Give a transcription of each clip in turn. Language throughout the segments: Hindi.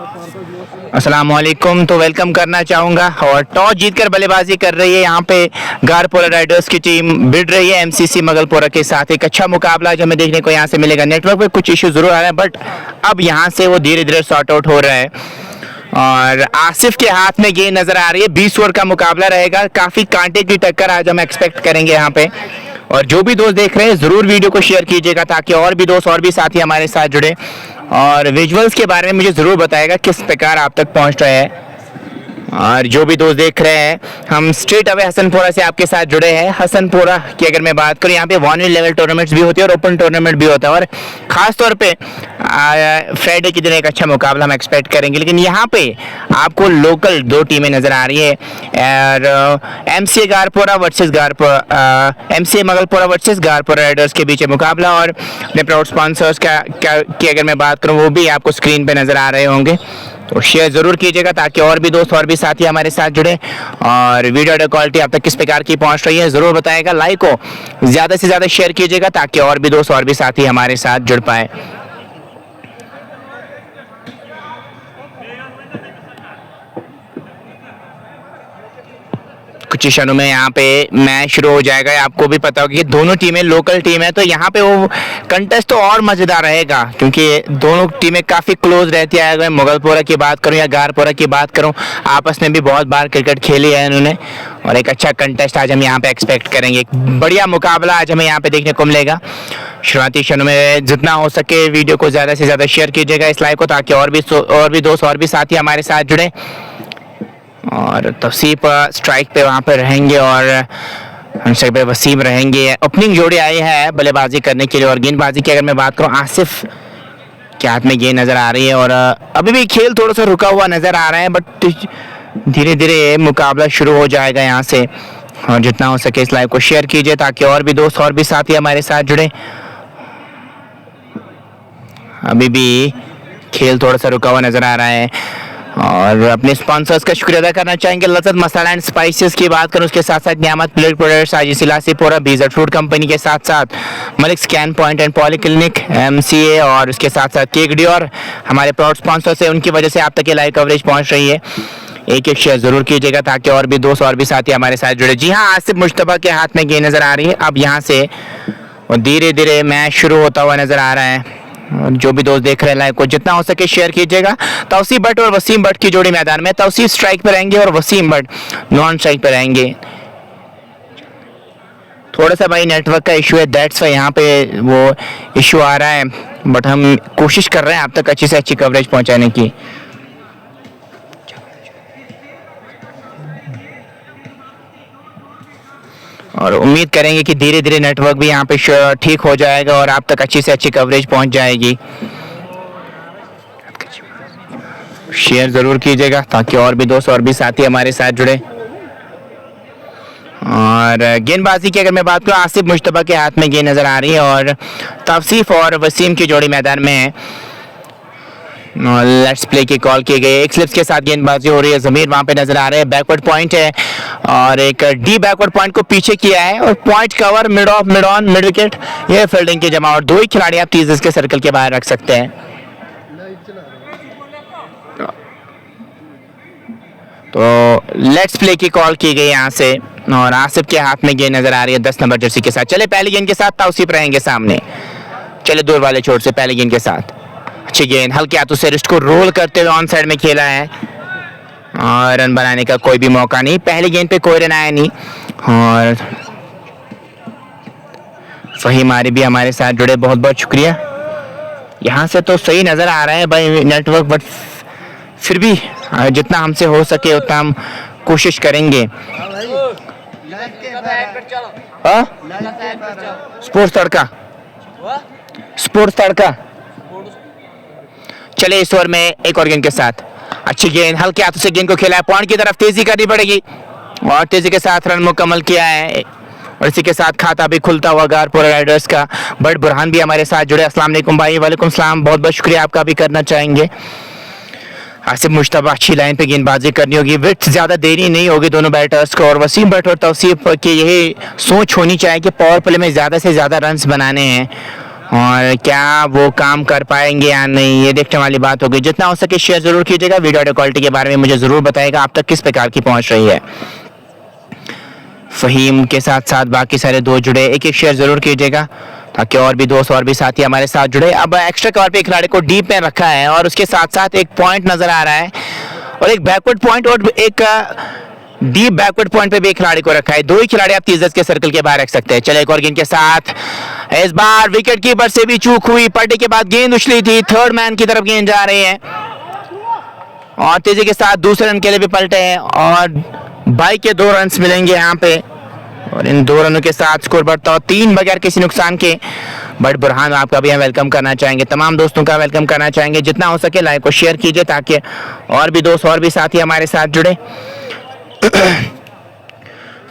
अस्सलाम वालेकुम। तो वेलकम करना चाहूँगा। और टॉस जीतकर बल्लेबाजी कर रही है यहाँ पे गारपोरा राइडर्स की टीम भिड़ रही है एमसीसी मगलपुरा के साथ। एक अच्छा मुकाबला जो हमें देखने को यहाँ से मिलेगा। नेटवर्क पे कुछ इशू जरूर आ रहा है बट अब यहाँ से वो धीरे धीरे सॉर्ट आउट हो रहा है। और आसिफ के हाथ में गेंद नजर आ रही है। 20 ओवर का मुकाबला रहेगा। काफी कांटे की टक्कर आज हम एक्सपेक्ट करेंगे यहाँ पे। और जो भी दोस्त देख रहे हैं जरूर वीडियो को शेयर कीजिएगा ताकि और भी दोस्त और भी साथी हमारे साथ जुड़े। और विजुअल्स के बारे में मुझे ज़रूर बताएगा किस प्रकार आप तक पहुंच रहे हैं। और जो भी दोस्त देख रहे हैं, हम स्ट्रेट अवे हसनपुरा से आपके साथ जुड़े हैं। हसनपुरा की अगर मैं बात करूं, यहाँ पे 1 लेवल टूर्नामेंट्स भी होती है और ओपन टूर्नामेंट भी होता है। और ख़ास तौर पे फ्राइडे के दिन एक अच्छा मुकाबला हम एक्सपेक्ट करेंगे। लेकिन यहाँ पे आपको लोकल 2 टीमें नज़र आ रही है। और MCA Garpora versus Garpora, MCA Magalpura versus Garpora riders के बीच मुकाबला। और अपने प्राउड स्पॉन्सर्स की अगर मैं बात करूँ, वो भी आपको स्क्रीन पे नज़र आ रहे होंगे। तो शेयर ज़रूर कीजिएगा ताकि और भी दोस्त और भी साथी हमारे साथ जुड़े। और वीडियो क्वालिटी आप तक किस प्रकार की पहुंच रही है ज़रूर बताएगा। लाइक को ज़्यादा से ज़्यादा शेयर कीजिएगा ताकि और भी दोस्त और भी साथी हमारे साथ जुड़ पाए। कुछ क्षणों में यहाँ पे मैच शुरू हो जाएगा। आपको भी पता होगा कि दोनों टीमें लोकल टीम है, तो यहाँ पे वो कंटेस्ट तो और मज़ेदार रहेगा क्योंकि दोनों टीमें काफ़ी क्लोज रहती है। अगर मैं मुगलपुरा की बात करूँ या गारपुरा की बात करूँ, आपस में भी बहुत बार क्रिकेट खेली है इन्होंने। और एक अच्छा कंटेस्ट आज हम यहाँ पे एक्सपेक्ट करेंगे। एक बढ़िया मुकाबला आज हमें यहाँ पे देखने को मिलेगा। शुरुआती क्षणों में जितना हो सके वीडियो को ज़्यादा से ज़्यादा शेयर कीजिएगा इस लाइव को ताकि और भी दोस्त और भी साथी हमारे साथ जुड़े। और तौसीफ स्ट्राइक पे वहाँ पे रहेंगे और हमसे पे वसीम रहेंगे। ओपनिंग जोड़ी आई है बल्लेबाजी करने के लिए। और गेंदबाजी की अगर मैं बात करूँ, आसिफ के हाथ में गेंद नज़र आ रही है। और अभी भी खेल थोड़ा सा रुका हुआ नज़र आ रहा है बट धीरे धीरे मुकाबला शुरू हो जाएगा यहाँ से। और जितना हो सके इस लाइव को शेयर कीजिए ताकि और भी दोस्त और भी साथी हमारे साथ जुड़े। अभी भी खेल थोड़ा सा रुका हुआ नज़र आ रहा है। और अपने स्पॉन्सर्स का शुक्रिया अदा करना चाहेंगे। लज़्ज़त मसाला एंड स्पाइसेस की बात करूं, उसके साथ साथ नियामत प्लेट प्रोडक्ट्स, आजी सिलासीपुरा, बीजर फूड कंपनी के साथ साथ Malik scan point and polyclinic, MCA और उसके साथ साथ केकडी और हमारे प्राउड स्पॉन्सर्स है, उनकी वजह से आप तक ये लाइव कवरेज पहुंच रही है। एक शेयर जरूर कीजिएगा ताकि और भी दोस्त और भी साथी हमारे साथ जुड़े। जी हाँ, आसिफ मुश्तबा के हाथ में गेंद नज़र आ रही है। अब यहाँ से धीरे धीरे मैच शुरू होता हुआ नज़र आ रहा है। जो भी दोस्त देख रहे हैं लाइव को जितना हो सके शेयर कीजिएगा। तौसीफ भट्ट और वसीम भट्ट की जोड़ी मैदान में। तौसीफ स्ट्राइक पे रहेंगे और वसीम भट्ट नॉन स्ट्राइक पे रहेंगे। थोड़ा सा भाई नेटवर्क का इशू है, दैट्स वाई यहाँ पे वो इशू आ रहा है बट हम कोशिश कर रहे हैं आप तक अच्छी से अच्छी कवरेज पहुंचाने की। और उम्मीद करेंगे कि धीरे धीरे नेटवर्क भी यहाँ पे ठीक हो जाएगा और आप तक अच्छी से अच्छी कवरेज पहुँच जाएगी। शेयर ज़रूर कीजिएगा ताकि और भी दोस्त और भी साथी हमारे साथ जुड़े। और गेंदबाजी की अगर मैं बात करूँ, आसिफ मुश्तबा के हाथ में गेंद नज़र आ रही है और तौसीफ और वसीम की जोड़ी मैदान में है। लेट्स प्ले की कॉल की गई। एक स्लिप्स के साथ गेंदबाजी हो रही है। ज़मीर वहाँ पे नज़र आ रहे हैं। बैकवर्ड पॉइंट है और एक डी बैकवर्ड पॉइंट को पीछे किया है और point cover, mid of, mid on, mid wicket, ये फील्डिंग की जमा। और 2 ही खिलाड़ी आप टीजर्स के सर्कल के बाहर रख सकते हैं। तो लेट्स प्ले की कॉल की गई यहाँ से और आसिफ के हाथ में गेंद नज़र आ रही है 10 नंबर जर्सी के साथ। चले पहली गेंद के साथ तौसीफ रहेंगे सामने। चले दूर वाले छोर से पहली गेंद के साथ अच्छी गेंद हल्के हाथों से रिस्ट को रोल करते हुए ऑन साइड में खेला है और रन बनाने का कोई भी मौका नहीं। पहली गेंद पे कोई रन आया नहीं। और फहीम आरिफ भी हमारे साथ जुड़े, बहुत बहुत शुक्रिया। यहाँ से तो सही नज़र आ रहा है भाई नेटवर्क बट फिर भी जितना हमसे हो सके उतना हम कोशिश करेंगे। स्पोर्ट्स तड़का, स्पोर्ट्स तड़का। चले इस ओवर में एक और गेंद के साथ अच्छी गेंद हल्के हाथों से गेंद को खेला है। पॉइंट की तरफ तेजी करनी पड़ेगी और तेजी के साथ रन मुकम्मल किया है। और इसी के साथ खाता भी खुलता हुआ गारपोरा राइडर्स का। बट बुरहान भी हमारे साथ जुड़े। अस्सलाम वालेकुम भाई। वालेकुम सलाम, बहुत बहुत शुक्रिया आपका भी करना चाहेंगे। आसिफ मुश्तबा अच्छी लाइन पे गेंदबाजी करनी होगी। विड्थ ज़्यादा देरी नहीं होगी दोनों बैटर्स को। और वसीम भट्ट और तौसीफ की यही सोच होनी चाहिए कि पावर प्ले में ज़्यादा से ज़्यादा रन्स बनाने हैं और क्या वो काम कर पाएंगे या नहीं, ये देखने वाली बात होगी। जितना हो सके शेयर जरूर कीजिएगा, वीडियो ऑडियो क्वालिटी के बारे में मुझे ज़रूर बताइएगा आप तक किस प्रकार की पहुंच रही है। फ़हीम के साथ साथ बाकी सारे दोस्त जुड़े, एक एक शेयर ज़रूर कीजिएगा ताकि और भी दोस्त और भी साथी हमारे साथ जुड़े। अब एक्स्ट्रा कवर पे खिलाड़ी को डीप में रखा है और उसके साथ साथ एक पॉइंट नज़र आ रहा है और एक बैकवर्ड पॉइंट और एक डीप बैकवर्ड पॉइंट पे भी एक खिलाड़ी को रखा है। दो ही खिलाड़ी आप 30 के सर्कल के बाहर रख सकते हैं। चले एक और गेंद के साथ, इस बार विकेट कीपर से भी चूक हुई, पलटे के बाद गेंद उछली थी, थर्ड मैन की तरफ गेंद जा रही है और तेजी के साथ दूसरे रन के लिए भी पलटे हैं और बाई के 2 रन मिलेंगे यहाँ पे और इन 2 रनों के साथ स्कोर बढ़ता हो 3 बगैर किसी नुकसान के। बट बुरहान आपका भी हम वेलकम करना चाहेंगे, तमाम दोस्तों का वेलकम करना चाहेंगे। जितना हो सके लाइक को शेयर कीजिए ताकि और भी दोस्त और भी साथी हमारे साथ जुड़े।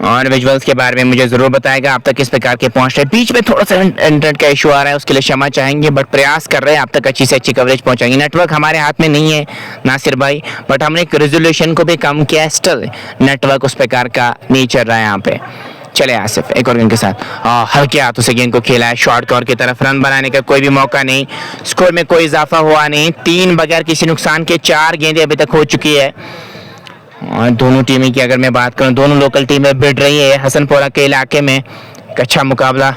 और विजुअल्स के बारे में मुझे ज़रूर बताएगा आप तक किस प्रकार के पहुंच रहे हैं। बीच में थोड़ा सा इंटरनेट का इशू आ रहा है, उसके लिए क्षमा चाहेंगे, बट प्रयास कर रहे हैं आप तक अच्छी से अच्छी कवरेज पहुंचाएंगे। नेटवर्क हमारे हाथ में नहीं है नासिर भाई, बट हमने एक रेजोल्यूशन को भी कम किया है, स्टिल नेटवर्क उस प्रकार का नहीं चल रहा है यहाँ पे। चले आसिफ एक और गेंद के साथ हल्के हाथों से गेंद को खेला है शॉर्ट कवर की तरफ, रन बनाने का कोई भी मौका नहीं, स्कोर में कोई इजाफा हुआ नहीं। 3 बगैर किसी नुकसान के 4 गेंदें अभी तक हो चुकी है और दोनों टीमें की अगर मैं बात करूं, दोनों लोकल टीमें भिड़ रही है हसनपुरा के इलाके में। एक अच्छा मुकाबला,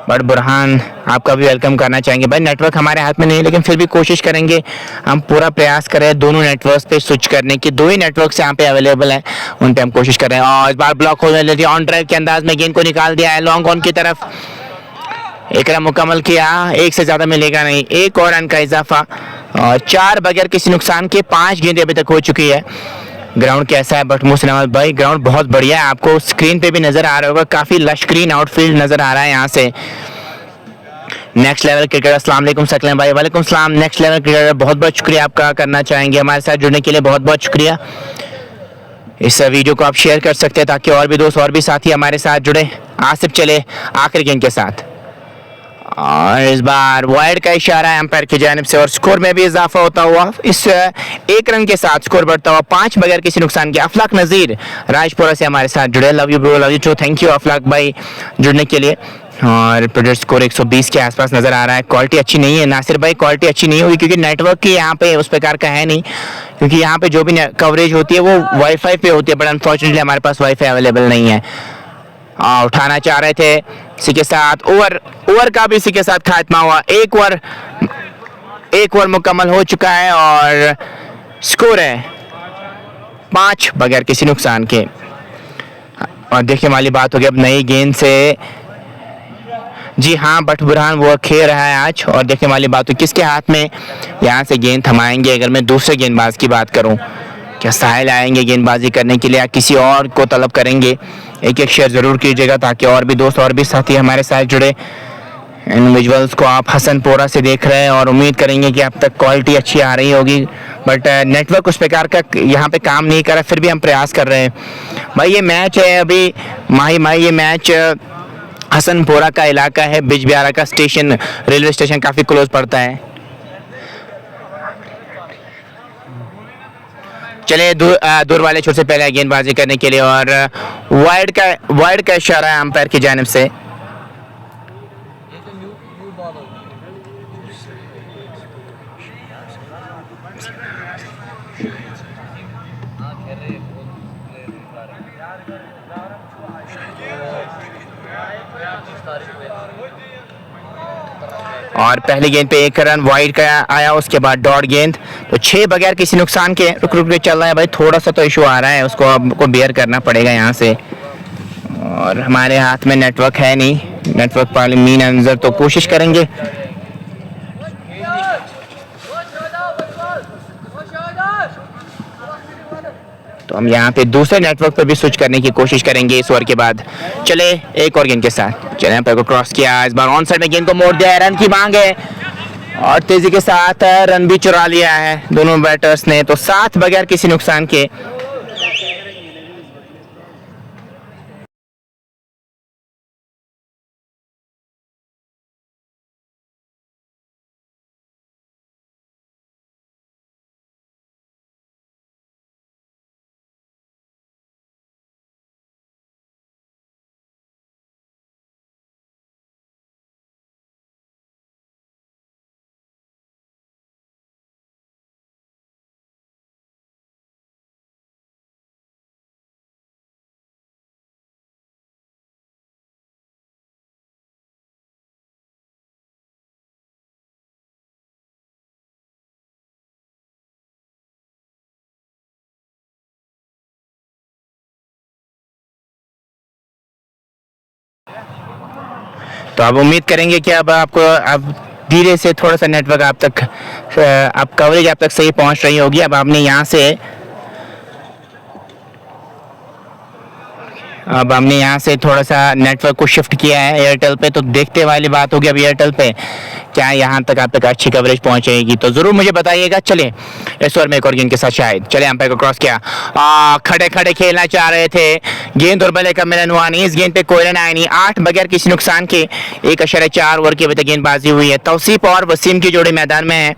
बट बुरहान आपका भी वेलकम करना चाहेंगे। भाई नेटवर्क हमारे हाथ में नहीं, लेकिन फिर भी कोशिश करेंगे, हम पूरा प्रयास कर रहे हैं दोनों नेटवर्क पे स्विच करने की। 2 ही नेटवर्क यहाँ पे अवेलेबल है, उन पे हम कोशिश कर रहे हैं। और इस बार ब्लॉक होने लगी, ऑन ड्राइव के अंदाज में गेंद को निकाल दिया है लॉन्ग ऑन की तरफ, एक रन मुकम्मल किया, एक से ज़्यादा मिलेगा नहीं, एक और रन का इजाफा और 4 बगैर किसी नुकसान के 5 गेंदें अभी तक हो चुकी है। ग्राउंड कैसा है बट मुस्लिम अहमद भाई? ग्राउंड बहुत बढ़िया है, आपको स्क्रीन पे भी नज़र आ रहा होगा, काफ़ी लश ग्रीन आउटफील्ड नज़र आ रहा है यहाँ से। नेक्स्ट लेवल क्रिकेटर, अस्सलाम वालेकुम सकलें भाई। वालेकुम सलाम। नेक्स्ट लेवल क्रिकेटर, बहुत बहुत शुक्रिया आपका करना चाहेंगे, हमारे साथ जुड़ने के लिए बहुत बहुत शुक्रिया। इस वीडियो को आप शेयर कर सकते हैं ताकि और भी दोस्त और भी साथी हमारे साथ जुड़े। आसिफ चले आखिरी गेंद के साथ और इस बार वाइड का इशारा है एम्पायर की जानिब से और स्कोर में भी इजाफा होता हुआ इस 1 रन के साथ स्कोर बढ़ता हुआ 5 बगैर किसी नुकसान के। अफलाक नज़ीर राजपुरा से हमारे साथ जुड़े, love you bro, love you too, thank you Aflaq भाई जुड़ने के लिए। और प्रोजेक्ट स्कोर 120 के आसपास नज़र आ रहा है। क्वालिटी अच्छी नहीं है नासिर भाई, क्वालिटी अच्छी नहीं होगी क्योंकि नेटवर्क की यहाँ पे उस प्रकार का है नहीं, क्योंकि यहाँ पे जो भी कवरेज होती है वो वाईफाई पे होती है, बट अनफॉर्चुनेटली हमारे पास वाईफाई अवेलेबल नहीं है। उठाना चाह रहे थे, इसी के साथ ओवर का भी इसी के साथ खात्मा हुआ। एक ओवर मुकम्मल हो चुका है और स्कोर है 5 बगैर किसी नुकसान के। और देखने वाली बात होगी अब नई गेंद से, जी हाँ, बट बुरहान वो खेल रहा है आज और देखने वाली बात हो किसके हाथ में यहाँ से गेंद थमाएंगे। अगर मैं दूसरे गेंदबाज की बात करूँ, क्या साहिल आएंगे गेंदबाजी करने के लिए या किसी और को तलब करेंगे? एक एक शेयर ज़रूर कीजिएगा ताकि और भी दोस्त और भी साथी हमारे साथ जुड़े। इन विजुअल्स को आप हसनपुरा से देख रहे हैं और उम्मीद करेंगे कि अब तक क्वालिटी अच्छी आ रही होगी, बट नेटवर्क उस प्रकार का यहाँ पे काम नहीं कर रहा, फिर भी हम प्रयास कर रहे हैं। भाई ये मैच है अभी माही ये मैच हसनपुरा का इलाका है, बिजबियारा का स्टेशन, रेलवे स्टेशन काफ़ी क्लोज पड़ता है। चले दूर वाले छोर से पहले गेंदबाजी करने के लिए और वाइड का इशारा है अंपायर की जानिब से। और पहली गेंद पे 1 रन वाइड का आया, उसके बाद डॉट गेंद, तो 6 बगैर किसी नुकसान के। रुक के चल रहा है भाई, थोड़ा सा तो इशू आ रहा है, उसको आपको बेयर करना पड़ेगा यहाँ से। और हमारे हाथ में नेटवर्क है नहीं, नेटवर्क वाले मीन अंजर तो कोशिश करेंगे। तो हम यहाँ पे दूसरे नेटवर्क पे भी स्विच करने की कोशिश करेंगे इस ओवर के बाद। चले एक और गेंद के साथ, चले यहाँ पे क्रॉस किया, इस बार ऑन साइड में गेंद को मोड़ दिया है, रन की मांग है और तेजी के साथ रन भी चुरा लिया है दोनों बैटर्स ने, तो 7 बगैर किसी नुकसान के। तो अब उम्मीद करेंगे कि अब आपको अब धीरे से थोड़ा सा नेटवर्क आप तक अब कवरेज आप तक सही पहुंच रही होगी। अब हमने यहाँ से थोड़ा सा नेटवर्क को शिफ्ट किया है एयरटेल पे, तो देखते वाली बात होगी अब एयरटेल पे क्या यहाँ तक आप तक अच्छी कवरेज पहुंचेगी, तो ज़रूर मुझे बताइएगा। चलिए इस ओवर में एक और गेंद के साथ शायद चले अंपायर को क्रॉस किया, खड़े खड़े खेलना चाह रहे थे, गेंद और बल्ले का मिलन हुआ नहीं, इस गेंद पे कोई रन आया नहीं। 8 बगैर किसी नुकसान के 1.4 ओवर की अभी तक गेंदबाजी हुई है। तौसीफ और वसीम की जोड़ी मैदान में है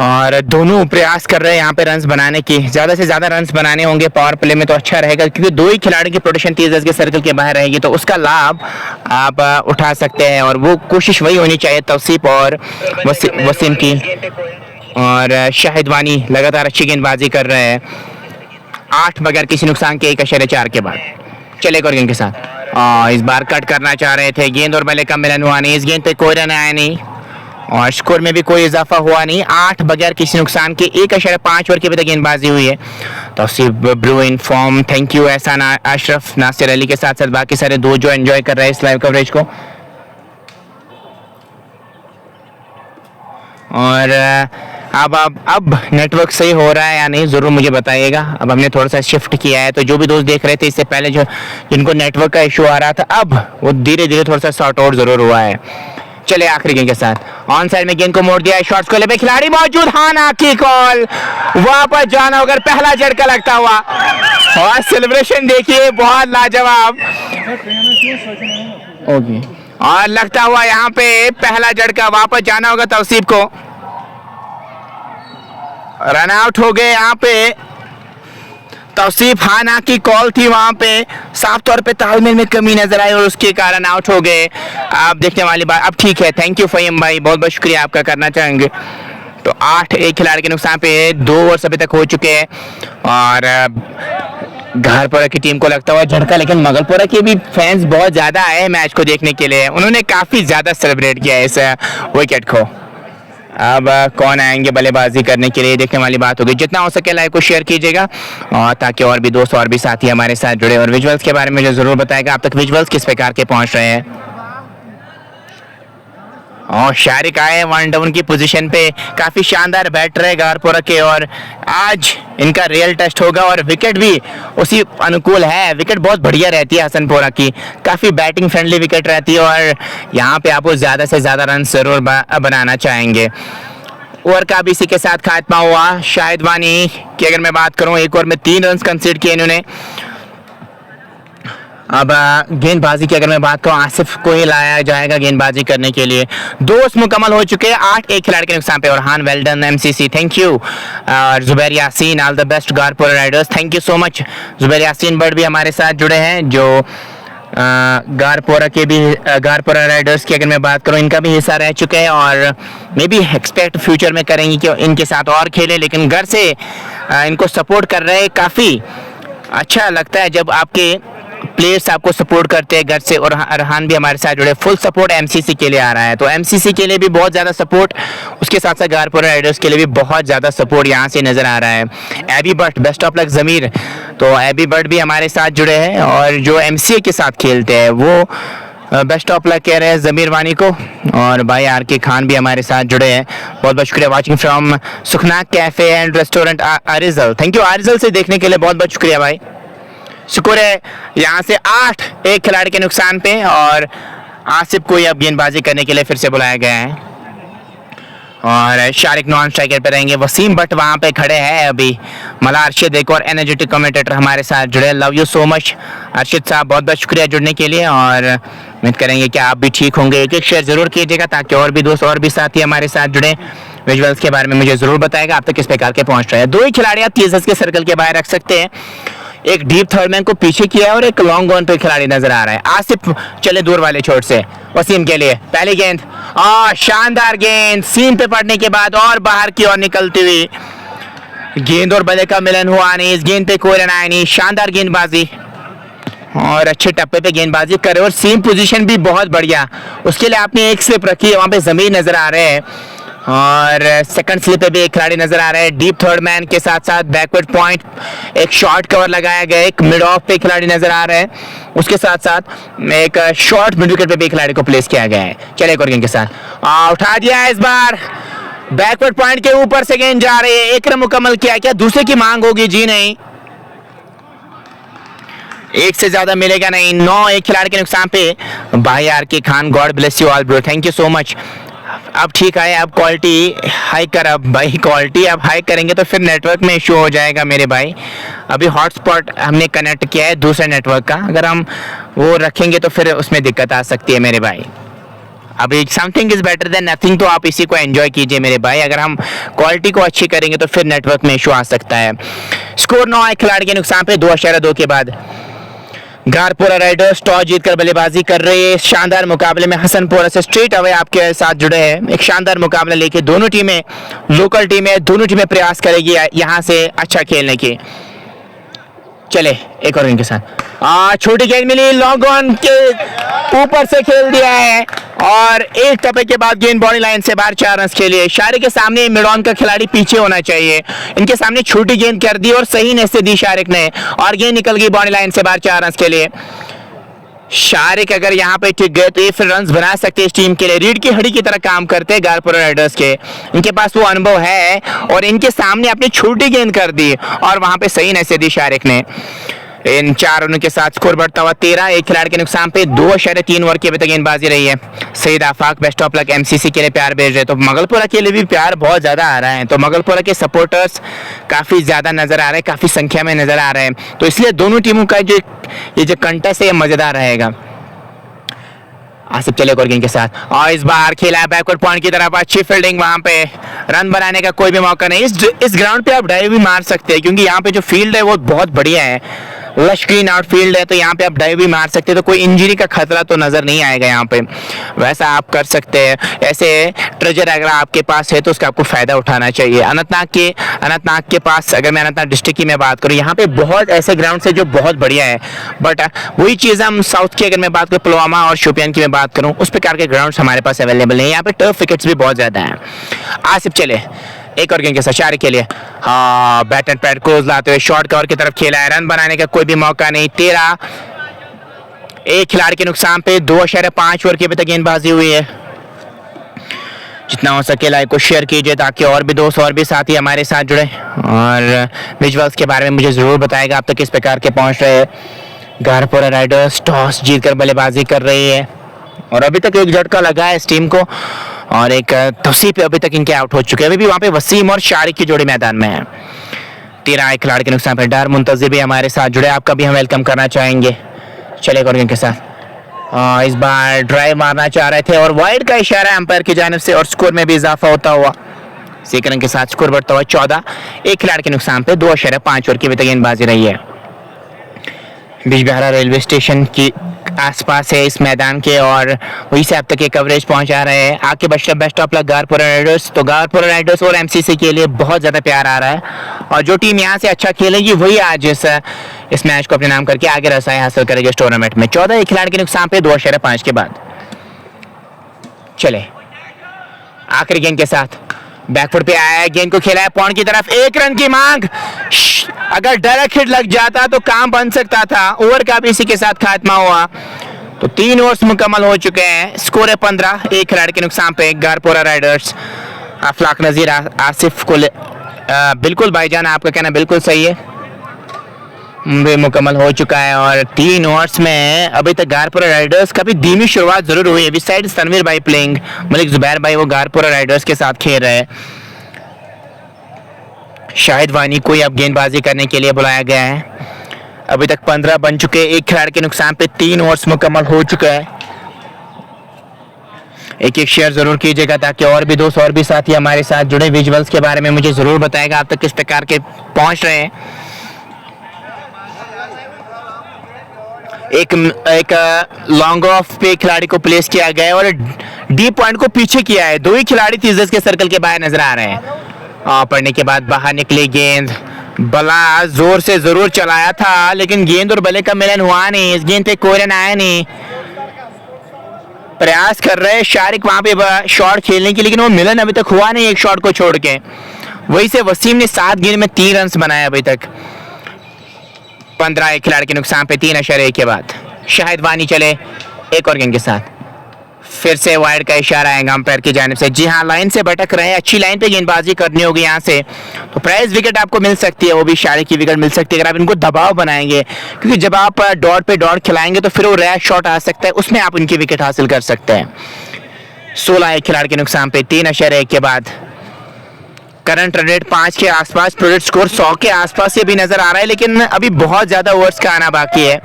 और दोनों प्रयास कर रहे हैं यहाँ पे रन्स बनाने की, ज़्यादा से ज़्यादा रन्स बनाने होंगे पावर प्ले में तो अच्छा रहेगा, क्योंकि दो ही खिलाड़ी की प्रोटेक्शन 30 गज के सर्कल के बाहर रहेगी, तो उसका लाभ आप उठा सकते हैं और वो कोशिश वही होनी चाहिए तौसीफ और वसीम की। और शाहिद वानी लगातार अच्छी गेंदबाजी कर रहे हैं 8 बगैर किसी नुकसान के 1.4 के बाद। चले और गेंद के साथ इस बार कट करना चाह रहे थे, गेंद और बल्ले का मिलन हुआ नहीं, इस गेंद पे कोई रन आया नहीं और स्कोर में भी कोई इजाफा हुआ नहीं। 8 बगैर किसी नुकसान के 1.5 ओवर की अभी तक गेंदबाजी हुई है। Tauseef bro in form, thank you Ehsan Ashraf Nasir Ali के साथ साथ बाकी सारे दो जो एंजॉय कर रहे हैं इस लाइव कवरेज को। और अब नेटवर्क सही हो रहा है या नहीं ज़रूर मुझे बताइएगा। अब हमने थोड़ा सा शिफ्ट किया है, तो जो भी दोस्त देख रहे थे इससे पहले जो जिनको नेटवर्क का इशू आ रहा था, अब वो धीरे धीरे थोड़ा सा सॉर्ट आउट ज़रूर हुआ है। चले आखिरी गेंद के साथ ऑन साइड में गेंद को मोड़ दिया है, शॉट्स को ले पे खिलाड़ी मौजूद, हाँ ना की कॉल, वापस जाना होगा, पहला झटका लगता हुआ और सेलिब्रेशन देखिए बहुत लाजवाब ओके, और लगता हुआ यहाँ पे पहला झटका, वापस जाना होगा तौसीफ को, रन आउट हो गए यहाँ पे तौसीफ, हाना की कॉल थी वहां पे, साफ तौर पे तालमेल में कमी नजर आई और उसके कारण आउट हो गए। आप देखने वाली बात, अब ठीक है, थैंक यू फहीम भाई, बहुत बहुत शुक्रिया आपका करना चाहेंगे। तो 8 एक खिलाड़ी के नुकसान पे 2 ओवर अभी तक हो चुके हैं और घारपुरा की टीम को लगता हुआ झटका, लेकिन मगलपुरा के भी फैंस बहुत ज्यादा आए मैच को देखने के लिए, उन्होंने काफी ज्यादा सेलिब्रेट किया इस विकेट को। अब कौन आएंगे बल्लेबाजी करने के लिए, देखने वाली बात होगी। जितना हो सके लाइव को शेयर कीजिएगा और ताकि और भी दोस्त और भी साथी हमारे साथ जुड़े, और विजुअल्स के बारे में मुझे ज़रूर बताएगा आप तक विजुअल्स किस प्रकार के पहुंच रहे हैं। और शारिक आए वन डाउन की पोजीशन पे, काफ़ी शानदार बैट रहे घारपुरा के और आज इनका रियल टेस्ट होगा और विकेट भी उसी अनुकूल है। विकेट बहुत बढ़िया रहती है हसनपुरा की, काफ़ी बैटिंग फ्रेंडली विकेट रहती है और यहाँ पे आपको ज़्यादा से ज़्यादा रन जरूर बनाना चाहेंगे। ओवर का भी इसी के साथ खात्मा हुआ। शाहिद वानी की अगर मैं बात करूँ, एक ओवर में 3 रन कंसीड किए इन्होंने। अब गेंदबाजी की अगर मैं बात करूँ, आसिफ को ही लाया जाएगा गेंदबाजी करने के लिए। 2 ओवर्स मुकम्मल हो चुके हैं, 8 एक खिलाड़ी के नुकसान पे, और हान well done MCC, thank you. और Zubair Yasin, all the best Gharpura riders, thank you so much. Zubair Yasin Butt भी हमारे साथ जुड़े हैं, जो घारपुरा राइडर्स की अगर मैं बात करूँ, इनका भी हिस्सा रह चुके हैं और मे बी एक्सपेक्ट फ्यूचर में करेंगे कि इनके साथ और खेलें, लेकिन घर से इनको सपोर्ट कर रहे हैं। काफ़ी अच्छा लगता है जब आपके प्लेयर्स आपको सपोर्ट करते हैं घर से, और अरहान भी हमारे साथ जुड़े, फुल सपोर्ट एमसीसी के लिए आ रहा है, तो एमसीसी के लिए भी बहुत ज़्यादा सपोर्ट, उसके साथ साथ घारपुरा राइडर्स के लिए भी बहुत ज़्यादा सपोर्ट यहाँ से नज़र आ रहा है। AB Butt, best of luck Zameer, तो एबी बट भी हमारे साथ जुड़े हैं और जो एमसीए के साथ खेलते हैं वो बेस्ट ऑफ लक कह रहे हैं ज़मीर वानी को, और भाई आर के खान भी हमारे साथ जुड़े हैं, बहुत बहुत शुक्रिया। Watching from Sukhnak cafe and restaurant Arizal, thank you Arizal से देखने के लिए बहुत बहुत शुक्रिया भाई, शुक्र है। यहाँ से 8 एक खिलाड़ी के नुकसान पे और आसिफ को अब गेंदबाजी करने के लिए फिर से बुलाया गया है और शारिक नॉन स्ट्राइकर पे रहेंगे। वसीम बट वहाँ पे खड़े हैं अभी। मला अर्शद एक और एनर्जेटिक कमेंटेटर हमारे साथ जुड़े, love you so much Arshad साहब, बहुत बहुत शुक्रिया जुड़ने के लिए और उम्मीद करेंगे कि आप भी ठीक होंगे। एक शेयर जरूर कीजिएगा ताकि और भी दोस्त और भी साथी हमारे साथ जुड़े। विजुअल्स के बारे में मुझे जरूर बताएगा आप तक किस प्रकार के पहुँच रहे हैं। 2 ही खिलाड़ी आप 30 के सर्कल के बाहर रख सकते हैं, एक डीप थर्ड मैन को पीछे किया है और एक लॉन्ग ऑन पे खिलाड़ी नजर आ रहा है। आसिफ चले दूर वाले छोर से वसीम के लिए, पहली गेंद शानदार गेंद सीम पे पड़ने के बाद और बाहर की ओर निकलती हुई गेंद और बल्ले का मिलन हुआ नहीं, इस गेंद पे कोई रन आया नहीं। शानदार गेंदबाजी और अच्छे टप्पे पे गेंदबाजी करे और सीम पोजीशन भी बहुत बढ़िया, उसके लिए आपने एक स्लिप रखी है, वहां पे जमीन नजर आ रहे हैं और सेकंड स्लिप पे भी एक खिलाड़ी नजर आ रहा है। डीप थर्ड मैन के साथ साथ बैकवर्ड पॉइंट, एक शॉर्ट कवर लगाया गया, एक मिड ऑफ पे खिलाड़ी नजर आ रहा है, उसके साथ साथ एक शॉर्ट मिड विकेट पे भी खिलाड़ी को प्लेस किया गया है। चले एक और गेंद के साथ उठा दिया है, इस बार बैकवर्ड पॉइंट के ऊपर से गेंद जा रही है। एक रन मुकम्मल किया, क्या दूसरे की मांग होगी? जी नहीं, एक से ज्यादा मिलेगा नहीं। 9 एक खिलाड़ी के नुकसान पे। भाई आर के Khan, God bless you all bro, thank you so much. अब ठीक है, अब क्वालिटी हाई कर, अब भाई क्वालिटी अब हाई करेंगे तो फिर नेटवर्क में इशू हो जाएगा मेरे भाई। अभी हॉटस्पॉट हमने कनेक्ट किया है दूसरे नेटवर्क का, अगर हम वो रखेंगे तो फिर उसमें दिक्कत आ सकती है मेरे भाई। अभी something is better than nothing, तो आप इसी को एंजॉय कीजिए मेरे भाई। अगर हम क्वालिटी को अच्छी करेंगे तो फिर नेटवर्क में इशू आ सकता है। स्कोर 9 एक खिलाड़ी के नुकसान पे 2.2 के बाद गारपोरा राइडर्स टॉस जीतकर बल्लेबाजी कर रही है। शानदार मुकाबले में हसनपुरा से स्ट्रेट अवे आपके साथ जुड़े हैं। एक शानदार मुकाबला लेके दोनों टीमें लोकल टीमें, दोनों टीमें प्रयास करेगी यहां से अच्छा खेलने की। चले एक और इनके साथ छोटी गेंद मिली, लॉन्ग ऑन के ऊपर से खेल दिया है और एक टप्पे के बाद गेंद बॉडी लाइन से बाहर 4 रन के लिए। शारिक के सामने मिड ऑन का खिलाड़ी पीछे होना चाहिए, इनके सामने छोटी गेंद कर दी और सही ने से दी शारिक ने और गेंद निकल गई बॉडी लाइन से बाहर 4 रन के लिए। शारिक अगर यहाँ पे टिक गए तो ये फिर रन बना सकते हैं इस टीम के लिए। रीढ़ की हड्डी की तरह काम करते हैं गारपुरा राइडर्स के, इनके पास वो अनुभव है और इनके सामने अपनी छोटी गेंद कर दी और वहां पे सही नहीं दी शारिक ने। इन 4 रनों के साथ स्कोर बढ़ता हुआ 13 एक खिलाड़ी के नुकसान पे 2.3 ओवर की अभी तक गेंदबाजी रही है। सईद आफाक बेस्ट ऑफ लक एमसीसी के लिए प्यार भेज रहे, तो मगलपुरा के लिए भी प्यार बहुत ज्यादा आ रहा है, तो मगलपुरा के सपोर्टर्स काफी ज्यादा नजर आ रहे हैं, काफी संख्या में नजर आ रहे हैं, तो इसलिए दोनों टीमों का जो कंटेस्ट है ये मजेदार रहेगा। आसिफ चले और गेंद के साथ और इस बार खेला है बैकवर्ड पॉइंट की तरफ, अच्छी फील्डिंग, वहां पे रन बनाने का कोई भी मौका नहीं। इस ग्राउंड पे आप डाइव भी मार सकते हैं क्योंकि यहाँ पे जो फील्ड है वो बहुत बढ़िया है, लश ग्रीन आउटफील्ड है, तो यहाँ पे आप डाइव भी मार सकते हैं, तो कोई इंजरी का खतरा तो नजर नहीं आएगा यहाँ पे। वैसा आप कर सकते हैं, ऐसे ट्रेजर अगर आपके पास है तो उसका आपको फायदा उठाना चाहिए। अनंतनाग के पास, अगर मैं अनंतनाग डिस्ट्रिक्ट की मैं बात करूँ, यहाँ पे बहुत ऐसे ग्राउंड है जो बहुत बढ़िया है, बट वही चीज़ हम साउथ की अगर मैं बात करूँ, पुलवामा और शोपियान की मैं बात करूँ, उस प्रकार के ग्राउंड हमारे पास अवेलेबल नहीं है। यहाँ पे टर्फ विकेट्स भी बहुत ज़्यादा हैं। आसिफ चले एक और गेंद के साथ शारिक के लिए, हाँ बैट एंड पैड क्लोज लाते हुए शॉर्ट कवर की तरफ खेला है, रन बनाने का कोई भी मौका नहीं। 13 एक खिलाड़ी के नुकसान पे 2.5 ओवर की अभी तक गेंदबाजी हुई है। जितना हो सके लाइक को शेयर कीजिए ताकि और भी दोस्त और भी साथी हमारे साथ जुड़े और विजुअल्स के बारे में मुझे जरूर बताएगा आप तक किस प्रकार के पहुंच रहे हैं। गारपुरा राइडर्स टॉस जीतकर बल्लेबाजी कर रही है और अभी तक एक झटका लगा है इस टीम को और एक तौसीफ पे अभी तक इनके आउट हो चुके हैं। अभी भी वहाँ पे वसीम और शारिक की जोड़ी मैदान में है। 13 एक खिलाड़ी के नुकसान पर डार मुंतजिर भी हमारे साथ जुड़े, आपका भी हम वेलकम करना चाहेंगे। चले और इनके साथ इस बार ड्राइव मारना चाह रहे थे और वाइड का इशारा अंपायर की जानिब से और स्कोर में भी इजाफा होता हुआ 6 रन के साथ स्कोर बढ़ता हुआ 14 एक खिलाड़ी के नुकसान पे 2.5 ओवर की अभी तक गेंदबाजी रही है। बिजबिहारा रेलवे स्टेशन की आसपास है इस मैदान के और वहीं से अब तक ये कवरेज पहुंचा रहे हैं। आके बेस्ट ऑफ लक गारपुरा राइडर्स, तो गारपुरा राइडर्स और एमसीसी के लिए बहुत ज़्यादा प्यार आ रहा है और जो टीम यहाँ से अच्छा खेलेगी वही आज इस मैच को अपने नाम करके आगे रसाई हासिल करेगी इस टूर्नामेंट में। 14 एक खिलाड़ी के नुकसान पे 2.5 के बाद। चले आखिरी गेंद के साथ बैकफुट पे आया है, गेंद को खेला है पॉइंट की तरफ, 1 रन की मांग, अगर डायरेक्ट हिट लग जाता तो काम बन सकता था। ओवर का भी इसी के साथ खात्मा हुआ, तो 3 ओवर्स मुकम्मल हो चुके हैं। स्कोर है 15 एक खिलाड़ी के नुकसान पे गारपुरा राइडर्स। अफलाक नजीर आसिफ को बिल्कुल भाईजान आपका कहना बिल्कुल सही है, भी मुकम्मल हो चुका है और 3 ओवर्स में अभी तक गारपुरा राइडर्स का भी धीमी शुरुआत जरूर हुई है। साइड तनवीर भाई प्लेइंग, मलिक जुबैर भाई वो गारपुरा राइडर्स के साथ खेल रहे हैं। शाहिद वानी को अब गेंदबाजी करने के लिए बुलाया गया है। अभी तक 15 बन चुके, एक खिलाड़ी के नुकसान पे 3 ओवर्स मुकम्मल हो चुका है। एक शेयर जरूर कीजिएगा ताकि और भी दोस्त और भी साथी हमारे साथ जुड़े। विजुअल्स के बारे में मुझे जरूर बताएगा आप तक किस प्रकार के पहुंच रहे हैं। एक लॉन्ग ऑफ पे खिलाड़ी को प्लेस किया गया है और डीप पॉइंट को पीछे किया है। 2 ही खिलाड़ी तीसरे के सर्कल के बाहर नजर आ रहे हैं। पड़ने के बाद बाहर निकली गेंद, बला जोर से जरूर चलाया था लेकिन गेंद और बल्ले का मिलन हुआ नहीं, इस गेंद पे कोई रन आया नहीं। प्रयास कर रहे हैं शारिक वहां पे शॉट खेलने की, लेकिन वो मिलन अभी तक हुआ नहीं एक शॉट को छोड़ के। वहीं से वसीम ने 7 गेंद में 3 रन बनाए अभी तक। 15 एक खिलाड़ी के नुकसान पे 3 के बाद शाहिद वानी चले एक और गेंद के साथ। फिर से वाइड का इशारा आएगा अंपायर की जानिब से। जी हाँ, लाइन से भटक रहे हैं, अच्छी लाइन पे गेंदबाजी करनी होगी यहाँ से, तो प्राइज विकेट आपको मिल सकती है, वो भी शारिक की विकेट मिल सकती है अगर आप इनको दबाव बनाएंगे, क्योंकि जब आप डॉट पे डॉट खिलाएंगे तो फिर वो रैश शॉट आ सकता है, उसमें आप उनकी विकेट हासिल कर सकते हैं। 16 एक खिलाड़ी के नुकसान पे 3 के बाद करंट रन रेट 5 के आसपास, प्रोजेक्ट स्कोर 100 के आसपास ये भी नजर आ रहा है, लेकिन अभी बहुत ज्यादा ओवर्स का आना बाकी है।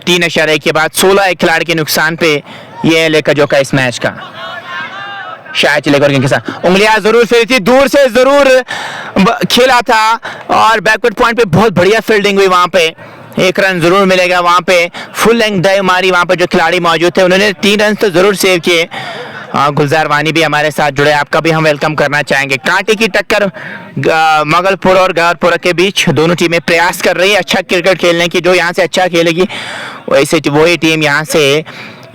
3 के बाद 16 एक खिलाड़ी के नुकसान पे ये लेकर जो का इस मैच का। शायद चलेगा के साथ उंगलियां जरूर फेरी थी, दूर से जरूर खेला था और बैकवर्ड पॉइंट पे बहुत बढ़िया फील्डिंग हुई, वहां पे 1 रन जरूर मिलेगा। वहां पे फुल लेंथ डाइव मारी, वहां पे जो खिलाड़ी मौजूद थे उन्होंने 3 रन तो जरूर सेव किए। गुलजार वानी भी हमारे साथ जुड़े, आपका भी हम वेलकम करना चाहेंगे। कांटे की टक्कर मगलपुर और गारपुरा के बीच, दोनों टीमें प्रयास कर रही है अच्छा क्रिकेट खेलने की, जो यहाँ से अच्छा खेलेगी वही टीम यहाँ से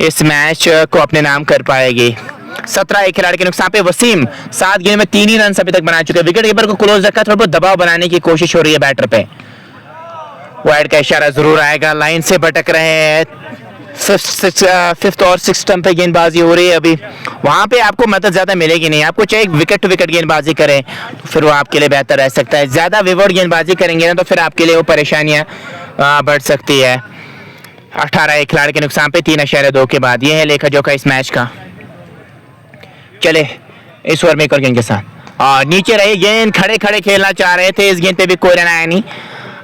इस मैच को अपने नाम कर पाएगी। 17 एक खिलाड़ी के नुकसान पे वसीम 7 गेंद में 3 ही रन अभी तक बना चुके हैं। विकेट कीपर को क्लोज रखा, थोड़ा बहुत दबाव बनाने की कोशिश हो रही है बैटर पे। वाइड का इशारा जरूर आएगा, लाइन से भटक रहे हैं। फिफ्थ और 6 स्टंप पे गेंदबाजी हो रही है अभी, वहां पे आपको मदद ज्यादा मिलेगी नहीं, आपको चाहे विकेट टू विकेट गेंदबाजी करें तो फिर वो आपके लिए बेहतर रह सकता है। ज्यादा विवोड गेंदबाजी करेंगे ना तो फिर आपके लिए वो परेशानियां बढ़ सकती है। 18 एक खिलाड़ी के नुकसान पे 3.2 के बाद ये है लेखा जोखा इस मैच का। चले इस ओवर में एक और गेंद के साथ और नीचे रही गेंद, खड़े खड़े खेलना चाह रहे थे, इस गेंद पे भी कोई रन आया नहीं।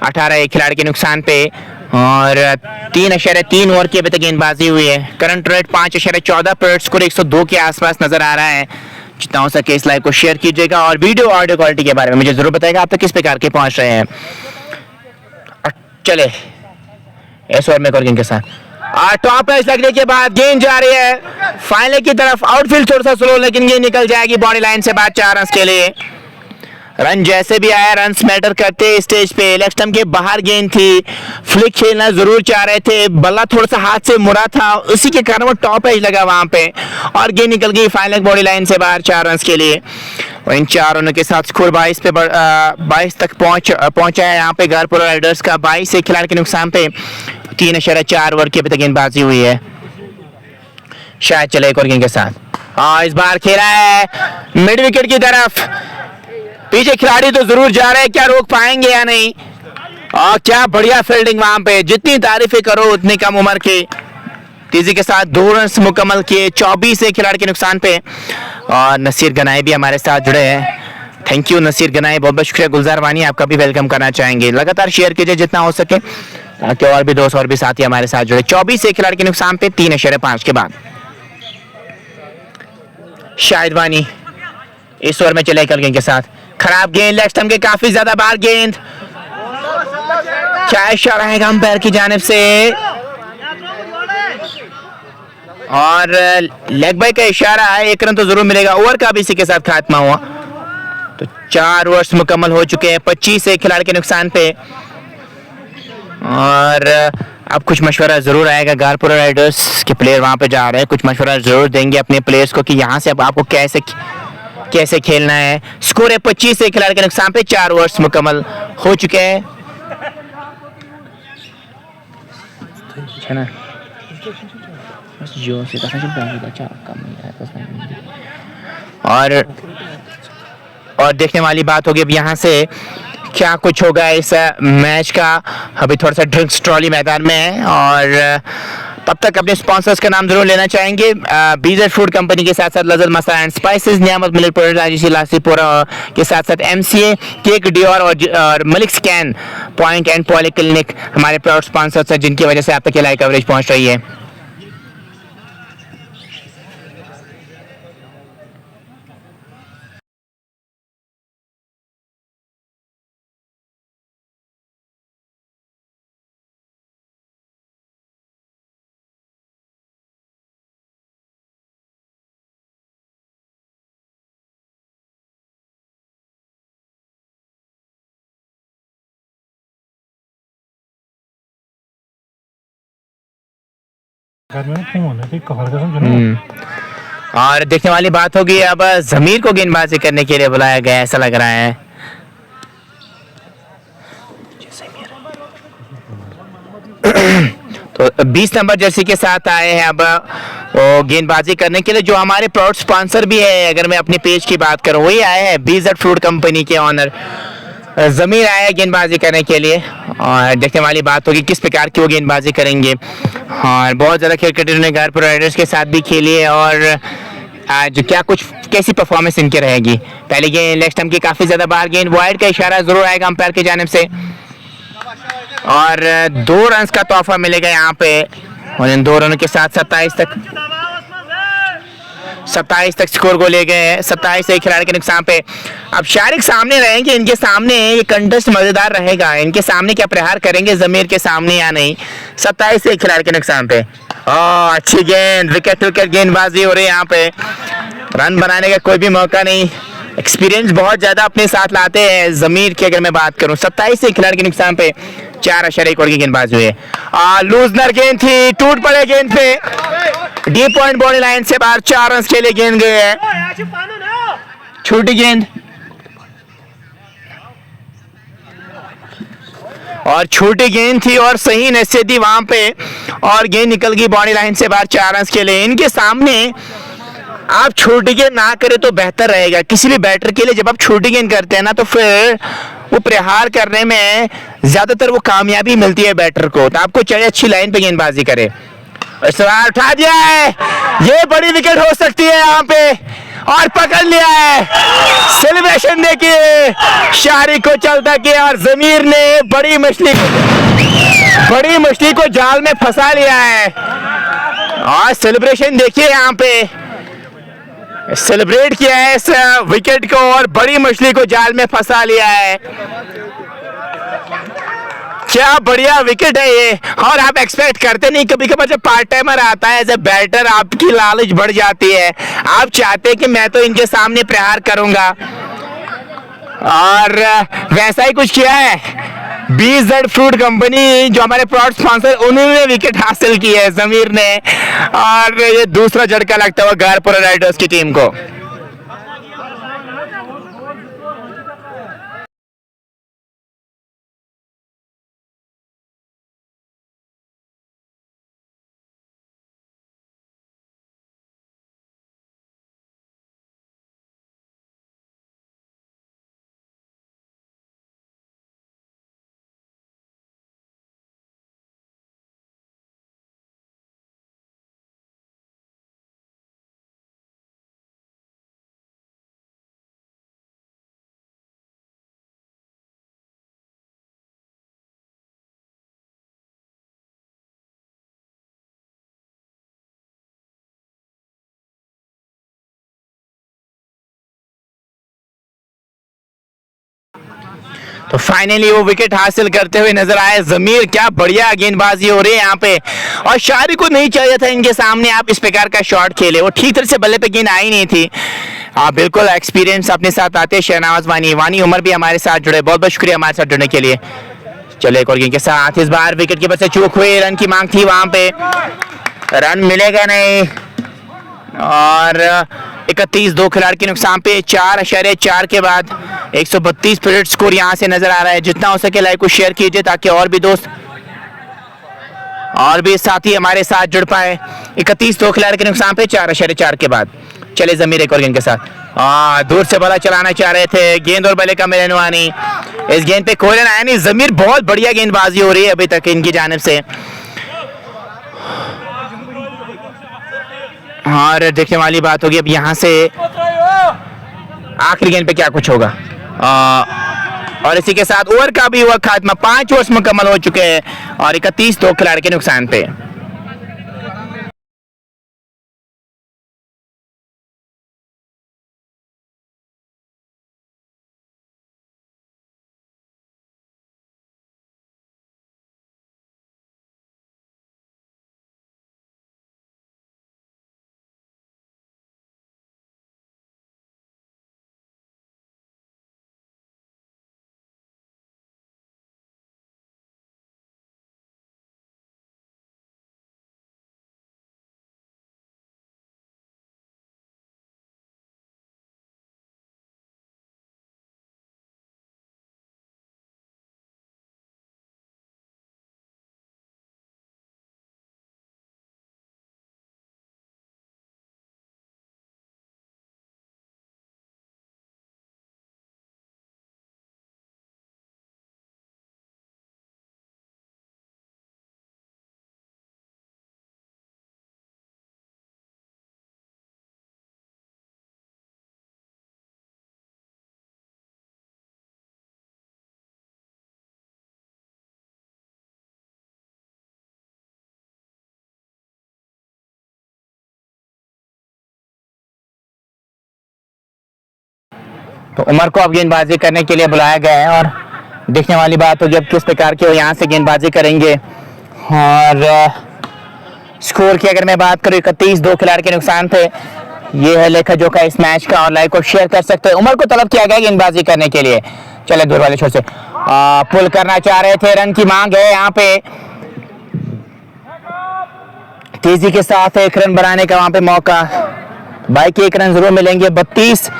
18 एक खिलाड़ी के नुकसान पे और 3.3 ओवर की अभी तक गेंदबाजी हुई है। करंट रेट 5.14, प्रोजेक्ट स्कोर 102 के आसपास नजर आ रहा है। जितना हो सके इस लाइव को शेयर कीजिएगा और वीडियो ऑडियो क्वालिटी के बारे में मुझे जरूर बताइएगा आप तक किस प्रकार के पहुंच रहे हैं। चले इस ओवर में एक और गेंद के साथ टॉप एज लगने के बाद गेंद जा रही है फाइनल की तरफ। आउटफील्ड थोड़ा सा स्लो, लेकिन ये निकल जाएगी बॉडी लाइन से बाहर 4 रन के लिए। रन जैसे भी आया, रन मैटर करते स्टेज पे। लेग स्टंप के बाहर गेंद थी, फ्लिक खेलना जरूर चाह रहे थे, बल्ला थोड़ा सा हाथ से मुड़ा था, उसी के कारण वो टॉप एज लगा वहां पे और गेंद निकल गई फाइनल बॉडी लाइन से बाहर 4 रन के लिए। इन 4 रनों के साथ स्कोर 22 तक पहुंचा है यहाँ पे गारपुरा राइडर्स का। 22 एक खिलाड़ी के नुकसान पे 3.4 ओवर की अभी तक गेंदबाजी हुई है। शायद चले एक और गेंद के साथ इस बार खेला है मिड विकेट की तरफ। पीछे खिलाड़ी तो जरूर जा रहे हैं, क्या रोक पाएंगे या नहीं। और क्या बढ़िया फील्डिंग वहां पे, जितनी तारीफें करो उतनी कम उम्र के तेजी के साथ 2 रन मुकम्मल किए 24 एक खिलाड़ी के नुकसान पे। और नसीर गनाई भी हमारे साथ जुड़े हैं, थैंक यू नसीर गनाई, बहुत बहुत शुक्रिया। गुलजार वानी आपका भी वेलकम करना चाहेंगे, लगातार शेयर कीजिए जितना हो सके ताकि और भी दोस्त और भी साथी हमारे साथ जुड़े। 24 एक खिलाड़ी के नुकसान पे 3.5 के बाद शाहिद वानी इस ओवर में चले कल गेंद के साथ। खराब गेंद, लेग स्टंप के काफी ज्यादा बाहर गेंद, क्या इशारा है अंपायर की जानिब से और लेग बाय का इशारा है। 1 रन तो जरूर मिलेगा। ओवर का भी इसी के साथ खात्मा हुआ, तो 4 ओवर्स मुकम्मल हो चुके हैं 25 एक खिलाड़ी के नुकसान पे। और अब कुछ मशवरा जरूर आएगा, गारपुरा राइडर्स के प्लेयर वहां पे जा रहे हैं, कुछ मशवरा जरूर देंगे अपने प्लेयर्स को कि यहाँ से अब आपको कैसे खेलना है। स्कोर है 25 एक खिलाड़ी के नुकसान पे, 4 ओवर्स मुकम्मल हो चुके हैं। और देखने वाली बात होगी अब यहाँ से क्या कुछ होगा इस मैच का। अभी थोड़ा सा ड्रिंक्स ट्रॉली मैदान में है और तब तक अपने स्पॉन्सर्स का नाम जरूर लेना चाहेंगे। बीजर फूड कंपनी के साथ साथ Lazzat masala and spices, Niyamat milk product, राजसी लासीपुरा के साथ साथ MCA, केक डियोर और Malik scan point and polyclinic हमारे प्राउड स्पॉन्सर्स हैं, जिनकी वजह से आप तक ये लाइव कवरेज पहुंच रही है। और देखने वाली बात होगी, अब जमीर को गेंदबाजी करने के लिए बुलाया गया ऐसा लग रहा है। तो 20 नंबर जर्सी के साथ आए हैं अब वो गेंदबाजी करने के लिए, जो हमारे प्राउड स्पॉन्सर भी है। अगर मैं अपने पेज की बात करूं, वही आए हैं बीजेड फ्रूट कंपनी के ऑनर जमीर आए हैं गेंदबाजी करने के लिए। और देखने वाली बात होगी किस प्रकार की वो गेंदबाजी करेंगे। और बहुत ज़्यादा क्रिकेटर ने घर राइडर्स के साथ भी खेली है, और आज क्या कुछ कैसी परफॉर्मेंस इनकी रहेगी। पहले गेंद लेग स्टंप की काफ़ी ज़्यादा बाहर, गेंद वाइड का इशारा ज़रूर आएगा अंपायर की जानिब से, और 2 रन का तोहफा मिलेगा यहाँ पे। और इन 2 रनों के साथ 27 तक स्कोर को ले गए हैं। 27 एक खिलाड़ी के नुकसान पे अब शारिक सामने रहेंगे। इनके सामने ये कंटेस्ट मजेदार रहेगा, इनके सामने क्या प्रहार करेंगे जमीर के सामने या नहीं। 27 एक खिलाड़ी के नुकसान पे अच्छी गेंद, विकेट गेंदबाजी हो रही है यहाँ पे। रन बनाने का कोई भी मौका नहीं, एक्सपीरियंस बहुत ज्यादा अपने साथ लाते हैं जमीर की। अगर मैं बात करूं 27 से खिलाड़ी के नुकसान पे 4.1 की गेंदबाजी हुई है। लूजनर गेंद थी, टूट पड़े गेंद पे, डीप पॉइंट बॉडी लाइन से बाहर 4 रन के लिए गेंद गए हैं। छोटी गेंद और छोटी गेंद थी और सही नसीहत थी वहां पे, और गेंद निकल गई बॉडी लाइन से बाहर 4 रन के लिए। इनके सामने आप छोटी गेंद ना करें तो बेहतर रहेगा किसी भी बैटर के लिए। जब आप छोटी गेंद करते हैं ना, तो फिर वो प्रहार करने में ज्यादातर वो कामयाबी मिलती है बैटर को। तो आपको चाहिए अच्छी लाइन पे गेंदबाजी करे। सवाल उठा दिया है, ये बड़ी विकेट हो सकती है यहाँ पे, और पकड़ लिया है। सेलिब्रेशन देखिए, शारिक को चलता किया, और जमीर ने बड़ी मछली को जाल में फंसा लिया है। और सेलिब्रेशन देखिए, यहाँ पे सेलिब्रेट किया है इस विकेट को, और बड़ी मछली को जाल में फंसा लिया है। क्या बढ़िया विकेट है ये। और आप एक्सपेक्ट करते नहीं, कभी कभार जब पार्ट टाइमर आता है एज ए बैटर, आपकी लालच बढ़ जाती है, आप चाहते हैं कि मैं तो इनके सामने प्रहार करूंगा, और वैसा ही कुछ किया है। बीजेड फ्रूट कंपनी जो हमारे प्राउड स्पॉन्सर, उन्होंने विकेट हासिल की है जमीर ने, और ये दूसरा झटका लगता हुआ गारपुरा राइडर्स की टीम को। तो फाइनली वो विकेट हासिल करते हुए नजर आए जमीर। क्या बढ़िया गेंदबाजी हो रही है यहाँ पे, और शारिक को नहीं चाहिए था इनके सामने आप इस प्रकार का शॉट खेले, वो ठीक तरह से बल्ले पे गेंद आई नहीं थी। बिल्कुल एक्सपीरियंस अपने साथ आते हैं। शहनाज वानी उमर भी हमारे साथ जुड़े, बहुत बहुत शुक्रिया हमारे साथ जुड़ने के लिए। चलो एक और गेंद के साथ, इस बार विकेट की वजह से चूक हुई, रन की मांग थी वहां पे, रन मिलेगा नहीं। और 31 2 खिलाड़ी के नुकसान पे 4.4 के बाद 132 पीरियड स्कोर यहां से नजर आ रहा है। जितना हो सके लाइक को शेयर कीजिए ताकि और भी दोस्त और भी साथी हमारे साथ जुड़ पाए। 31 2 खिलाड़ी के नुकसान पे 4.4 के बाद चले जमीर एक और गेंद के साथ। दूर से बड़ा चलाना चाह रहे थे, गेंद और बल्ले का मिलनवानी, इस गेंद पे कोई रन आया नहीं। जमीर बहुत बढ़िया गेंदबाजी हो रही है अभी तक इनकी जानिब से। और देखने वाली बात होगी अब यहाँ से आखिरी गेंद पे क्या कुछ होगा। और इसी के साथ ओवर का भी हुआ खात्मा, 5 ओवर्स मुकम्मल हो चुके हैं और 31 2 खिलाड़ी के नुकसान पे। तो उमर को अब गेंदबाजी करने के लिए बुलाया गया है और देखने वाली बात होगी अब किस प्रकार की वो यहाँ से गेंदबाजी करेंगे। और स्कोर की अगर मैं बात करूँ 31, 2 खिलाड़ी के नुकसान पे। ये है लेखा जोखा इस मैच का और लाइक को शेयर कर सकते हैं। उमर को तलब किया गया गेंदबाजी करने के लिए। चले दूर वाले छोर से पुल करना चाह रहे थे, रन की मांग है यहाँ पे। तेजी के साथ 1 रन बनाने का वहां पे मौका, बाइक 1 रन जरूर मिलेंगे। 32,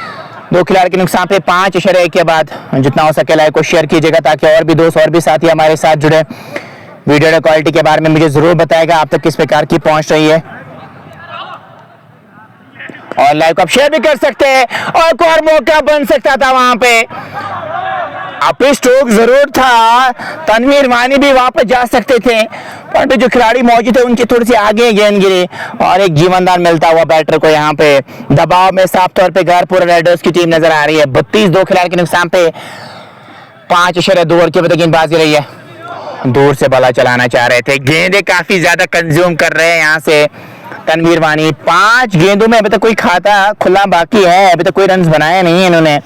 2 खिलाड़ी के नुकसान पे 5 के बाद जितना हो सके लाइक को शेयर कीजिएगा ताकि और भी दोस्त और भी साथी हमारे साथ जुड़े। वीडियो क्वालिटी के बारे में मुझे जरूर बताएगा आप तक किस प्रकार की पहुंच रही है और लाइक आप शेयर भी कर सकते हैं। और एक और मौका बन सकता था वहां पे, अपनी स्ट्रोक जरूर था, तनवीर वानी भी वापस जा सकते थे पर जो खिलाड़ी मौजूद है उनके थोड़ी सी आगे गेंद गिरी और एक जीवनदान मिलता हुआ बैटर को यहाँ पे दबाव में साफ तौर पे गारपुरा राइडर्स की टीम नजर आ रही है। 32, 2 खिलाड़ी के नुकसान पे 5.2 ओवर की गेंदबाजी रही है। दूर से बॉल चलाना चाह रहे थे, गेंदें काफी ज्यादा कंज्यूम कर रहे हैं यहाँ से तनवीर वानी। 5 गेंदों में अभी तक कोई खाता खुला बाकी है, अभी तक कोई रन बनाया नहीं है इन्होंने।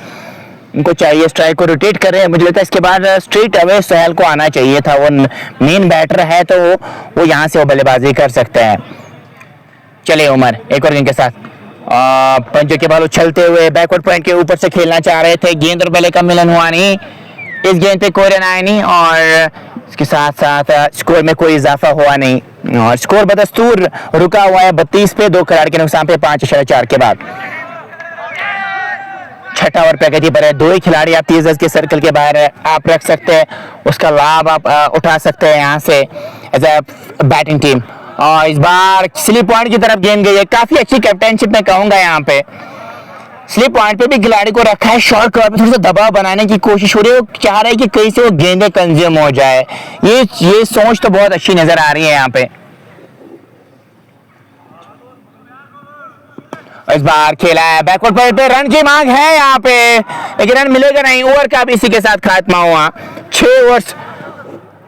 इनको चाहिए स्ट्राइक को रोटेट कर रहे हैं, मुझे लगता है इसके बाद स्ट्रेट अवे सोहेल को आना चाहिए था। वो मेन बैटर है तो वो यहाँ से वो बल्लेबाजी कर सकते हैं। चले उमर एक और गेंद के साथ पंचों के बॉल उछलते हुए बैकवर्ड पॉइंट के ऊपर से खेलना चाह रहे थे, गेंद और बल्ले का मिलन हुआ नहीं, इस गेंद पे कोई रन आया नहीं और इसके साथ साथ स्कोर में कोई इजाफा हुआ नहीं और स्कोर बदस्तूर रुका हुआ है 32 पे 2 खिलाड़ी के नुकसान पे 5.4 के बाद। छठा ओवर प्रगति पर है, 2 ही खिलाड़ी आप 30 गज के सर्कल के बाहर आप रख सकते हैं, उसका लाभ आप उठा सकते हैं यहाँ से एज ए बैटिंग टीम। और इस बार स्लिप पॉइंट की तरफ गेंद गई है, काफी अच्छी कैप्टनशिप मैं कहूंगा। यहाँ पे स्लिप पॉइंट पे भी खिलाड़ी को रखा है, शॉर्ट कवर पे थोड़ा सा दबाव बनाने की कोशिश हो रही है, वो चाह रहा है कि कहीं से वो गेंदें कंज्यूम हो जाए। ये सोच तो बहुत अच्छी नजर आ रही है यहाँ पे। इस बार खेला है बैकवर्ड पॉइंट पे, रन की मांग है यहाँ पे लेकिन रन मिलेगा नहीं। ओवर का भी इसी के साथ खात्मा हुआ। 6 ओवर्स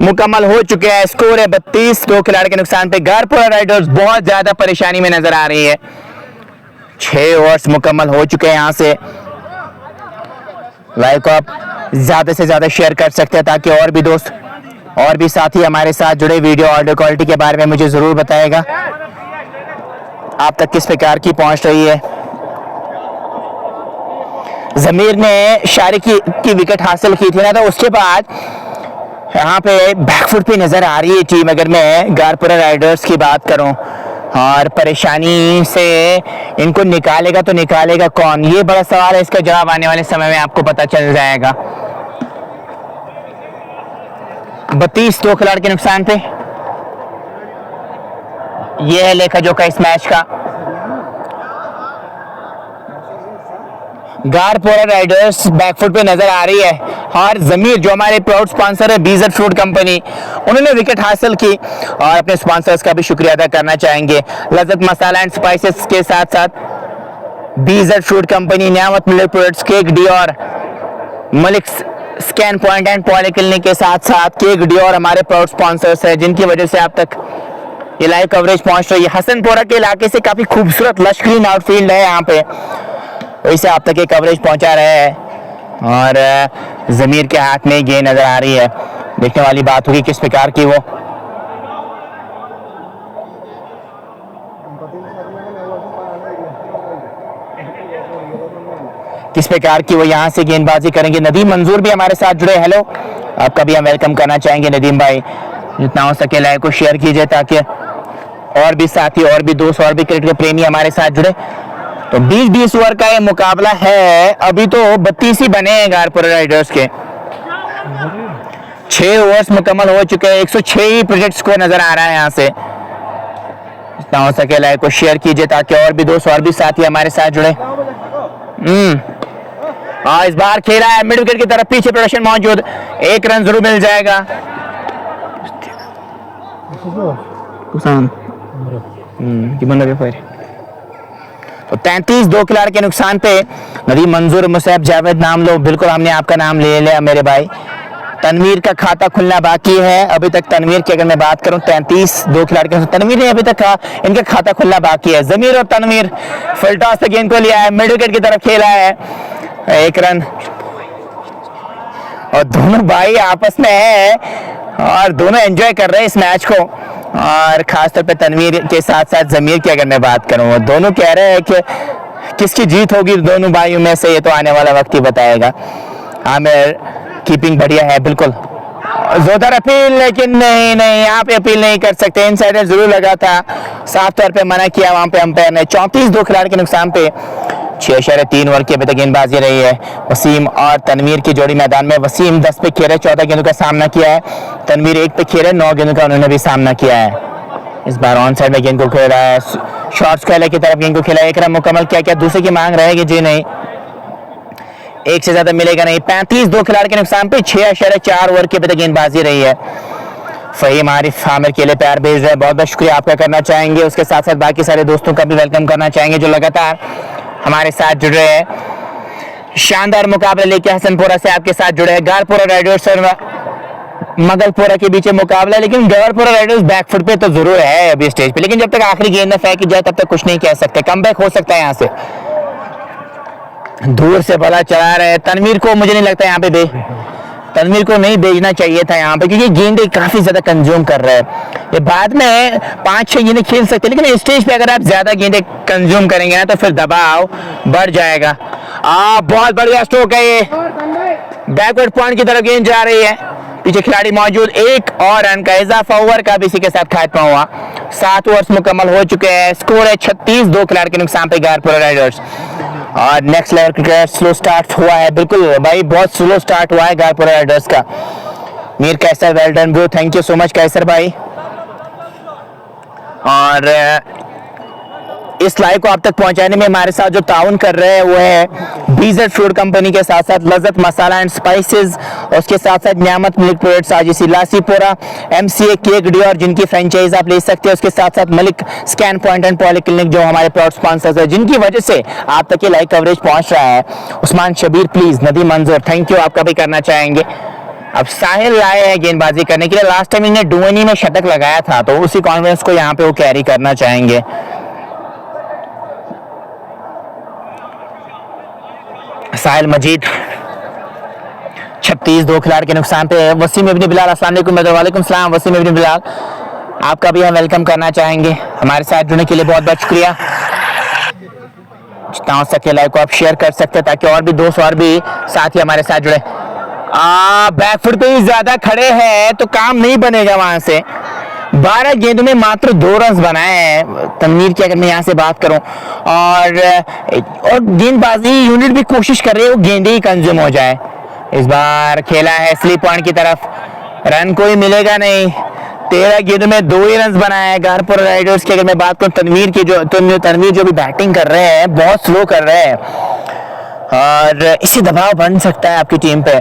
मुकम्मल हो चुके हैं, स्कोर है 32, 2 खिलाड़ी के नुकसान पे। गारपुरा राइडर्स बहुत ज्यादा परेशानी में नजर आ रही है। 6 ओवर्स मुकम्मल हो चुके हैं। यहाँ से लाइक को आप ज्यादा से ज्यादा शेयर कर सकते हैं ताकि और भी दोस्त और भी साथी हमारे साथ जुड़े। वीडियो ऑडियो क्वालिटी के बारे में मुझे जरूर बताएगा आप तक किस प्रकार की पहुंच रही है। जमीर ने शारी की विकेट हासिल की थी ना, तो उसके बाद यहाँ पे बैकफुट पे नजर आ रही है टीम। अगर मैं गारपुरा राइडर्स की बात करूं और परेशानी से इनको निकालेगा तो निकालेगा कौन, ये बड़ा सवाल है। इसका जवाब आने वाले समय में आपको पता चल जाएगा। 32, 2 खिलाड़ी के नुकसान पे ये है लेखा जोखा इस मैच का। गारपुरा राइडर्स बैकफुट पे नजर आ रही है और जमीर जो हमारे प्राउड स्पॉन्सर है बीजर फ्रूट कंपनी, उन्होंने विकेट हासिल की और अपने स्पॉन्सर्स का भी शुक्रिया अदा करना चाहेंगे। लज़्ज़त मसाला एंड स्पाइसेस के साथ साथ बीजर फ्रूट कंपनी, नियामत मिल्क प्रोडक्ट्स, केक डी और Malik scan point and polyclinic के साथ साथ केक डी और हमारे प्राउड स्पॉन्सर्स है जिनकी वजह से आप तक ये लाइव कवरेज पहुंच रही है। हसनपुरा के इलाके से काफी खूबसूरत लश ग्रीन आउटफील्ड है यहाँ पे, वैसे आप तक ये कवरेज पहुंचा रहे हैं और जमीर के हाथ में गेंद नजर आ रही है। देखने वाली बात होगी किस प्रकार की वो यहाँ से गेंदबाजी करेंगे। नदीम मंजूर भी हमारे साथ जुड़े, हेलो, आपका भी हम वेलकम करना चाहेंगे नदीम भाई। जितना हो सके लाइव को शेयर कीजिए ताकि और भी साथी और भी दोस्त और भी क्रिकेट के प्रेमी हमारे साथ जुड़े। तो 20-20 ओवर का ये मुकाबला है, अभी तो 32 ही बने हैं गारपुरा राइडर्स के। 6 ओवर्स मुकम्मल हो चुके हैं, 106 ही प्रोजेक्ट स्कोर नजर आ रहा है यहाँ से। जितना हो सके लाइव को शेयर कीजिए ताकि और भी दोस्त और भी साथी हमारे साथ जुड़े। इस बार खेला है मिड विकेट की तरफ, पीछे प्रोडक्शन मौजूद, 1 रन जरूर मिल जाएगा। तो 33, 2 खिलाड़ी के नुकसान पे नदीम मंजूर, मुसैब जावेद नाम लो, बिल्कुल हमने आपका नाम ले लिया मेरे भाई। तनवीर का खाता खुलना बाकी है अभी तक। तनवीर की अगर मैं बात करूं 33, 2 खिलाड़ी के तनवीर ने अभी तक इनका खाता खुलना बाकी है। जमीर और तनवीर फुल टॉस पे गेंद को लिया है, मिड विकेट की तरफ खेला है। 1 रन। और दोनों भाई आपस में है और दोनों एंजॉय कर रहे हैं इस मैच को। और खासतौर पे तनवीर के साथ साथ ज़मीर की अगर मैं बात करूँ, दोनों कह रहे हैं कि किसकी जीत होगी दोनों भाइयों में से, ये तो आने वाला वक्त ही बताएगा। आमिर कीपिंग बढ़िया है बिल्कुल। जोरदार अपील, लेकिन नहीं यहाँ पे अपील नहीं कर सकते। इनसाइडर जरूर लगा था, साफ तौर पे मना किया वहां पे अंपायर ने। 34 खिलाड़ी के नुकसान पे 6.3 ओवर की अभी तक गेंदबाजी रही है। वसीम और तनवीर की जोड़ी मैदान में। वसीम 10 पे खेले, 14 गेंदों का सामना किया है। तनवीर 1 पे खेले, 9 गेंदों का उन्होंने भी सामना किया है। इस बार ऑन साइड में गेंद को खेला है, शॉर्ट्स खेले की तरफ गेंद को खेला। 1 रन मुकम्मल किया। क्या दूसरे की मांग रहेगी? जी नहीं, 1 से ज्यादा मिलेगा नहीं। 35 खिलाड़ी के नुकसान पे 6.4 ओवर की अभी तक गेंदबाजी रही है। फहीम आरिफ आमिर के लिए प्यार भेज रहे हैं, बहुत बहुत शुक्रिया आपका करना चाहेंगे। उसके साथ साथ बाकी सारे दोस्तों का भी वेलकम करना चाहेंगे जो लगातार हमारे साथ जुड़ रहे हैं। शानदार मुकाबले लेके हसनपुरा से आपके साथ जुड़े हैं। गारपुरा राइडर्स और मगलपुरा के बीच मुकाबला, लेकिन गारपुरा राइडर्स बैकफुट पे तो जरूर है अभी स्टेज पे, लेकिन जब तक आखिरी गेंद में फेंकी जाए तब तक कुछ नहीं कह सकते। कमबैक हो सकता है यहाँ से। दूर से बड़ा चला रहे तनवीर को, मुझे नहीं लगता यहाँ पे तनवीर को नहीं भेजना चाहिए था यहाँ पे, क्योंकि गेंदे काफी ज्यादा कंज्यूम कर रहे हैं। ये बाद में 5-6 गेंदें खेल सकते हैं, लेकिन स्टेज पे अगर आप ज्यादा गेंदें कंज्यूम करेंगे ना तो फिर दबाव बढ़ जाएगा। बहुत बढ़िया स्ट्रोक है ये, बैकवर्ड पॉइंट की तरफ गेंद जा रही है। पीछे खिलाड़ी मौजूद, 1 और रन का इजाफा ओवर का भी इसी के साथ खात्मा हुआ। 7 ओवर्स मुकम्मल हो चुके हैं। स्कोर है 36 खिलाड़ी के नुकसान पे गारपुरा राइडर्स। और next level cricket slow start हुआ है, बिल्कुल भाई बहुत स्लो स्टार्ट हुआ है गारपुरा राइडर्स का। Mir Kaiser, well done bro, thank you so much Kaiser भाई। और इस लाइव को आप तक पहुंचाने में हमारे साथ जो ताउन कर रहे हैं वो है बीजेड फूड कंपनी के साथ साथ लज्जत मसाला एंड स्पाइसेस, और उसके साथ साथ नियामत मिल्क प्रोडक्ट्स आजीसी लासीपुरा, एमसीए केक डी और जिनकी फ्रेंचाइज आप ले सकते हैं। उसके साथ साथ Malik scan point and polyclinic जो हमारे प्राउड स्पॉन्सर्स है, जिनकी वजह से आप तक ये लाइव कवरेज पहुंच रहा है। उस्मान शबीर प्लीज, नदी मंजूर थैंक यू आपका भी करना चाहेंगे। अब साहिल लाए हैं गेंदबाजी करने के लिए। लास्ट टाइम इन्हें डुएनी में शतक लगाया था, तो उसी कॉन्फिडेंस को यहाँ पे वो कैरी करना चाहेंगे। साहिल मजीद 36 खिलाड़ी के नुकसान पे। वसीम इब्न बिलाल, अस्सलाम वालेकुम सलाम। वसीम इब्न बिलाल आपका भी हम वेलकम करना चाहेंगे। हमारे साथ जुड़ने के लिए बहुत बहुत शुक्रिया। जितना हो सके लाइव को आप शेयर कर सकते हैं ताकि और भी दोस्त और भी साथी हमारे साथ जुड़े। बैकफुट पे ही ज्यादा खड़े हैं तो काम नहीं बनेगा वहां से। 12 गेंदों में मात्र 2 रन बनाए हैं तनवीर की, अगर मैं यहाँ से बात करूं। और गेंदबाजी यूनिट भी कोशिश कर रही है वो गेंदे ही कंज्यूम हो जाए। इस बार खेला है स्लिप पॉइंट की तरफ, रन कोई मिलेगा नहीं। 13 गेंदों में 2 ही रन बनाए हैं गारपुरा राइडर्स की। अगर मैं बात करूं तनवीर जो भी बैटिंग कर रहे हैं बहुत स्लो कर रहे हैं, और इससे दबाव बन सकता है आपकी टीम पे।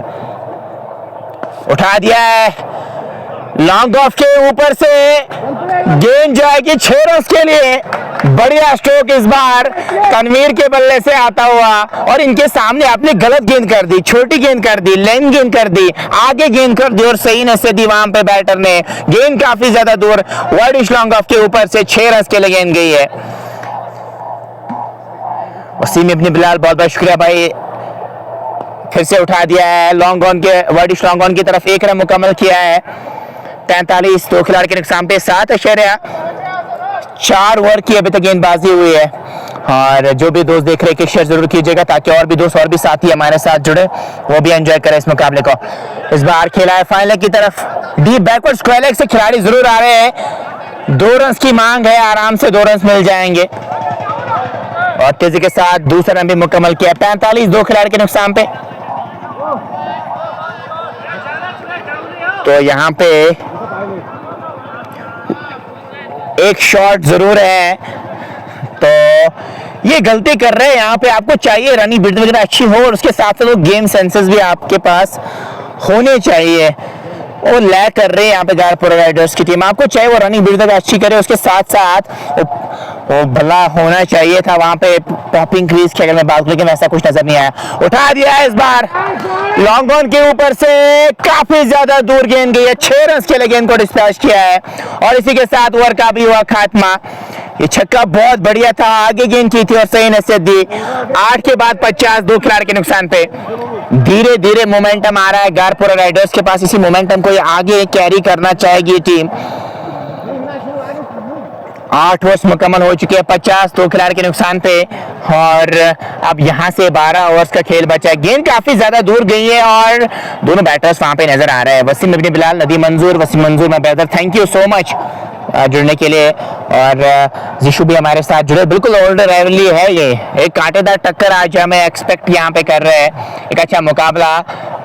उठा दिया है लॉन्ग ऑफ के ऊपर से, गेंद जाएगी 6 रन के लिए। बढ़िया स्ट्रोक इस बार तनवीर के बल्ले से आता हुआ, और इनके सामने आपने गलत गेंद कर दी, छोटी गेंद कर दी, लेंथ गेंद कर दी, आगे गेंद कर दी और सही नसे दी वहां पे बैटर ने। गेंद काफी ज्यादा दूर वाइडिश लॉन्ग ऑफ के ऊपर से 6 रन के लिए गेंद गई है। वसीम इब्न बिलाल बहुत बहुत शुक्रिया भाई, फिर से उठा दिया है लॉन्ग ऑन के वाइडिश लॉन्ग ऑन की तरफ। 1 रन मुकम्मल किया है। 43 खिलाड़ी के नुकसान पे 7.4 ओवर की अभी तक गेंदबाजी हुई है। और जो भी दोस्त देख रहे हैं शेयर जरूर कीजिएगा ताकि और भी दोस्त और भी साथी हमारे साथ जुड़े, वो भी एंजॉय करें इस मुकाबले को। इस बार खेला है फाइनल की तरफ, डीप बैकवर्ड स्क्वायर लेग से खिलाड़ी जरूर आ रहे हैं। 2 रन की मांग है, आराम से 2 रन मिल जाएंगे। और तेजी के साथ दूसरा रन भी मुकम्मल किया। 45 खिलाड़ी के नुकसान पे। तो यहाँ पे एक शॉट जरूर है, तो ये गलती कर रहे हैं यहाँ पे। आपको चाहिए रनिंग बिल्ड वगैरह अच्छी हो, और उसके साथ साथ वो गेम सेंसेस भी आपके पास होने चाहिए। वो लैग कर रहे हैं यहाँ पे गारपुरा राइडर्स की टीम। आपको चाहिए वो रनिंग बिल्ड वगैरह अच्छी करे, उसके साथ साथ वो भला होना चाहिए था वहां पे पॉपिंग क्रीज की अगर मैं बात करूं, लेकिन वैसा कुछ नजर नहीं आया। उठा दिया है इस बार लॉन्ग ऑन के ऊपर से, काफी ज्यादा दूर गेंद गई है, 6 रन के लिए गेंद को डिस्पैच किया है और इसी के साथ ओवर का भी हुआ खात्मा। ये छक्का बहुत बढ़िया था, आगे गेंद की थी और सही नसीहत दी। 8 के बाद 50, 2 खिलाड़ी के नुकसान पे। धीरे धीरे मोमेंटम आ रहा है गारपुरा राइडर्स के पास, इसी मोमेंटम को ये आगे कैरी करना चाहेगी टीम। 8 ओवर्स मुकम्मल हो चुके हैं, 50, 2 खिलाड़ी के नुकसान पे और अब यहां से 12 ओवर्स का खेल बचा है। गेंद काफी ज्यादा दूर गई है और दोनों बैटर्स वहां पे नजर आ रहे हैं, वसीम इब्न बिलाल, नदीम मंजूर। वसीम मंजूर मैं बेहतर, थैंक यू सो मच जुड़ने के लिए। और जिशु भी हमारे साथ जुड़े, बिल्कुल ओल्ड राइवलरी है ये, एक कांटेदार टक्कर आज हमें एक्सपेक्ट यहाँ पे कर रहे हैं। एक अच्छा मुकाबला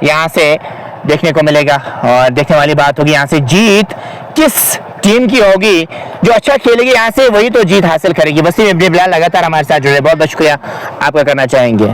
यहाँ से देखने को मिलेगा और देखने वाली बात होगी यहाँ से जीत किस टीम की होगी, जो अच्छा खेलेगी यहाँ से वही तो जीत हासिल करेगी। वसीम इब्न बिलाल लगातार हमारे साथ जुड़े, बहुत बहुत शुक्रिया आपका करना चाहेंगे।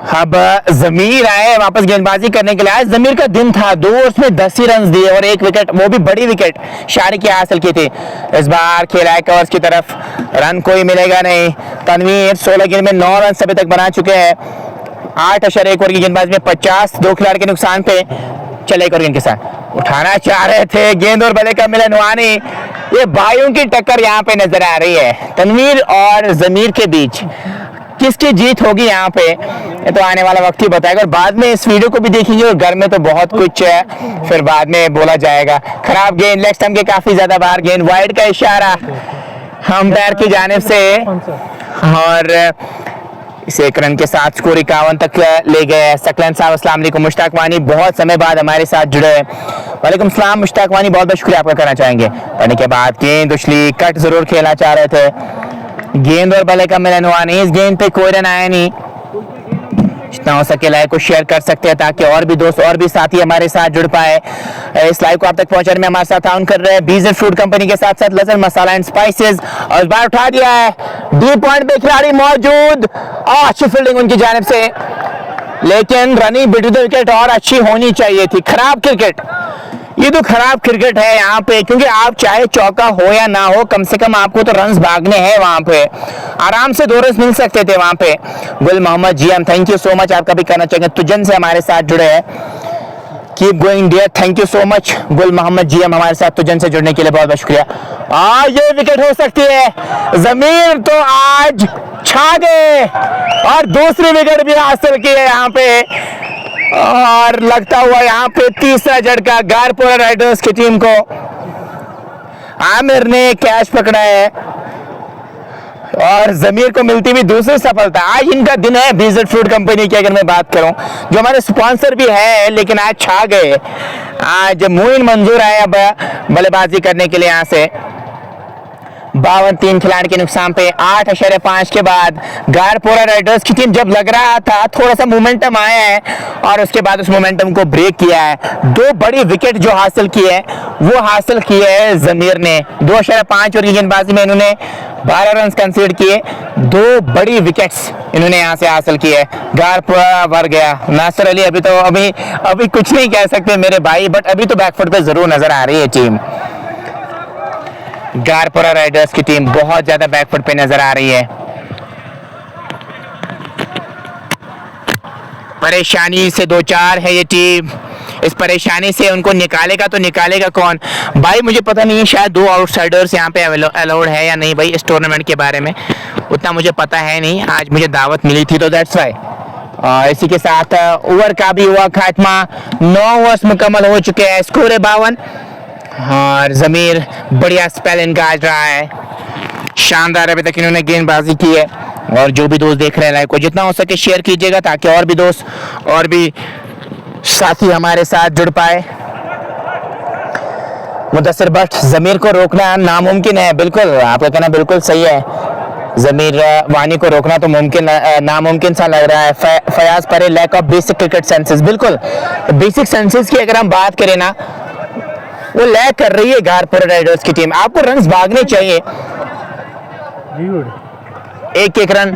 अब जमीर आए वापस गेंदबाजी करने के लिए। आज जमीर का दिन था, 2 ओवर्स में 10 ही रन दिए और 1 विकेट, वो भी बड़ी विकेट शारी की हासिल की थी। इस बार खेला है कवर्स की तरफ, रन कोई मिलेगा नहीं। तनवीर 16 गेंद में 9 रन अभी तक बना चुके हैं। 8.1 ओवर की गेंदबाजी में 50, 2 खिलाड़ी के नुकसान पे। चले एक और गेंद के साथ उठाना चाह रहे थे, गेंद और बल्ले का मिलन हुआ नहीं। ये भाइयों की टक्कर यहाँ पे नजर आ रही है, तनवीर और जमीर के बीच। किसकी जीत होगी यहाँ पे ये तो आने वाला वक्त ही बताएगा। और बाद में इस वीडियो को भी देखेंगे और घर में तो बहुत कुछ है, फिर बाद में बोला जाएगा। खराब गेंद, लेग स्टंप के काफी ज्यादा बाहर, गेंद वाइड का इशारा अंपायर की जानिब से और इसे 1 रन के साथ स्कोर 51 तक ले गए। सकलन साहब अस्सलाम वालेकुम, मुश्ताक वानी बहुत समय बाद हमारे साथ जुड़े। वालेकुम सलाम मुश्ताक वानी, बहुत बहुत शुक्रिया आपका करना चाहेंगे। पढ़ने के बाद गेंद उछली, कट जरूर खेलना चाह रहे थे, गेंद और बल्ले का मिलन हुआ नहीं। इस गेंद पे कोई रन आया नहीं। जितना हो सके लाइक को शेयर कर सकते हैं ताकि और भी दोस्त और भी साथी हमारे साथ जुड़ पाए। इस लाइव को आप तक पहुंचाने में हमारे साथ ताउन कर रहे हैं बीजेड फूड कंपनी के साथ साथ लसन मसाला एंड स्पाइसेस। और इस बार उठा दिया है, डी पॉइंट पे खिलाड़ी मौजूद और अच्छी फील्डिंग उनकी जानिब से, लेकिन रनिंग बिटवीन द विकेट और अच्छी होनी चाहिए थी। खराब क्रिकेट, ये तो खराब क्रिकेट है यहाँ पे, क्योंकि आप चाहे चौका हो या ना हो, कम से कम आपको तो रन्स भागने हैं। वहां पे आराम से 2 रन मिल सकते थे वहां पे। Gul Mohammad GM, thank you so much, आपका भी करना चाहिए। तुजन से हमारे साथ जुड़े हैं, keep going dear, thank you so much Gul Mohammad GM हमारे साथ तुजन से जुड़ने के लिए बहुत बहुत शुक्रिया। ये विकेट हो सकती है, जमीर तो आज छा गए और दूसरी विकेट भी हासिल की है यहाँ पे और लगता हुआ यहाँ पे तीसरा झटका गारपुरा राइडर्स की टीम को। आमिर ने कैच पकड़ा है और जमीर को मिलती हुई दूसरी सफलता। आज इनका दिन है बीजेड फूड कंपनी की, अगर मैं बात करूं जो हमारे स्पॉन्सर भी है, लेकिन आज छा गए। आज मोइन मंजूर आए अब बल्लेबाजी करने के लिए यहाँ से। 52 3 खिलाड़ी के नुकसान पे। 8.5 के बाद गारपुरा राइडर्स की टीम जब लग रहा था थोड़ा सा मोमेंटम आया है और उसके बाद उस मोमेंटम को ब्रेक किया है। 2 बड़ी विकेट जो हासिल की है वो हासिल की है जमीर ने। 2.5 ओवर की गेंदबाजी में इन्होंने 12 रन कंसीड किए, 2 बड़ी विकेट्स इन्होंने यहाँ से हासिल की है। गारपुरा भर गया। नासिर अली अभी कुछ नहीं कह सकते मेरे भाई, बट अभी तो बैकफुट पे जरूर नजर आ रही है टीम। गारपुरा राइडर्स की टीम बहुत ज्यादा बैकफुट पे नजर आ रही है। परेशानी से 2-4 है ये टीम। इस परेशानी से उनको निकालेगा तो निकालेगा कौन भाई, मुझे पता नहीं है। शायद 2 आउटसाइडर्स यहाँ पे अलाउड है या नहीं भाई, इस टूर्नामेंट के बारे में उतना मुझे पता है नहीं। आज मुझे दावत मिली थी तो दैट्स वाई। इसी के साथ ओवर का भी हुआ खात्मा। 9 ओवर्स मुकम्मल हो चुके हैं, स्कोर है 52 और जमीर बढ़िया स्पेल इनका आज रहा है, शानदार अभी तक इन्होंने गेंदबाजी की है। और जो भी दोस्त देख रहे हैं लाइव को जितना हो सके शेयर कीजिएगा ताकि और भी दोस्त और भी साथी हमारे साथ जुड़ पाए। मुदस्सिर भट्ट, जमीर को रोकना नामुमकिन है। बिल्कुल आपका कहना बिल्कुल सही है। जमीर वानी को रोकना तो नामुमकिन सा लग रहा है। Fayaz Pare, lack of basic cricket senses. बिल्कुल बेसिक सेंसेस की अगर हम बात करें ना, वो लैक कर रही है गारपुरा राइडर्स की टीम। आपको रन भागने चाहिए, एक एक रन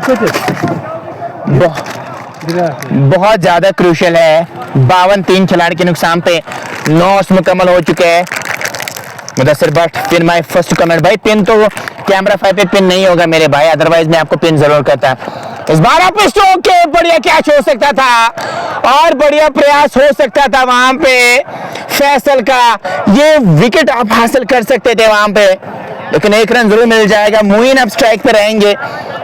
बहुत ज्यादा क्रूशियल है। 52 3 खिलाड़ी के नुकसान पे 9 मुकम्मल हो चुके हैं। Mudassir Bhatt, pin my first comment. भाई पिन तो कैमरा 5 पे पिन नहीं होगा मेरे भाई, अदरवाइज मैं आपको पिन जरूर करता। इस बार आप स्ट्रोक के बढ़िया कैच हो सकता था और बढ़िया प्रयास हो सकता था वहां पे फैसल का, ये विकेट आप हासिल कर सकते थे वहां पे, लेकिन एक रन जरूर मिल जाएगा। मुइन अब स्ट्राइक पे रहेंगे।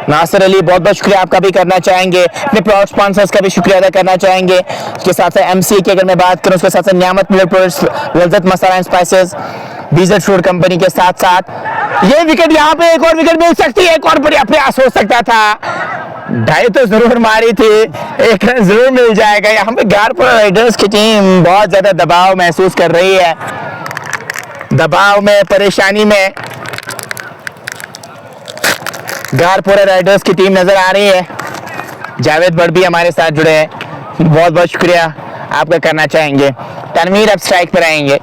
नासिर अली, बहुत बहुत शुक्रिया आपका भी करना चाहेंगे, अपने प्राउड स्पॉन्सर्स का भी शुक्रिया अदा करना चाहेंगे। उसके साथ साथ एमसी की अगर मैं बात करूं, उसके साथ साथ Niyamat milk products, Lazzat masala and spices, Bijal food company के साथ साथ ये विकेट, यहाँ पे एक और विकेट मिल सकती है, एक और बढ़िया प्रयास हो सकता था। ढाई तो जरूर मारी थी, एक रन जरूर मिल जाएगा। यहाँ पे गारपुरा राइडर्स की टीम बहुत ज्यादा दबाव महसूस कर रही है, दबाव में, परेशानी में गारपुरा राइडर्स की टीम नजर आ रही है। जावेद भट्ट भी हमारे साथ जुड़े हैं, बहुत बहुत शुक्रिया आपका करना चाहेंगे। तनवीर अब स्ट्राइक पर आएंगे।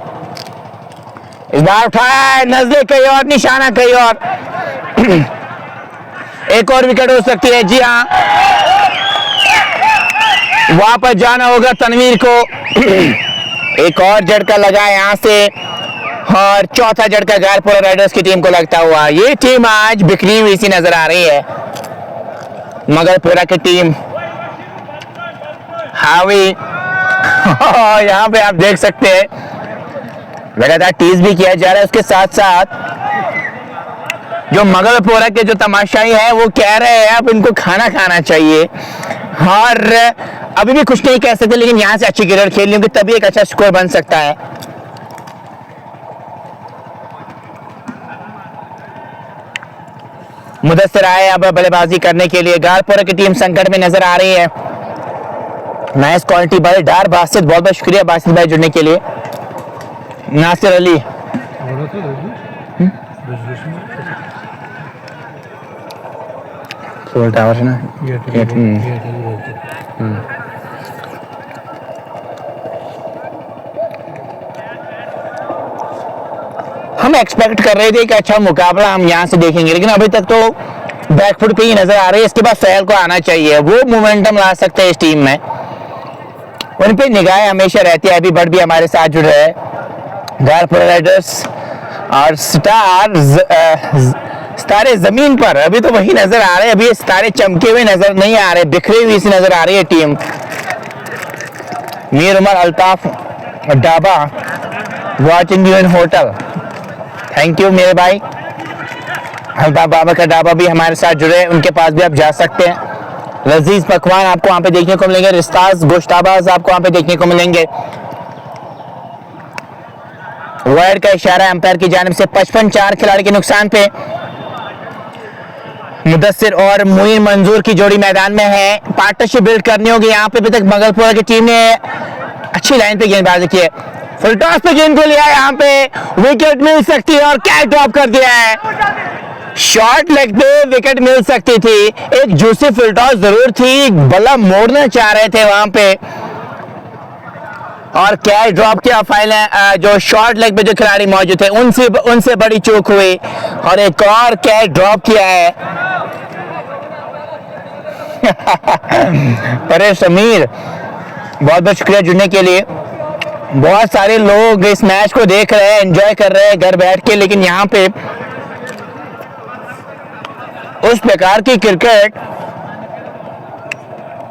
इस बार उठाया, नजरे कहीं और, निशाना कहीं और। एक और विकेट हो सकती है। जी हाँ, वापस जाना होगा तनवीर को। एक और झटका लगा यहां से और चौथा झटका गारपुरा राइडर्स की टीम को लगता हुआ। ये टीम आज बिखरी हुई सी नजर आ रही है, मगलपुरा की टीम हावी। यहाँ पे आप देख सकते हैं लगातार टीज भी किया जा रहा है। उसके साथ साथ जो मगलपुरा के जो तमाशाई है वो कह रहे हैं अब इनको खाना खाना चाहिए, और अभी भी कुछ नहीं कह सकते, लेकिन यहाँ से अच्छी क्रिकेट खेल लेंगे तभी एक अच्छा स्कोर बन सकता है। मुदस्सिर आए अब बल्लेबाजी करने के लिए। गारपुरा की टीम संकट में नजर आ रही है। नाइस क्वालिटी बॉल डार बासित, बहुत बहुत शुक्रिया बासित भाई जुड़ने के लिए। नासिर अली, टावर है ना, हम एक्सपेक्ट कर रहे थे कि अच्छा मुकाबला हम यहाँ से देखेंगे, लेकिन अभी तक तो बैकफुट पे ही नजर आ रही है। इसके बाद फैल को आना चाहिए, वो मोमेंटम ला सकते हैं इस टीम में, उन पे निगाहें हमेशा रहती है। अभी भट्ट भी हमारे साथ जुड़ रहे हैं। गारपुरा राइडर्स और सितारे जमीन पर अभी तो वही नजर आ रहे हैं। अभी ये सितारे चमके हुए नजर नहीं आ रहे, बिखरी हुई सी नजर आ रही है टीम। Mir Umar Altaf Daba, watching you in hotel, thank you मेरे भाई। अल्ताफ बाबा का डाबा भी हमारे साथ जुड़े, उनके पास भी आप जा सकते हैं। लजीज पकवान आपको वहां पे देखने को मिलेंगे, रिश्ताज गोश्ताबाज आपको वहां पे देखने को मिलेंगे। वाइड का इशारा एम्पायर की जानिब से। 55 खिलाड़ी के नुकसान पे मुदस्सिर और मुइन मंजूर की जोड़ी मैदान में है। पार्टनरशिप बिल्ड करनी होगी यहाँ पे। अभी तक मगलपुरा की टीम ने अच्छी लाइन पे गेंदबाजी की है, फुल टॉस पे गेंद को लिया है, यहाँ पे विकेट मिल सकती है और कैच ड्रॉप कर दिया है। शॉर्ट लेग पे विकेट मिल सकती थी, एक जूसी फुल टॉस जरूर थी, बल्ला मोड़ना चाह रहे थे वहां पे और कैच ड्रॉप किया। फाइल जो शॉर्ट लेग पे जो खिलाड़ी मौजूद थे उनसे बड़ी चूक हुई और एक और कैच ड्रॉप किया है। अरे समीर, बहुत बहुत शुक्रिया जुड़ने के लिए। बहुत सारे लोग इस मैच को देख रहे हैं, एंजॉय कर रहे हैं घर बैठ के, लेकिन यहाँ पे उस प्रकार की क्रिकेट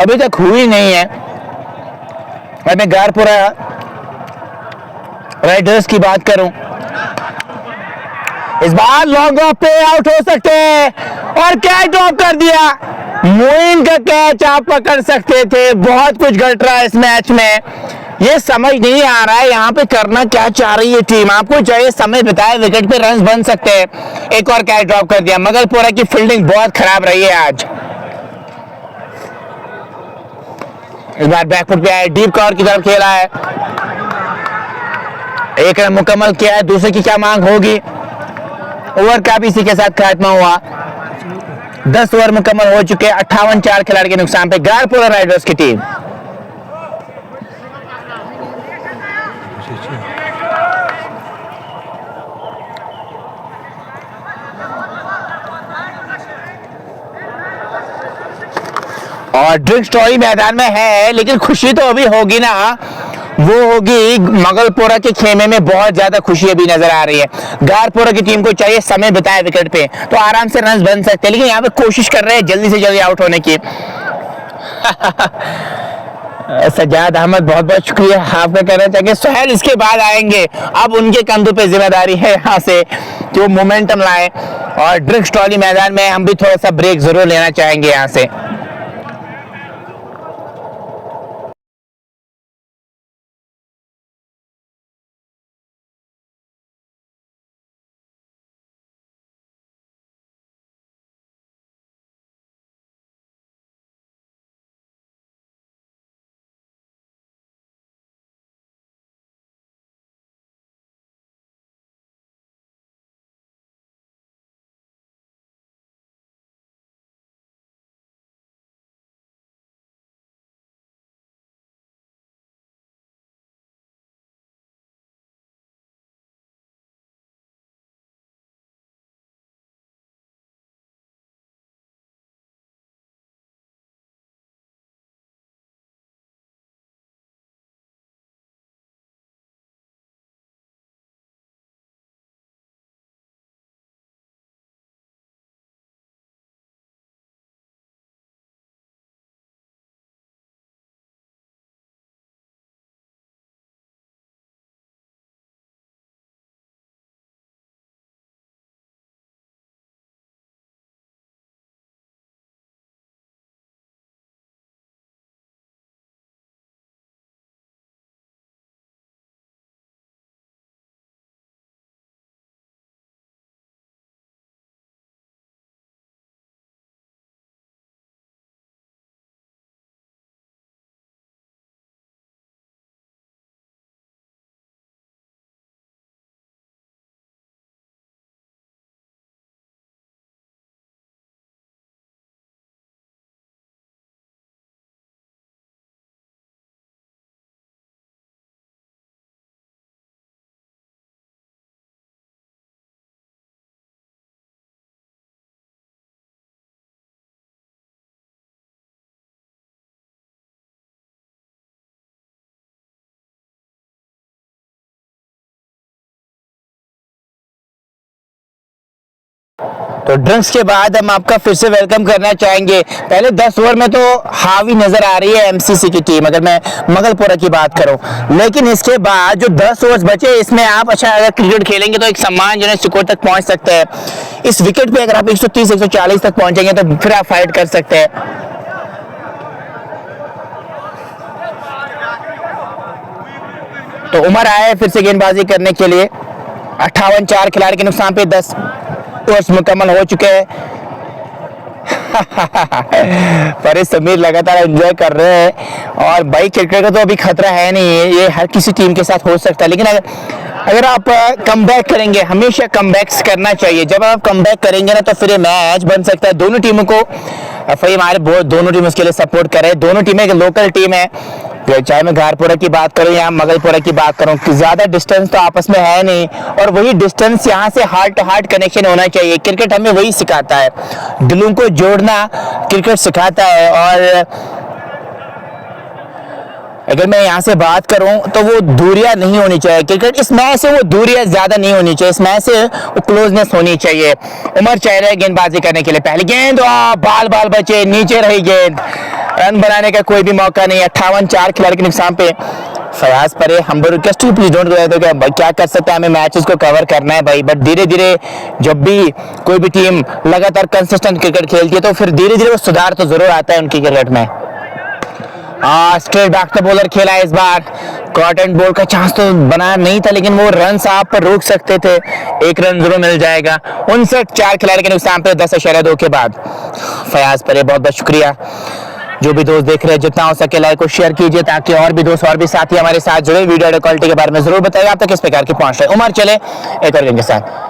अभी तक हुई नहीं है। मैं गारपुरा राइडर्स की बात करूं, इस बार लॉन्ग ऑफ पे आउट हो सकते हैं और कैच ड्रॉप कर दिया। मोइन का कैच आप पकड़ सकते थे। बहुत कुछ घट रहा है इस मैच में, ये समझ नहीं आ रहा है यहाँ पे करना क्या चाह रही है टीम। आपको चाहिए समय बिताए, विकेट पे रन बन सकते हैं। एक और कैच ड्रॉप कर दिया। मगलपुरा की फील्डिंग बहुत खराब रही है आज। इस बार बैकफुट पे आए, डीप कवर की तरफ खेला है, एक रन मुकम्मल किया है। दूसरे की क्या मांग होगी? ओवर का भी इसी के साथ खात्मा हुआ। 10 ओवर मुकम्मल हो चुके हैं। 58 खिलाड़ी के नुकसान पे गारपोरा राइडर्स की टीम। और ड्रिंक स्टोरी मैदान में है, लेकिन खुशी तो अभी होगी ना, वो होगी मगलपोरा के खेमे में। बहुत ज्यादा खुशी अभी नजर आ रही है। गारपोरा की टीम को चाहिए समय बिताए विकेट पे तो आराम से रन बन सकते हैं, लेकिन यहाँ पे कोशिश कर रहे हैं जल्दी से जल्दी आउट होने की। सज्जाद अहमद बहुत बहुत शुक्रिया, आपका कहना चाहिए। सोहेल इसके बाद आएंगे, अब उनके कंधों पे जिम्मेदारी है यहाँ से कि वो मोमेंटम लाए। और ड्रिंक स्टॉली मैदान में हम भी थोड़ा सा ब्रेक जरूर लेना चाहेंगे यहाँ से। तो ड्रिंक्स के बाद हम आपका फिर से वेलकम करना चाहेंगे। पहले 10 ओवर में तो हावी नजर आ रही है एमसीसी की टीम, अगर मैं मगलपुरा की बात करूं, लेकिन इसके बाद जो 10 ओवर बचे इसमें आप अच्छा अगर क्रिकेट खेलेंगे तो एक सम्मानजनक स्कोर तक पहुंच सकते हैं। इस विकेट पे अगर आप 130-140 तक पहुंचेंगे तो फिर आप फाइट कर सकते हैं। तो उमर आए फिर से गेंदबाजी करने के लिए। 58 खिलाड़ी के नुकसान पे 10 ओवर्स मुकम्मल हो चुके हैं। फरीद समीर लगातार एंजॉय कर रहे हैं। और भाई क्रिकेट का तो अभी खतरा है नहीं, ये हर किसी टीम के साथ हो सकता है, लेकिन अगर आप कमबैक करेंगे, हमेशा कमबैक्स करना चाहिए। जब आप कमबैक करेंगे ना तो फिर ये मैच बन सकता है। दोनों टीमों को हमारे दोनों टीम उसके लिए सपोर्ट कर रहे हैं। दोनों टीमें एक लोकल टीम है, चाहे मैं गारपुरा की बात करूं या मगलपुरा की बात करूं, ज्यादा डिस्टेंस तो आपस में है नहीं, और वही डिस्टेंस यहाँ से हार्ट टू हार्ट कनेक्शन होना चाहिए। क्रिकेट हमें वही सिखाता है, दिलों को जोड़ना क्रिकेट सिखाता है। और अगर मैं यहाँ से बात करूं तो वो दूरियां नहीं होनी चाहिए। क्रिकेट इस मैच से वो दूरियां ज्यादा नहीं होनी चाहिए, इस मैच से वो क्लोजनेस होनी चाहिए। उमर चाह रहे गेंदबाजी करने के लिए, पहली गेंद बाल बाल बचे, नीचे रही गेंद, रन बनाने का कोई भी मौका नहीं। 58 खिलाड़ी के नुकसान पे फयाज परे। हम रिक्वेस्ट प्लीज डोंट गो, क्या कर सकते हैं, हमें मैचेस को कवर करना है भाई। बट धीरे धीरे जब भी कोई भी टीम लगातार कंसिस्टेंट क्रिकेट खेलती है तो फिर धीरे धीरे वो सुधार तो जरूर आता है उनकी क्रिकेट में। स्ट्रेट बैक तो बॉलर खेला है इस बार। कॉट एंड बॉल का चांस तो बना नहीं था, लेकिन वो रन आप पर रोक सकते थे, एक रन जरूर मिल जाएगा। 59 खिलाड़ी के नुकसान पे 10.2 के बाद। फयाज परे बहुत बहुत शुक्रिया। जो भी दोस्त देख रहे हैं जितना हो सके लाइक और शेयर कीजिए ताकि और भी दोस्त और भी साथी हमारे साथ जुड़े। वीडियो क्वालिटी के बारे में जरूर बताइए आप तक किस प्रकार की पहुंच रहे। उमर चले एक और गेंद के साथ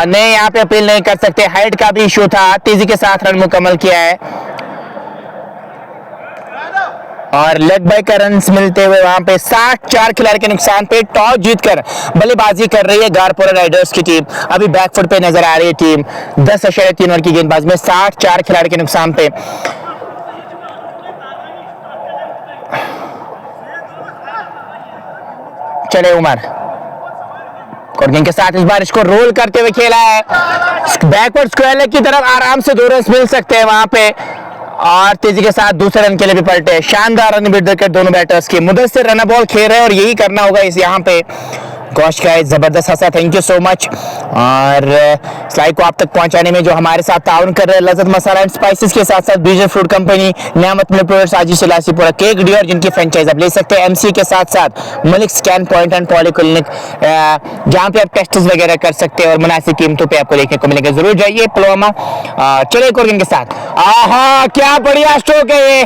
नहीं, यहाँ पे अपील नहीं कर सकते, हाइट का भी इशू था। तेजी के साथ रन मुकम्मल किया है और लेग बाय का रन मिलते हुए वहां पे 64 खिलाड़ी के नुकसान पे टॉस जीतकर बल्लेबाजी कर रही है गारपोरा राइडर्स की टीम। अभी बैकफुट पे नजर आ रही है टीम। 10.3 ओवर की गेंदबाजी में 64 खिलाड़ी के नुकसान पे। चले उमर कोर्गिंग के साथ इस बार इसको रोल करते हुए खेला है बैकवर्ड स्क्वायर लेग की तरफ, आराम से 2 रन मिल सकते हैं वहां पे और तेजी के साथ दूसरे रन के लिए भी पलटे। शानदार रन बिल्डर कर दोनों बैटर्स की। मुदस्सिर रन बॉल खेल रहे हैं और यही करना होगा इस यहाँ पे। गौश का जबरदस्त हंसा, थैंक यू सो मच। और स्लाइड को आप तक पहुंचाने में जो हमारे साथ ताउन कर रहे हैं लज़्ज़त मसाला एंड स्पाइसेस के साथ साथ बीजर फ्रूट कंपनी, नियामत मिल्क प्रोडक्ट्स, आजी सिलासीपुरा केक डी और जिनकी फ्रेंचाइज आप ले सकते हैं। एमसी के साथ साथ Malik scan point and polyclinic जहां पे आप टेस्ट वगैरह कर सकते हैं और मुनासिब कीमतों पे आपको देखने को मिलेगा। जरूर जाइए पुलवामा। चलिए एक और गेंद के साथ, आहा क्या बढ़िया स्ट्रोक है ये।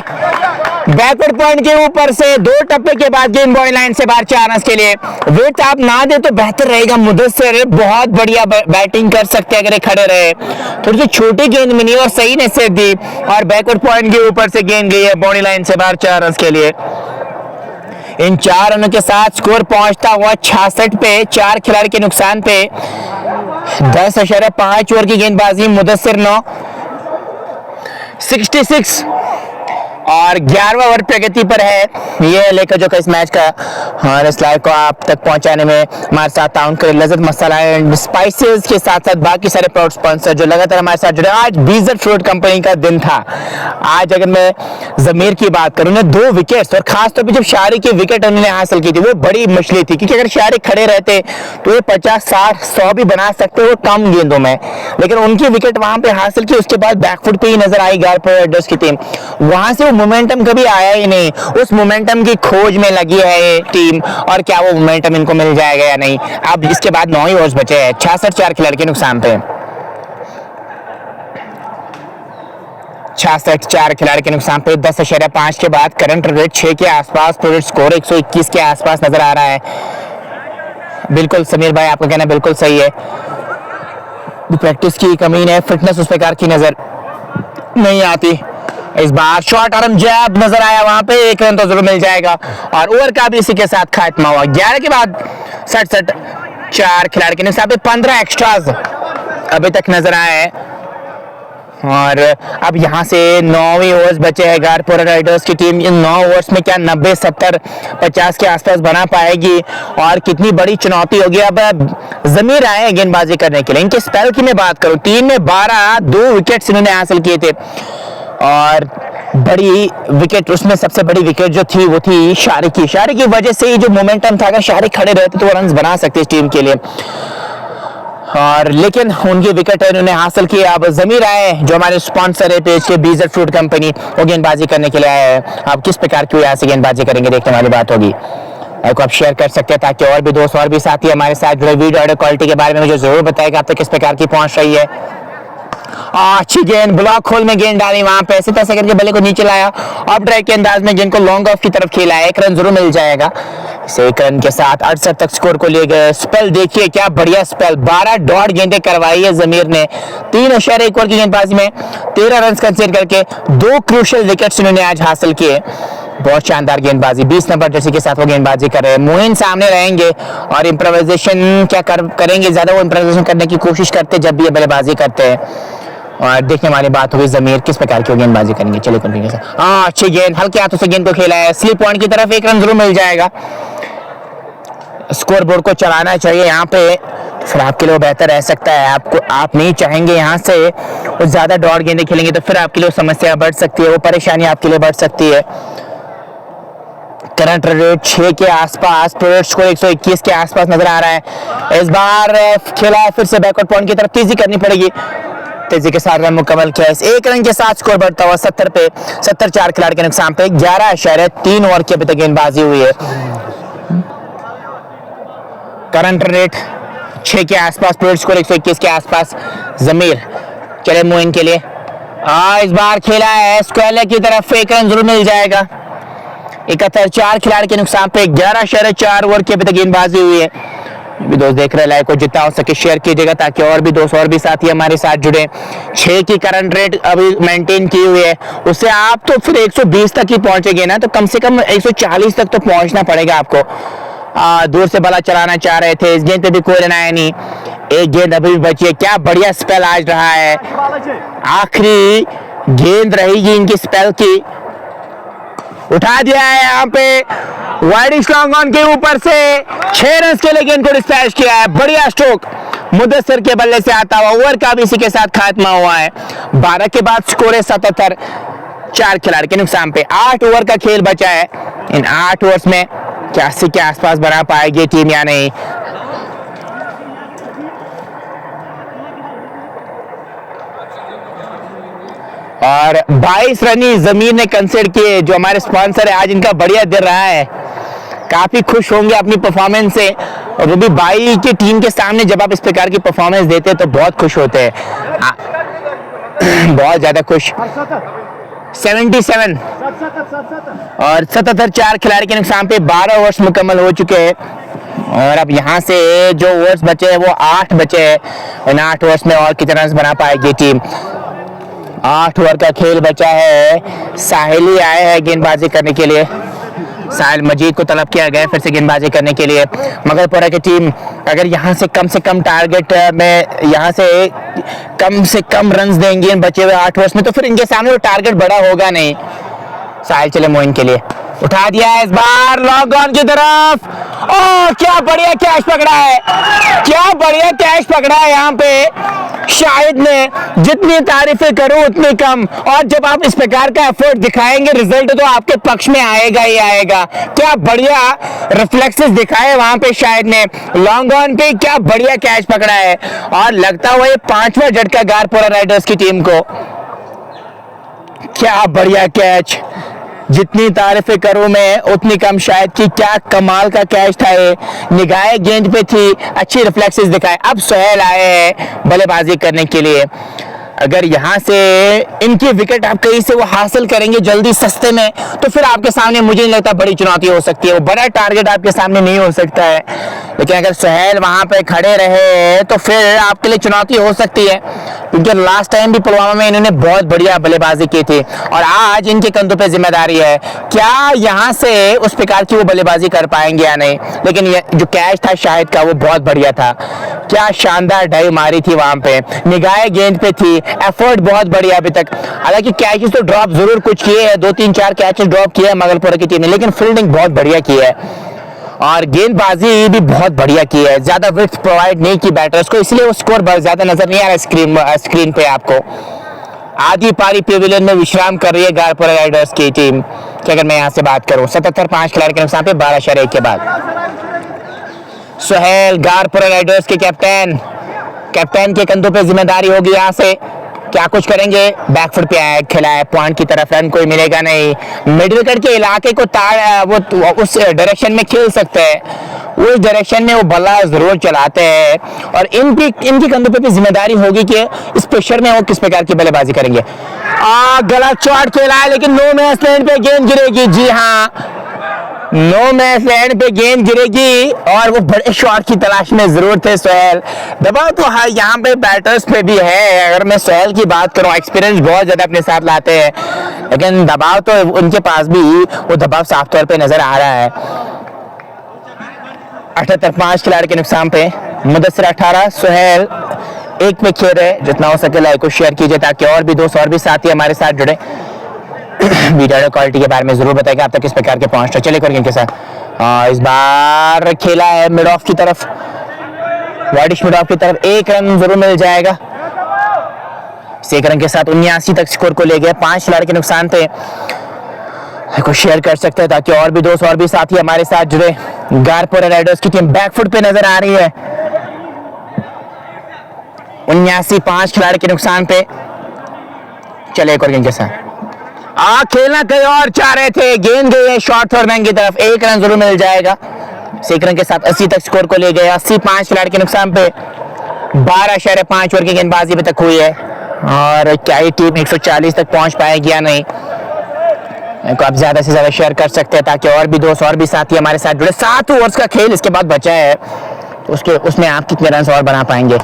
बैकवर्ड पॉइंट के ऊपर से 2 टप्पे के बाद गेंद बॉडी लाइन से बाहर 4 रन के लिए। वेट आप ना दे तो बेहतर रहेगा। मुदस्सिर बहुत बढ़िया बैटिंग कर सकते हैं अगर ये खड़े रहे। थोड़ी सी छोटी गेंद मिली और सही ने सेव दी और बैकवर्ड पॉइंट के ऊपर से गेंद गई है बॉडी लाइन से बाहर 4 रन के लिए। इन 4 रनों के साथ स्कोर पहुंचता हुआ 66 पे, 4 खिलाड़ी के नुकसान पे। 10.5 ओवर की गेंदबाजी, मुदस्सिर 9, 66 और 11वां ओवर प्रगति पर है। ये लेकर जो इस मैच का और इस लाइव को आप तक पहुंचाने में हमारे साथ ताउन कर लज़्ज़त मसाला एंड स्पाइसेस के साथ साथ बाकी सारे प्रोडक्ट स्पॉन्सर जो लगातार हमारे साथ जुड़े। आज बीजर फ्रूट कंपनी का दिन था। आज अगर मैं जमीर की बात करूं ना, 2 विकेट्स और खासतौर पर जब शारी की विकेट उन्होंने हासिल की थी वो बड़ी मछली थी, क्योंकि अगर शारी खड़े रहते तो ये 50, 60, 100 भी बना सकते वो कम गेंदों में, लेकिन उनकी विकेट वहां पे हासिल की। उसके बाद बैकफुट पे ही नजर आई गारपोरा राइडर्स की टीम। वहां से मोमेंटम कभी आया ही नहीं। उस मोमेंटम की खोज में लगी है ये टीम और क्या वो मोमेंटम इनको मिल जाएगा या नहीं। अब इसके बाद 9 ही ओवर्स बचे हैं, 66 4 खिलाड़ी के नुकसान पे। 66 4 खिलाड़ी के नुकसान पे 10.5 के बाद करंट रेट 6 के आसपास, प्रोजेक्ट स्कोर 121 के आसपास नजर आ रहा है। बिल्कुल समीर भाई आपका कहना बिल्कुल सही है। प्रैक्टिस की कमी है, फिटनेस उस प्रकार की नजर नहीं आती। इस बार शॉर्ट आर्म जैब नजर आया वहां पे, 1 रन तो जरूर मिल जाएगा और ओवर का भी इसी के साथ खात्मा हुआ। 11 के बाद 67 4 खिलाड़ी के नुकसान पे 15 एक्स्ट्राज अभी तक नजर आए हैं और अब यहां से 9 ही ओवर्स बचे हैं। गारपोरा राइडर्स की टीम इन 9 ओवर्स में क्या 90, 70, 50 के आसपास बना पाएगी और कितनी बड़ी चुनौती होगी। अब जमीर आए हैं गेंदबाजी करने के लिए। इनके स्पेल की मैं बात करूं, 3 में 12, 2 विकेट्स इन्होंने हासिल किए थे और बड़ी विकेट, उसमें सबसे बड़ी विकेट जो थी वो थी शारी की वजह से ही जो मोमेंटम था। अगर शारी खड़े रहते तो वो रन बना सकते इस टीम के लिए और लेकिन उनकी विकेट इन्होंने हासिल की। अब जमीर आए जो हमारे स्पॉन्सर है पेज के बीजर फ्रूट कंपनी, वो गेंदबाजी करने के लिए आए हैं। अब किस प्रकार की यहाँ से गेंदबाजी करेंगे देखने वाली बात होगी। को आप शेयर कर सकते हैं ताकि और भी दोस्त और भी साथी हमारे साथ जुड़े। वीडियो ऑडियो क्वालिटी के बारे में मुझे जरूर बताएगा आप तक किस प्रकार की पहुंच रही है। अच्छी गेंद, ब्लॉक होल में गेंद डाली, वहां पे ऐसे तैसे करके बल्ले को नीचे लाया। अब ड्राइव के अंदाज में गेंद को लॉन्ग ऑफ की तरफ खेला है। 1 रन जरूर मिल जाएगा। 1 रन के साथ 68 तक स्कोर को ले गए। स्पेल देखिए क्या बढ़िया स्पेल, 12 डॉट गेंदें करवाई है जमीर ने। 3.1 ओवर की गेंदबाजी में 13 रन कंसीडर करके 2 क्रूशियल विकेट्स इन्होंने आज हासिल किए। बहुत शानदार गेंदबाजी, 20 नंबर जर्सी के साथ वो गेंदबाजी कर रहे हैं। मोइन सामने रहेंगे और इम्प्रोवाइजेशन क्या करेंगे, ज्यादा वो इम्प्रोवाइजेशन करने की कोशिश करते जब भी ये बल्लेबाजी करते हैं। और देखने वाली बात होगी जमीर किस प्रकार की गेंदबाजी करेंगे। चलिए कंटिन्यू से, अच्छी गेंद, हल्के हाथों से गेंद को खेला है। स्लिप पॉइंट की तरफ 1 रन जरूर मिल जाएगा। स्कोर बोर्ड को चलाना चाहिए यहाँ पे, फिर आपके लिए बेहतर रह सकता है। आपको आप नहीं चाहेंगे यहाँ से वो ज्यादा डॉट गेंदें खेलेंगे तो फिर आपके लिए समस्या बढ़ सकती है, वो परेशानी आपके लिए बढ़ सकती है। करंट रेट 6 के आसपास, प्रोजेक्ट स्कोर 121 के आसपास नजर आ रहा है। इस बार खेला है फिर से बैकवर्ड पॉइंट की तरफ, तेजी करनी पड़ेगी। तेजी के साथ रन मुकम्मल किया। 1 रन के साथ स्कोर बढ़ता हुआ 70 पे, 70 4 खिलाड़ी के नुकसान पे। 11.3 ओवर की अभी तक गेंदबाजी हुई है। करंट रेट 6 के आसपास, प्रोजेक्ट स्कोर 121 के आसपास। जमीर चले मोइन के लिए, इस बार खेला है स्क्वायर की तरफ, एक रन जरूर मिल जाएगा। 71 4 खिलाड़ी के नुकसान पे 11.4 ओवर की अभी तक गेंदबाजी हुई है। भी दोस्त देख रहे लाइक को जितना हो सके शेयर कीजिएगा ताकि और भी दोस्त और भी साथी हमारे साथ जुड़े। 6 की करंट रेट अभी मेंटेन की हुई है, उससे आप तो फिर 120 तक ही पहुंचेंगे ना, तो कम से कम 140 तक तो पहुंचना पड़ेगा आपको। दूर से बल्ला चलाना चाह रहे थे, इस गेंद पे भी कोई रन आया नहीं। एक गेंद अभी भी बची है। क्या बढ़िया स्पेल आज रहा है, आखिरी गेंद रहेगी इनकी स्पेल की। उठा दिया है यहाँ पे वाइड स्ट्रॉन्ग ऑन के ऊपर से 6 रन के लिए गेंद को डिस्पैच किया है। बढ़िया स्ट्रोक मुदस्सिर के बल्ले से आता हुआ, ओवर का भी इसी के साथ खात्मा हुआ है। 12 के बाद स्कोर है 77, 4 खिलाड़ी के नुकसान पे। 8 ओवर का खेल बचा है, इन 8 ओवर्स में 81 के आसपास बना पाएगी टीम या नहीं। और 22 रन ही जमीर ने कंसीडर किए, जो हमारे स्पॉन्सर है आज इनका बढ़िया दिन रहा है, काफी खुश होंगे अपनी परफॉर्मेंस से। और वो भी 22 की टीम के सामने जब आप इस प्रकार की परफॉर्मेंस देते हैं तो बहुत खुश होते हैं, बहुत ज्यादा खुश। 77 और 77, 4 खिलाड़ी के नुकसान पे 12 ओवर्स मुकम्मल हो चुके हैं। और अब यहाँ से जो ओवर्स बचे हैं वो 8 बचे हैं। उन 8 ओवर्स में और कितने रन बना पाएगी टीम। 8 ओवर का खेल बचा है। साहिल ही आए हैं गेंदबाजी करने के लिए, साहिल मजीद को तलब किया गया फिर से गेंदबाजी करने के लिए। मगलपुरा की टीम अगर यहाँ से कम टारगेट में, यहाँ से कम रन्स देंगे इन बचे हुए 8 ओवर्स में, तो फिर इनके सामने वो टारगेट बड़ा होगा नहीं। साहिल चले मोइन के लिए, उठा दिया है इस बार लॉन्ग ऑन की तरफ। ओह क्या बढ़िया कैच पकड़ा है, क्या बढ़िया कैच पकड़ा है यहाँ पे शाहिद ने। जितनी तारीफें करूं उतनी कम, और जब आप इस प्रकार का एफर्ट दिखाएंगे रिजल्ट तो आपके पक्ष में आएगा ही आएगा। क्या बढ़िया रिफ्लेक्सेस दिखाए वहां पे शाहिद ने, लॉन्ग ऑन पे क्या बढ़िया कैच पकड़ा है। और लगता हुआ ये 5वां झटका गारपोरा राइडर्स की टीम को। क्या बढ़िया कैच, जितनी तारीफें करूं मैं उतनी कम शायद की। क्या कमाल का कैच था ये, निगाहें गेंद पे थी, अच्छी रिफ्लेक्सेस दिखाए। अब सोहेल आए हैं बल्लेबाजी करने के लिए। अगर यहाँ से इनकी विकेट आप कहीं से वो हासिल करेंगे जल्दी सस्ते में, तो फिर आपके सामने मुझे नहीं लगता बड़ी चुनौती हो सकती है, वो बड़ा टारगेट आपके सामने नहीं हो सकता है। लेकिन अगर सोहेल वहां पे खड़े रहे तो फिर आपके लिए चुनौती हो सकती है, क्योंकि लास्ट टाइम भी पुलवामा में इन्होंने बहुत बढ़िया बल्लेबाजी की थी और आज इनके कंधों पे जिम्मेदारी है। क्या यहाँ से उस प्रकार की वो बल्लेबाजी कर पाएंगे या नहीं। लेकिन ये जो कैच था शाहिद का वो बहुत बढ़िया था, क्या शानदार डाइव मारी थी वहां पे, निगाहें गेंद पे थी, एफर्ट बहुत बढ़िया अभी तक। हालांकि कैचेस तो ड्रॉप जरूर कुछ किए हैं, 2-3-4 कैचेस ड्रॉप किए हैं मगलपुरा की टीम ने, लेकिन फील्डिंग बहुत बढ़िया की है और गेंदबाजी भी बहुत बढ़िया की है। ज्यादा विड्थ प्रोवाइड नहीं की बैटर्स को, इसलिए वो स्कोर बहुत ज्यादा नजर नहीं आ रहा स्क्रीन पे आपको। आधी पारी पेविलियन में विश्राम कर रही है गारपोरा राइडर्स की टीम कि अगर मैं यहाँ से बात करूं 77 5 खिलाड़ी के नुकसान पे 12/1 के बाद। सोहेल गारपोरा राइडर्स के कैप्टन के कंधों पे जिम्मेदारी होगी। यहाँ से क्या कुछ करेंगे, बैकफुट पे आया, खेला है पॉइंट की तरफ, रन कोई मिलेगा नहीं। मिड विकेट के इलाके को वो उस डायरेक्शन में खेल सकते हैं, उस डायरेक्शन में वो बल्ला जरूर चलाते हैं और इनकी कंधों पे भी जिम्मेदारी होगी कि इस प्रेशर में वो किस प्रकार की बल्लेबाजी करेंगे। गलत शॉट खेला है लेकिन नो मैच लैंड पे गेंद गिरेगी। जी हाँ, नो मैच लैंड पे गेंद गिरेगी और वो बड़े शॉट की तलाश में जरूर थे सोहेल। दबाव तो हाँ यहाँ पे बैटर्स पे भी है। अगर मैं सोहेल की बात करूँ, एक्सपीरियंस बहुत ज्यादा अपने साथ लाते हैं, लेकिन दबाव तो उनके पास भी वो दबाव साफ तौर पे नजर आ रहा है। 78 5 खिलाड़ी के नुकसान पे, मुदस्सिर 18, सोहेल 1 में खेल रहे। जितना हो सके लाइक को शेयर कीजिए ताकि और भी दोस्त और भी साथी हमारे साथ जुड़े। वीडियो क्वालिटी के बारे में जरूर बताएगा आप तक किस प्रकार के पहुंच रहे। चलिए करेंगे साथ। इस बार खेला है मिड ऑफ की तरफ, वाइडिश मिड ऑफ की तरफ, 1 रन जरूर मिल जाएगा। 1 रन के साथ 79 तक स्कोर को ले गए। 5 खिलाड़ी के नुकसान पे को शेयर कर सकते हैं ताकि और भी दोस्त और भी साथी हमारे साथ जुड़े। गारपोरा राइडर्स की टीम बैकफुट पे नजर आ रही है। 79 5 खिलाड़ी के नुकसान पे। चले एक और गेंद के साथ खेलना कहीं और चाह रहे थे, गेंद गई है शॉर्ट थॉर्मैन की तरफ, 1 रन जरूर मिल जाएगा। 1 रन के साथ 80 तक स्कोर को ले गए। 80 5 खिलाड़ी के नुकसान पे 12/5 ओवर की गेंदबाजी अभी तक हुई है। और क्या ये टीम 140 तक पहुंच पाएगी या नहीं, को आप ज्यादा से ज्यादा शेयर कर सकते हैं ताकि और भी दोस्त और भी साथी हमारे साथ जुड़े। 7 ओवर्स का खेल इसके बाद बचा है, तो उसमें आप कितने रन और बना पाएंगे।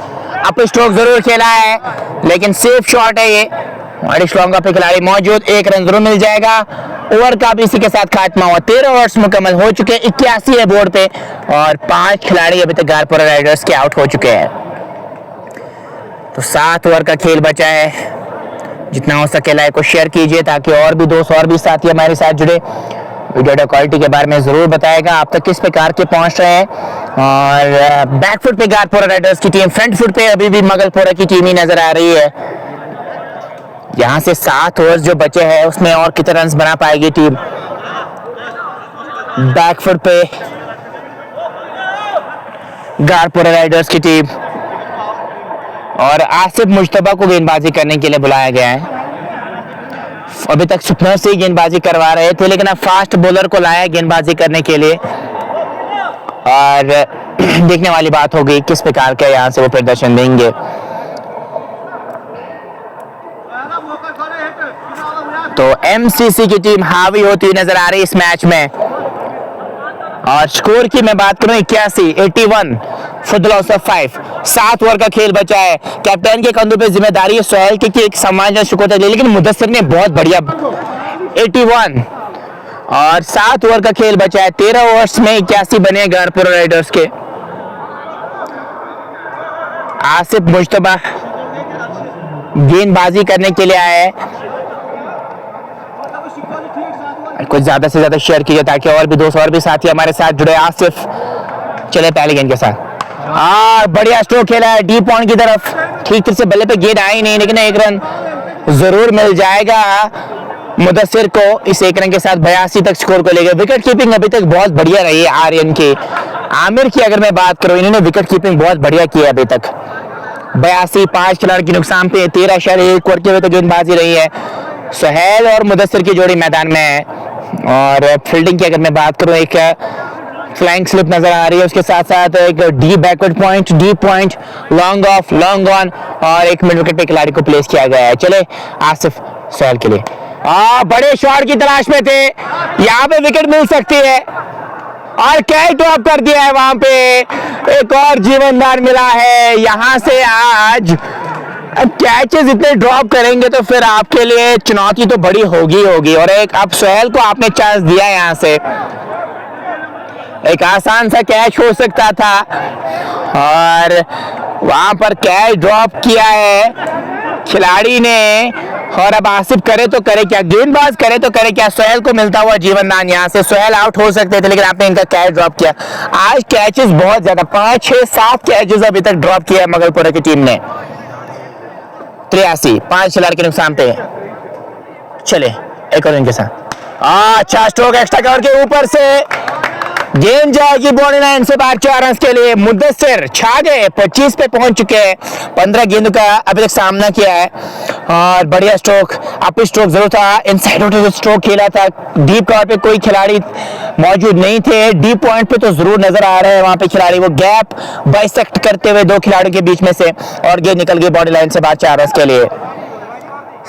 अप स्ट्रोक जरूर खेला है लेकिन सेफ शॉट है ये, और स्ट्रॉन्ग पे खिलाड़ी मौजूद, 1 रन जरूर मिल जाएगा। ओवर का भी इसी के साथ खात्मा हुआ। 13 ओवर्स मुकम्मल हो चुके हैं, 81 है बोर्ड पे, और 5 खिलाड़ी अभी तक गारपुरा राइडर्स के आउट हो चुके हैं। तो 7 ओवर का खेल बचा है, जितना हो सके लाइक को शेयर कीजिए ताकि और भी दोस्त और भी साथी हमारे साथ जुड़े। वीडियो क्वालिटी के बारे में जरूर बताएगा आप तक किस प्रकार के पहुंच रहे हैं। और बैक फुट पे गारपुरा राइडर्स की टीम, फ्रंट फुट पे अभी भी मगलपुरा की टीम ही नजर आ रही है। यहां से 7 ओवर्स जो बचे हैं उसमें और कितने रन बना पाएगी टीम। बैक फुट पे गारपुरा राइडर्स की टीम, और आसिफ मुश्तबा को गेंदबाजी करने के लिए बुलाया गया है। अभी तक सुपनर से ही गेंदबाजी करवा रहे थे लेकिन अब फास्ट बॉलर को लाया गेंदबाजी करने के लिए, और देखने वाली बात होगी किस प्रकार का यहां से वो प्रदर्शन देंगे। तो एमसीसी की टीम हावी होती हुई नजर आ रही है इस मैच में, और स्कोर की मैं बात करूं 81 for the loss of 5। 7 over का खेल बचा है। कैप्टन के कंधों पे जिम्मेदारी है सोहेल की एक सम्मानजनक शुक्र, लेकिन मुदस्सिर ने बहुत बढ़िया 81, और 7 ओवर का खेल बचा है। 13 ओवर्स में 81 बने गारपुरा राइडर्स के। आसिफ मुश्तबा गेंदबाजी करने के लिए आए हैं। कुछ ज्यादा से ज्यादा शेयर कीजिए ताकि और भी दोस्त और भी साथी हमारे साथ जुड़े। आसिफ चले पहले गेंद के साथ, बढ़िया स्ट्रोक खेला है डीप पॉइंट की तरफ। ठीक तरह से बल्ले पे गेंद आई नहीं लेकिन 1 रन जरूर मिल जाएगा मुदस्सिर को। इस 1 रन के साथ 82 तक स्कोर को ले गए। विकेट कीपिंग अभी तक बहुत बढ़िया रही है आर्यन की। आमिर की अगर मैं बात करूं, इन्होंने विकेट कीपिंग बहुत बढ़िया की है अभी तक। 82, 5 खिलाड़ी के नुकसान पे 13.1 ओवर के गेंदबाजी रही है। सोहेल और मुदस्सिर की जोड़ी मैदान में है, और फील्डिंग की अगर मैं बात करूं, एक फ्लैंक स्लिप नजर आ रही है, उसके साथ साथ एक deep backward point, deep point, long off, long on, और एक मिड विकेट पे खिलाड़ी को प्लेस किया गया है। चले आसिफ सोहेल के लिए, बड़े शॉट की तलाश में थे, यहाँ पे विकेट मिल सकती है, और कैच ड्रॉप कर दिया है। वहां पे एक और जीवनदान मिला है। यहां से आज अब कैचेस इतने ड्रॉप करेंगे तो फिर आपके लिए चुनौती तो बड़ी होगी। और एक अब सोहेल को आपने चांस दिया, यहां से एक आसान सा कैच हो सकता था, और वहां पर कैच ड्रॉप किया है खिलाड़ी ने। और अब आसिफ करे तो करे क्या, गेंदबाज करे तो करे क्या। सोहेल को मिलता हुआ जीवनदान, यहां से सोहेल आउट हो सकते थे लेकिन आपने इनका कैच ड्रॉप किया। आज कैचेस बहुत ज्यादा, 5, 6, 7 कैचेस अभी तक ड्रॉप किया है मगलपुरा की टीम ने। 83, 5 खिलाड़ी के नुकसान पे। चले एक और इनके साथ, अच्छा स्ट्रोक एक्स्ट्रा कवर के ऊपर से गेंद जाएगी बॉडी लाइन से बाहर। 4 रन के लिए मुदस्सिर छा गए, 25 पे पहुंच चुके हैं। 15 गेंदों का अभी तक सामना किया है, और बढ़िया स्ट्रोक, अप स्ट्रोक जरूर था। इनसाइड आउट स्ट्रोक खेला था। डीप कवर पे कोई खिलाड़ी मौजूद नहीं थे, डीप पॉइंट पे तो जरूर नजर आ रहे हैं वहां पे खिलाड़ी, वो गैप बाइसेक्ट करते हुए 2 खिलाड़ियों के बीच में से, और गेंद निकल गई बॉडी लाइन से बाहर 4 रन के लिए।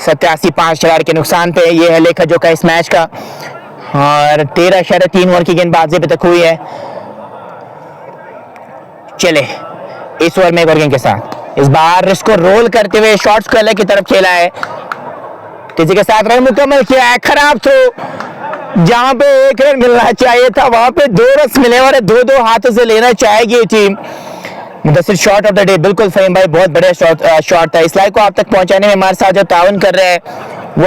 87, 5 खिलाड़ी के नुकसान पे। ये है लेखा जोखा इस मैच का, और 13.3 ओवर की गेंदबाजी अभी तक हुई है। चले इस ओवर में एक और गेंद के साथ, इस बार इसको रोल करते हुए शॉर्ट्स को अलग की तरफ खेला है, किसी के साथ रन मुकम्मल किया है। खराब थ्रो, जहां पे 1 रन मिलना चाहिए था वहां पे 2 रन मिले, और 2-2 हाथों से लेना चाहेगी team. Mudassir shot of the day, बिल्कुल फहीम भाई, बहुत बढ़िया शॉट था। इस लाइव को आप तक पहुंचाने में हमारे साथ जो ताउन कर रहे हैं वो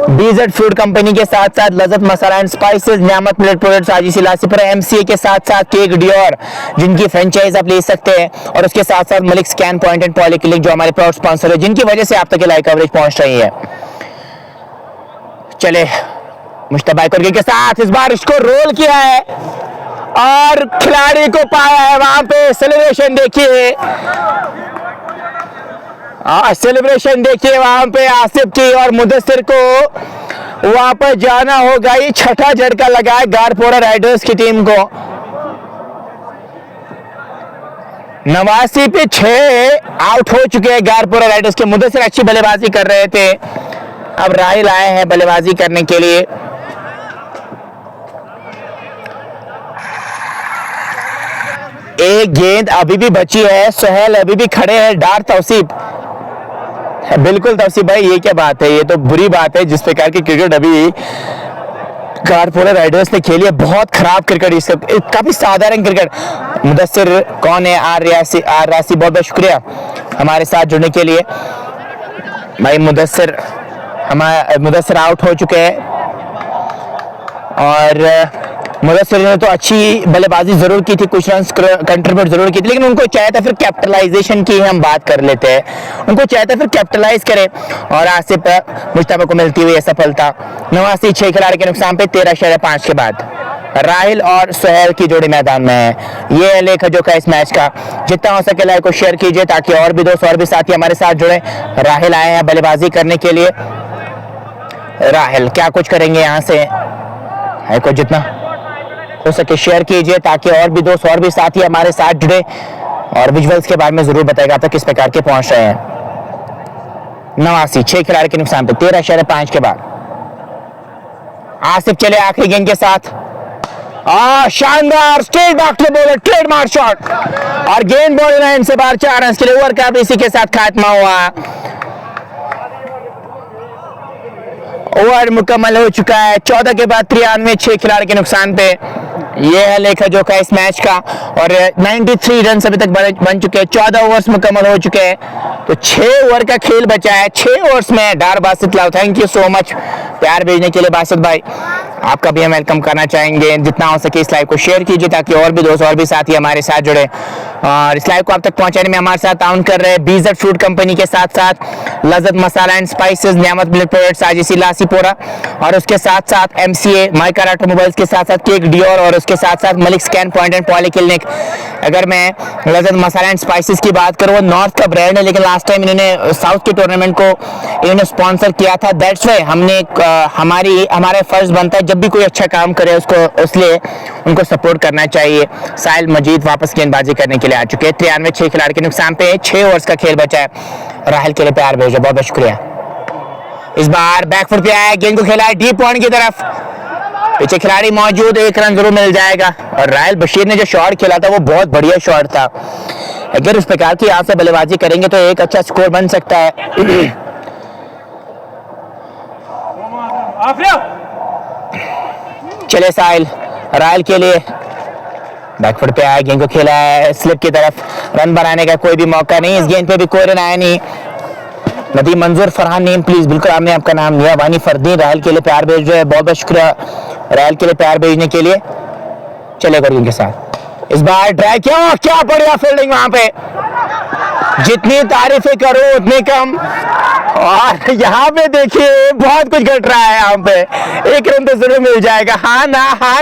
बीजेड फूड कंपनी के साथ साथ Lazzat masala and spices, Niyamat millet products, आजी सिलासीपुरा, एमसीए के साथ साथ केक डियोर, जिनकी फ्रेंचाइज आप ले सकते हैं, और उसके साथ साथ Malik scan point and polyclinic जो हमारे प्राउड स्पॉन्सर है, जिनकी वजह से आप तक लाइव कवरेज पहुंच रही है। चले मुश्तबा के साथ इस बार इसको रोल किया है, और खिलाड़ी को पाया है। वहां पे सेलिब्रेशन देखिए, सेलिब्रेशन देखिए वहां पे आसिफ की, और मुदस्सिर को वहां पर जाना होगा। ये 6ठा झटका लगा है गारपुरा राइडर्स की टीम को। 89 पे 6 आउट हो चुके हैं गारपुरा राइडर्स के। मुदस्सिर अच्छी बल्लेबाजी कर रहे थे, अब राहिल आए हैं बल्लेबाजी करने के लिए। एक गेंद अभी भी बची है, सोहेल अभी भी खड़े हैं, डार तौसीफ। बिल्कुल तौसीफ भाई, ये क्या बात है, ये तो बुरी बात है। जिस प्रकार की क्रिकेट अभी गारपुरा राइडर्स ने खेली है, बहुत खराब क्रिकेट, इससे काफी साधारण क्रिकेट। मुदस्सिर कौन है? आर राशि, बहुत बहुत शुक्रिया हमारे साथ जुड़ने के लिए भाई। मुदस्सिर आउट हो चुके हैं और मुदस्सिर ने तो अच्छी बल्लेबाजी जरूर की थी, कुछ रन कंट्रीब्यूट जरूर की थी, लेकिन उनको चाहिए था फिर कैपिटलाइजेशन की हम बात कर लेते हैं। उनको चाहिए था फिर कैपिटलाइज करें और आसिफ मुश्ताबा को मिलती हुई सफलता। 89 6 खिलाड़ी के नुकसान पे 13.5 के बाद राहिल और सोहेल की जोड़ी मैदान में है। ये है लेखा जोखा इस मैच का। जितना हो सके लाइक को शेयर कीजिए ताकि और भी दोस्त और भी साथी हमारे साथ जुड़े। राहिल आए हैं बल्लेबाजी करने के लिए। राहिल क्या कुछ करेंगे यहाँ से, है को जितना हो सके शेयर कीजिए ताकि और भी दोस्त और भी साथी हमारे साथ जुड़े और विजुअल्स के बारे में जरूर बताएगा आप किस प्रकार के पहुंच रहे हैं। 89 6 खिलाड़ी के नुकसान पे 13.5 के बाद आसिफ चले आखिरी गेंद के साथ। शानदार straight back to bowler, trademark shot और गेंद बॉल लाइन से बाहर। 4 रन के लिए ओवर का इसी के साथ खात्मा हुआ। ओवर मुकम्मल हो चुका है। 14 के बाद 93 6 खिलाड़ी के नुकसान पे। ये है लेखा जोखा इस मैच का और 93 रन अभी तक बन चुके हैं। 14 ओवर्स मुकम्मल हो चुके हैं, तो 6 ओवर का खेल बचा है। 6 ओवर्स में डार बासित लाओ। थैंक यू सो मच प्यार भेजने के लिए बासित भाई, आपका भी हम वेलकम करना चाहेंगे। जितना हो सके इस लाइव को शेयर कीजिए ताकि और भी दोस्त और भी साथी हमारे साथ जुड़े। और इस लाइव को आप तक पहुंचाने में हमारे साथ ताउन कर रहे हैं बीजेड फ्रूट कंपनी के साथ साथ Lazzat masala and spices, Niyamat milk products, आजीसी लासीपोरा और उसके साथ साथ एमसीए, माइकार ऑटोमोबाइल्स के साथ साथ केक डियोर और उसके साथ साथ Malik scan point and poly clinic. अगर मैं लज्जत मसाला एंड स्पाइसेस की बात करूँ, वो नॉर्थ का ब्रांड है, लेकिन लास्ट टाइम इन्होंने साउथ के टूर्नामेंट को इन्होंने स्पॉन्सर किया था। दैट्स वाई हमने हमारे फर्ज बनता है जब भी कोई अच्छा काम करे उसको, इसलिए उनको सपोर्ट करना चाहिए। साहिल मजीद वापस गेंदबाजी करने के लिए आ चुके हैं। 93 6 खिलाड़ी के नुकसान पे 6 ओवर्स का खेल बचा है। राहिल के लिए प्यार भेजो, बहुत बहुत शुक्रिया। इस बार बैकफुट पे आया, गेंद को खेला है डीप पॉइंट की तरफ, पीछे खिलाड़ी मौजूद, 1 रन जरूर मिल जाएगा। और राहिल बशीर ने जो शॉट खेला था वो बहुत बढ़िया शॉट था। अगर इस प्रकार की यहाँ से बल्लेबाजी करेंगे तो एक अच्छा स्कोर बन सकता है। चले साहिल, राहिल के लिए बैकफुट पे आया, गेंद को खेला है स्लिप की तरफ, रन बनाने का कोई भी मौका नहीं। इस गेंद पे भी कोई रन आया नहीं। नदीम मंजूर फरहान नेम प्लीज, बिल्कुल आपने आपका नाम लिया। वानी फरदी राहिल के लिए प्यार भेज रहे हैं, बहुत बहुत शुक्रिया राहिल के लिए प्यार भेजने के लिए। चले करिए इनके साथ। इस बार ड्राइव किया, क्या बढ़िया फील्डिंग वहां पे, जितनी तारीफें करो उतनी कम। और यहाँ पे देखिए बहुत कुछ घट रहा है, यहाँ पे 1 रन तो जरूर मिल जाएगा। हाँ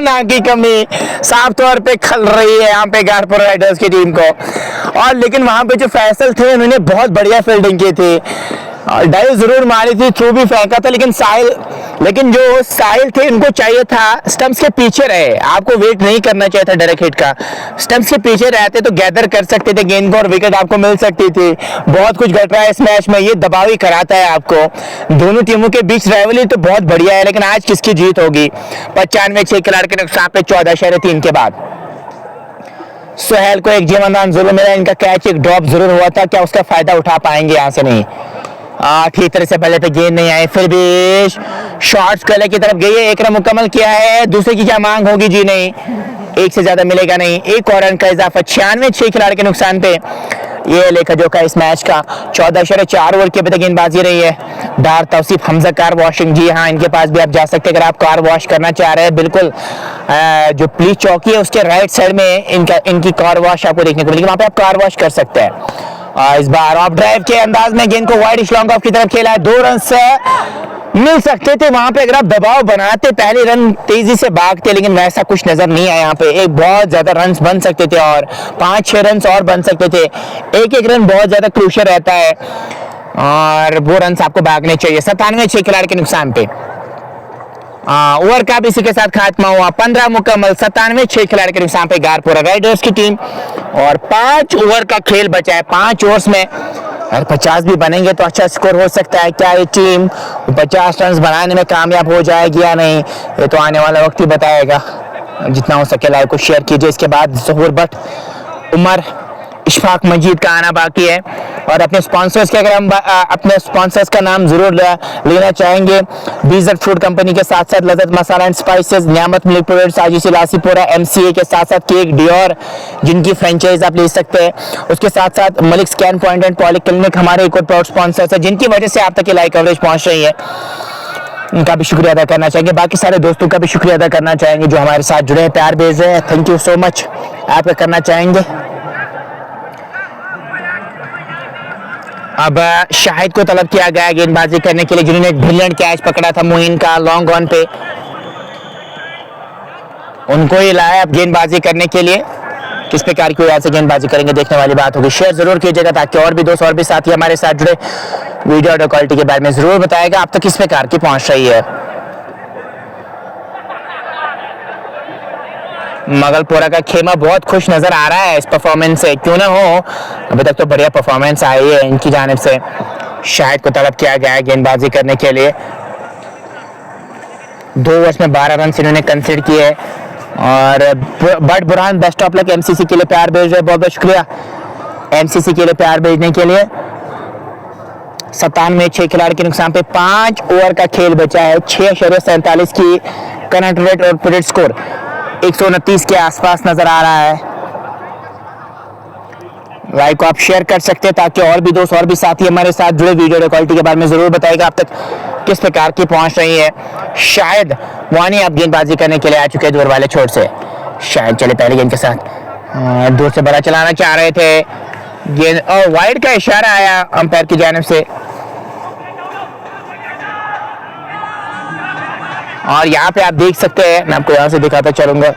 ना की कमी साफ तौर पे खल रही है यहाँ पे गारपुरा राइडर्स की टीम को। और लेकिन वहां पे जो फैसल थे उन्होंने बहुत बढ़िया फील्डिंग की थी, डाइव जरूर मारी थी, थ्रू भी फेंका था, लेकिन जो साहिल थे उनको चाहिए था स्टंप्स के पीछे रहे। आपको वेट नहीं करना चाहिए था डायरेक्ट हिट का, स्टंप्स के पीछे रहते तो गैदर कर सकते थे गेंद को और विकेट आपको मिल सकती थी। बहुत कुछ घट रहा है इस मैच में, ये दबाव ही कराता है आपको। दोनों टीमों के बीच राइवलरी तो बहुत बढ़िया है, लेकिन आज किसकी जीत होगी। 95 6 खिलाड़ी के नुकसान पे 14.3 के बाद सोहेल को एक जीवनदान जरूर मिला। इनका कैच एक ड्रॉप जरूर हुआ था, क्या उसका फायदा उठा पाएंगे? यहाँ से नहीं, ठीक तरह से पहले पे गेंद नहीं आई, फिर भी शॉर्ट्स गले की तरफ गई है। 1 रन मुकम्मल किया है, दूसरे की क्या मांग होगी? जी नहीं, 1 से ज्यादा मिलेगा नहीं। 1 और रन का इजाफा। 96 6 खिलाड़ी के नुकसान पे ये लेखा जोखा इस मैच का। 14.4 ओवर की अभी तक गेंदबाजी रही है। डार तौसीफ, हमजा कार वॉशिंग, जी हाँ इनके पास भी आप जा सकते हैं अगर आप कार वॉश करना चाह रहे हैं। बिल्कुल जो पुलिस चौकी है उसके राइट साइड में इनकी कार वॉश आपको देखने को मिलेगी, वहां पे आप कार वॉश कर सकते हैं। इस बार ऑफ ड्राइव के अंदाज में गेंद को वाइड लॉन्ग ऑफ की तरफ खेला है। 2 रन से मिल सकते थे वहां पे अगर आप दबाव बनाते, पहले रन तेजी से भागते, लेकिन वैसा कुछ नजर नहीं आया। यहाँ पे एक बहुत ज्यादा रन बन सकते थे और 5-6 रन और बन सकते थे। एक रन बहुत ज्यादा क्रूशियल रहता है और वो रन आपको भागने चाहिए। 97 6 खिलाड़ी के नुकसान पे ओवर का भी इसी के साथ खात्मा हुआ। 15 मुकम्मल, 97, 6 खिलाड़ी के नुकसान पे गारपुरा राइडर्स की टीम। और 5 ओवर का खेल बचा है। 5 ओवर्स में अगर 50 भी बनेंगे तो अच्छा स्कोर हो सकता है। क्या ये टीम 50 रन बनाने में कामयाब हो जाएगी या नहीं, ये तो आने वाला वक्त ही बताएगा। जितना हो सके लाइक को शेयर कीजिए। इसके बाद ज़हूर भट्ट, उमर, इशफाक मजीद का आना बाकी है। और अपने स्पॉन्सर्स के अगर हम अपने स्पॉन्सर्स का नाम जरूर लेना चाहेंगे। बीजर फूड कंपनी के साथ साथ Lazzat masala and spices, Niyamat milk products, आजीसी लासीपुरा, एमसीए के साथ साथ केक डियोर जिनकी फ्रेंचाइज आप ले सकते हैं। उसके साथ साथ Malik scan point and poly clinic हमारे एक और प्राउड स्पॉन्सर्स है जिनकी वजह से आप तक ये लाइव कवरेज पहुंच रही है। उनका भी शुक्रिया अदा करना चाहेंगे। बाकी सारे दोस्तों का भी शुक्रिया अदा करना चाहेंगे जो हमारे साथ जुड़े हैं, प्यार भेज रहे हैं। थैंक यू सो मच आपका करना चाहेंगे। अब शाहिद को तलब किया गया गेंदबाजी करने के लिए जिन्होंने एक ब्रिलियंट कैच पकड़ा था मोइन का लॉन्ग ऑन पे, उनको ही लाया अब गेंदबाजी करने के लिए। किस प्रकार की वजह से गेंदबाजी करेंगे देखने वाली बात होगी। शेयर जरूर कीजिएगा ताकि और भी दोस्त और भी साथी हमारे साथ जुड़े। वीडियो ऑडियो क्वालिटी के बारे में जरूर बताएगा आप तक किस प्रकार की पहुंच रही है। मगलपुरा का खेमा बहुत खुश नजर आ रहा है इस परफॉर्मेंस से, क्यों ना हो, अभी तक तो बढ़िया परफॉर्मेंस आई है इनकी जानिब से। शाहिद को तलब किया गया है गेंदबाजी करने के लिए। 2 ओवर्स में 12 रन इन्होंने कंसीडर किए। और but Burhan best of luck, MCC के लिए प्यार भेज रहे, बहुत बहुत शुक्रिया एमसीसी के लिए प्यार भेजने के लिए। 97, 6 खिलाड़ी के नुकसान पे 5 ओवर का खेल बचा है। 6.47 की करंट रेट और प्रोजेक्ट स्कोर 129 के आसपास नजर आ रहा है। लाइक को आप शेयर कर सकते हैं ताकि और भी दोस्त और भी साथी हमारे साथ जुड़े। वीडियो क्वालिटी के बारे में जरूर बताएगा आप तक किस प्रकार की पहुंच रही है। शायद वानी आप गेंदबाजी करने के लिए आ चुके हैं दूर वाले छोर से। शायद चले पहले गेंद के साथ दूर से बड़ा चलाना चाह रहे थे गेंद और वाइड का इशारा आया अंपायर की जानिब से। और यहाँ पे आप देख सकते हैं, मैं आपको यहाँ से दिखाता चलूंगा,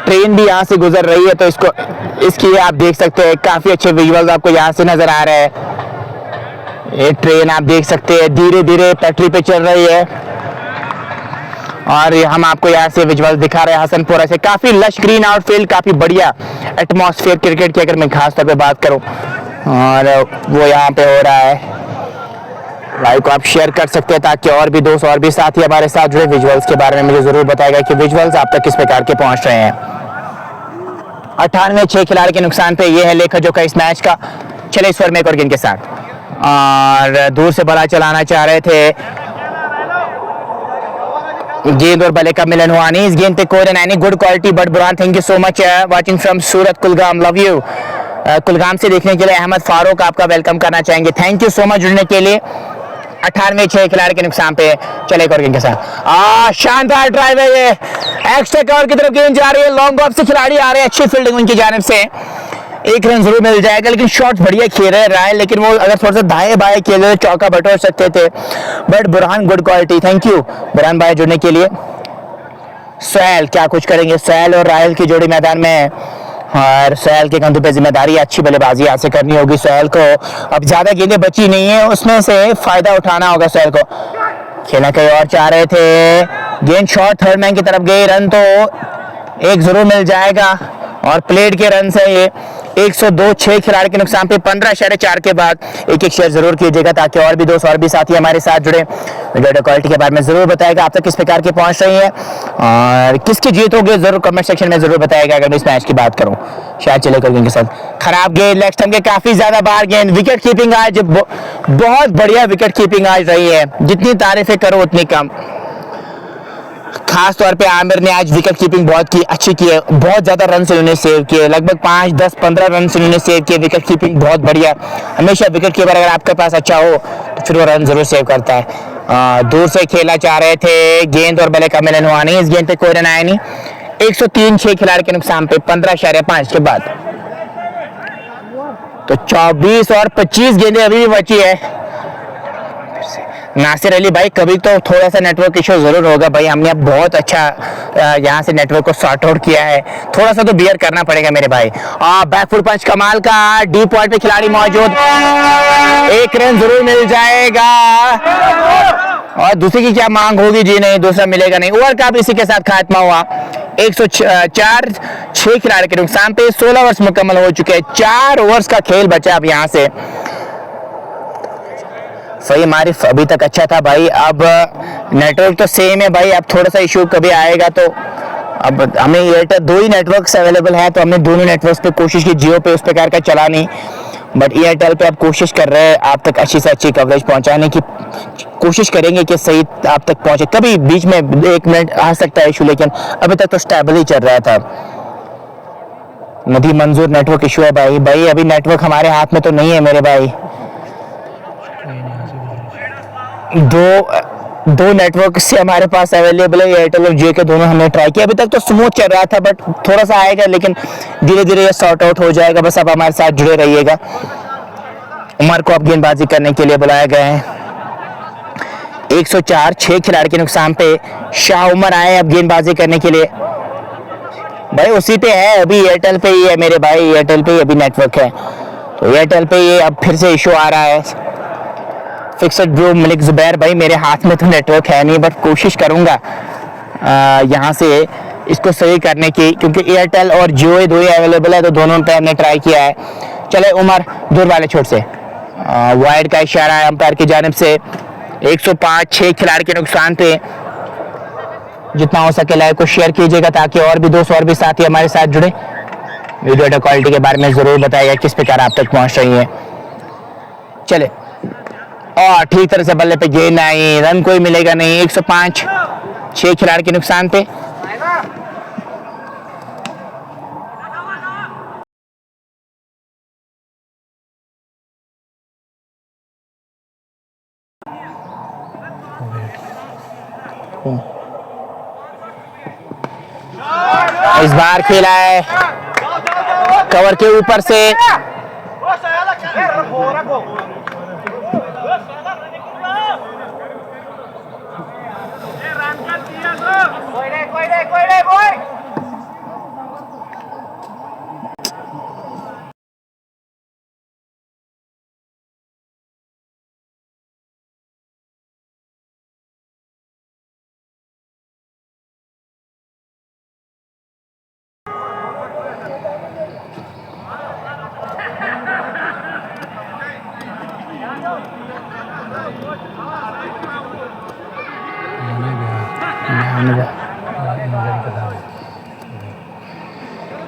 ट्रेन भी यहाँ से गुजर रही है तो इसकी आप देख सकते हैं काफी अच्छे विजुअल्स आपको यहाँ से नजर आ रहे हैं। ये ट्रेन आप देख सकते हैं धीरे धीरे पटरी पे चल रही है और हम आपको यहाँ से विजुअल्स दिखा रहे हैं हसनपुरा से। काफी लश ग्रीन आउटफील्ड, काफी बढ़िया एटमॉस्फेयर क्रिकेट की अगर मैं खास तौर पे बात करूं, और वो यहाँ पे हो रहा है। लाइव को आप शेयर कर सकते हैं ताकि और भी दोस्त और भी साथी हमारे साथ जुड़े। विजुअल्स के बारे में मुझे जरूर बताएगा कि विजुअल्स आप तक किस प्रकार के पहुंच रहे हैं। 98, 6 खिलाड़ी के नुकसान पे ये है लेखा जो का इस मैच का। चले इस ओवर में एक और गेंद के साथ और दूर से बड़ा चलाना चाह रहे थे, गेंद और बल्ले का मिलन हुआ नहीं। इस गेंद पे कोरन any good quality but Burhan, thank you so much watching from Surat Kulgam, love you. Kulgam से देखने के लिए अहमद फारूक आपका वेलकम करना चाहेंगे, थैंक यू सो मच जुड़ने के लिए। 98, 6 खिलाड़ी के नुकसान पे चले और गेंद के साथ शानदार ड्राइव है ये, एक्स्ट्रा कवर की तरफ गेंद जा रही है, लॉन्ग ऑफ से खिलाड़ी आ रहे हैं, अच्छी फील्डिंग उनकी जानिब से, 1 रन जरूर मिल जाएगा। लेकिन शॉट बढ़िया खेल रहे हैं, लेकिन वो अगर थोड़ा सा दाएं बाएं खेले तो चौका बटोर सकते थे। But Burhan good quality, thank you Burhan भाई जुड़ने के लिए। सोहेल क्या कुछ करेंगे, सोहेल और राहल की जोड़ी मैदान में है और सोहेल के कंधों पे जिम्मेदारी, अच्छी बल्लेबाजी यहाँ से करनी होगी सोहेल को। अब ज्यादा गेंदें बची नहीं है, उसमें से फायदा उठाना होगा सोहेल को। खेलना कहीं और चाह रहे थे, गेंद शॉट थर्ड मैन की तरफ गई, रन तो 1 जरूर मिल जाएगा और प्लेट के रन से ये 102, 6 खिलाड़ी के नुकसान पे 15.4 के बाद एक शेयर जरूर कीजिएगा ताकि और भी दोस्त और भी साथी हमारे साथ जुड़े। वीडियो क्वालिटी के बारे में जरूर बताएगा आप तक किस प्रकार की पहुंच रही है और किसकी जीत होगी जरूर कमेंट सेक्शन में जरूर बताएगा। अगर मैं इस मैच की बात करूं, शायद चले कर गेंद के साथ खराब गेंद, लेग स्टंप के काफी ज्यादा बाहर गेंद। विकेट कीपिंग आज बहुत बढ़िया विकेट कीपिंग आज रही है, जितनी तारीफें करो उतनी कम। खास तौर पे आमिर ने आज विकेट कीपिंग बहुत अच्छी की है, बहुत ज्यादा रन उन्होंने सेव किए, लगभग 5, 10, 15 रन उन्होंने सेव किए। विकेट कीपिंग बहुत बढ़िया, हमेशा विकेट कीपर अगर आपके पास अच्छा हो तो फिर वो रन जरूर सेव करता है। दूर से खेला चाह रहे थे, गेंद और बल्ले का मिलन हुआ नहीं, इस गेंद पे कोई रन आया नहीं। 103, 6 खिलाड़ी के नुकसान पे 15.5 के बाद तो 24 और 25 गेंदें अभी भी बची है। नासिर अली भाई कभी तो थोड़ा सा नेटवर्क इशू जरूर होगा भाई, हमने अब बहुत अच्छा यहाँ से नेटवर्क को सॉर्ट आउट किया है, थोड़ा सा तो बियर करना पड़ेगा मेरे भाई। बैकफुट पंच कमाल का, डीप पॉइंट पे खिलाड़ी मौजूद, 1 रन जरूर मिल जाएगा। और दूसरे की क्या मांग होगी जी, नहीं दूसरा मिलेगा नहीं। ओवर कप इसी के साथ खात्मा हुआ। 104, 6 खिलाड़ी के नुकसान पे 16 ओवर्स मुकम्मल हो चुके हैं। 4 ओवर्स का खेल बचा अब यहाँ से। सही मारिफ अभी तक अच्छा था भाई। अब नेटवर्क तो सेम है भाई, अब थोड़ा सा इशू कभी आएगा तो अब हमें एयरटेल 2 ही नेटवर्क्स अवेलेबल हैं, तो हमने दोनों नेटवर्क्स पे कोशिश की। जियो पे उस प्रकार का चला नहीं, बट एयरटेल पे अब कोशिश कर रहे हैं आप तक अच्छी से अच्छी कवरेज पहुंचाने की कोशिश करेंगे कि सही आप तक पहुंचे। कभी बीच में 1 मिनट आ सकता है इशू, लेकिन अभी तक तो स्टेबल ही चल रहा था। नदी मंजूर नेटवर्क इशू है भाई। अभी नेटवर्क हमारे हाथ में तो नहीं है मेरे भाई। दो नेटवर्क से हमारे पास अवेलेबल है, एयरटेल और जियो के। दोनों हमने ट्राई किया, अभी तक तो स्मूथ चल रहा था, बट थोड़ा सा आएगा, लेकिन धीरे धीरे ये सॉर्ट आउट हो जाएगा। बस आप हमारे साथ जुड़े रहिएगा। उमर को अब गेंदबाजी करने के लिए बुलाया गया है। 104, 6 खिलाड़ी के नुकसान पे शाह उमर आए अब गेंदबाजी करने के लिए। भाई उसी पे है अभी, एयरटेल पे ही है मेरे भाई, एयरटेल पे ही अभी नेटवर्क है, तो एयरटेल पे ये अब फिर से इशू आ रहा है। फिक्सड ब्रो मलिक जुबैर भाई, मेरे हाथ में तो नेटवर्क है नहीं, बट कोशिश करूंगा यहाँ से इसको सही करने की, क्योंकि एयरटेल और जियो दो ही अवेलेबल है, तो दोनों पे हमने ट्राई किया है। चले उमर दूर वाले छोर से वाइड का इशारा है अंपायर की जानिब से। 105, 6 खिलाड़ी के नुकसान पे। जितना हो सके लाइव को शेयर कीजिएगा ताकि और भी दोस्त और भी साथी हमारे साथ जुड़े। वीडियो डाटा क्वालिटी के बारे में जरूर बताइएगा किस प्रकार आप तक पहुंच रही है। चले, और ठीक तरह से बल्ले पे गेंद आई, रन कोई मिलेगा नहीं। 105, 6 खिलाड़ी के नुकसान पे। इस बार खेला है कवर के ऊपर से।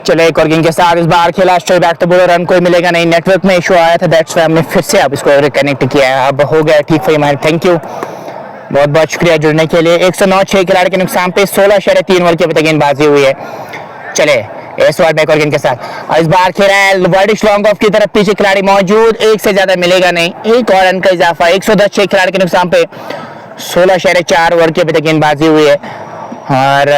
चले एक और गेंद के साथ इस बार खेला स्ट्रेट बैक तो बोलो, रन कोई मिलेगा नहीं। नेटवर्क में इशू आया था, दैट्स व्हाई हमने फिर से अब इसको रिकनेक्ट किया है। अब हो गया ठीक फही हमारे, थैंक यू, बहुत बहुत शुक्रिया जुड़ने के लिए। 109, 6 खिलाड़ी के नुकसान पे 16.3 ओवर की अभी तक गेंदबाजी हुई है। चले इस बार बैक और गेंद के साथ इस बार खेला है वाइडिश लॉन्ग ऑफ की तरफ, पीछे खिलाड़ी मौजूद, एक से ज्यादा मिलेगा नहीं, एक और रन का इजाफा। 110, 6 खिलाड़ी के नुकसान पे 16.4 ओवर की अभी तक गेंदबाजी हुई है। और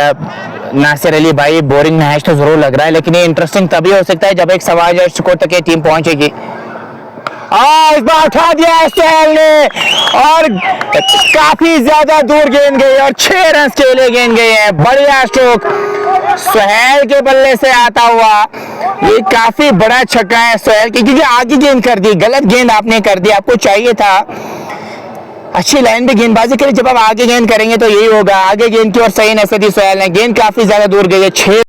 नासिर अली भाई बोरिंग मैच तो जरूर लग रहा है, लेकिन ये इंटरेस्टिंग तभी हो सकता है जब एक सवाल स्कोर तक ये टीम पहुंचेगी। इस बार उठा दिया सोहेल ने, और काफी ज्यादा दूर गेंद गई और 6 रन के लिए गेंद गई है। बढ़िया स्ट्रोक सोहेल के बल्ले से आता हुआ, ये काफी बड़ा छक्का है सोहेल की, क्योंकि आगे गेंद कर दी, गलत गेंद आपने कर दी। आपको चाहिए था अच्छी लाइन पे गेंदबाजी करें, जब आप आगे गेंद करेंगे तो यही होगा। आगे गेंद की और सही नजर दी सोहेल ने, गेंद काफी ज्यादा दूर गई है। 6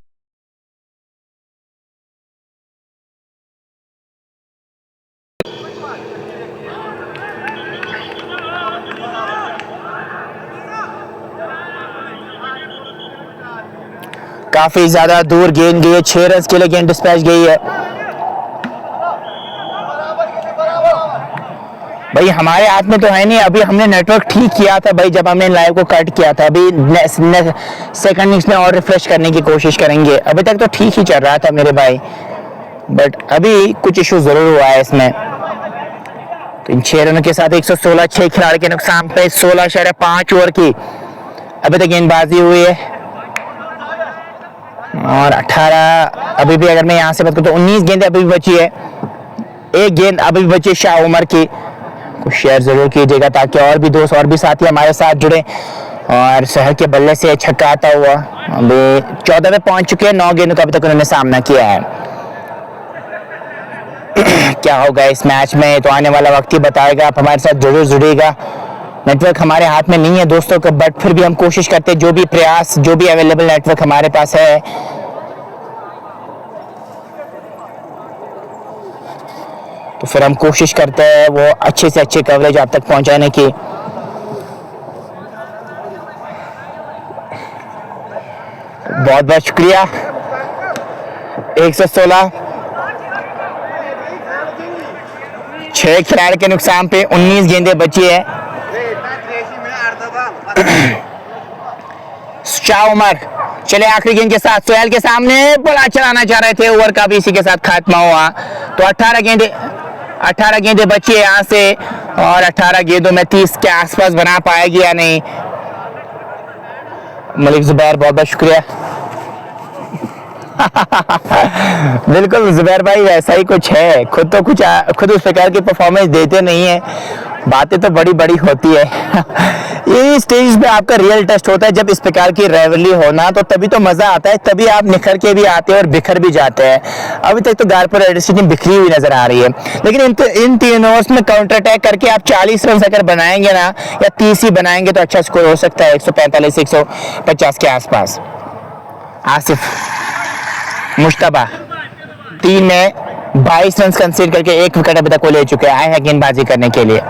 काफी ज्यादा दूर गेंद गई है, 6 रन के लिए गेंद डिस्पैच गई है। भाई हमारे हाथ में तो है नहीं, अभी हमने नेटवर्क ठीक किया था भाई जब हमने लाइव को कट किया था। अभी सेकंड में और रिफ्रेश करने की कोशिश करेंगे। अभी तक तो ठीक ही चल रहा था मेरे भाई, बट अभी कुछ इशू जरूर हुआ है इसमें। तो इन 6 रनों के साथ 116, 6 खिलाड़ी के नुकसान पे 16.5 ओवर की अभी तक गेंदबाजी हुई है। और 18 अभी भी, अगर मैं यहाँ से बात करूँ तो 19 गेंदें अभी भी बची है। एक गेंद अभी भी बची शाह उमर की। कुछ शेयर जरूर कीजिएगा ताकि और भी दोस्त और भी साथी हमारे साथ जुड़े। और शहर के बल्ले से छक्का आता हुआ अभी 14 पे पहुंच चुके हैं। 9 गेंदों का अभी तक उन्होंने सामना किया है। क्या होगा इस मैच में तो आने वाला वक्त ही बताएगा। आप हमारे साथ जरूर जुड़िएगा। नेटवर्क हमारे हाथ में नहीं है दोस्तों का, बट फिर भी हम कोशिश करते हैं जो भी प्रयास, जो भी अवेलेबल नेटवर्क हमारे पास है, तो फिर हम कोशिश करते हैं वो अच्छे से अच्छे कवरेज आप तक पहुंचाने की। बहुत बहुत शुक्रिया। 116, 6 खिलाड़ी के नुकसान पे 19 गेंदें बची है। शाह उमर चले आखिरी गेंद के साथ, सोहेल के सामने बड़ा चलाना चाह रहे थे, ओवर का भी इसी के साथ खात्मा हुआ। तो 18 गेंदें बची है यहां से, और 18 गेंदों में 30 के आसपास बना पाएगी या नहीं। मलिक जुबैर बहुत बहुत शुक्रिया। बिल्कुल जुबैर भाई वैसा ही कुछ है, खुद उस प्रकार की परफॉर्मेंस देते नहीं है, बातें तो बड़ी बड़ी होती है। ये स्टेज पे आपका रियल टेस्ट होता है, जब इस प्रकार की राइवलरी होना, तो तभी तो मजा आता है, तभी आप निखर के भी आते हैं और बिखर भी जाते हैं। अभी तक तो गारपुर राइडर्स की टीम बिखरी हुई नजर आ रही है, लेकिन इन 3 ओवर्स में काउंटर अटैक करके आप 40 रन अगर बनाएंगे ना, या 30 ही बनाएंगे, तो अच्छा स्कोर हो सकता है 145 150 के आसपास। आसिफ मुश्तबा 3 में 22 रन कंसीड करके 1 विकेट अभी तक वो ले चुके हैं, आए हैं गेंदबाजी करने के लिए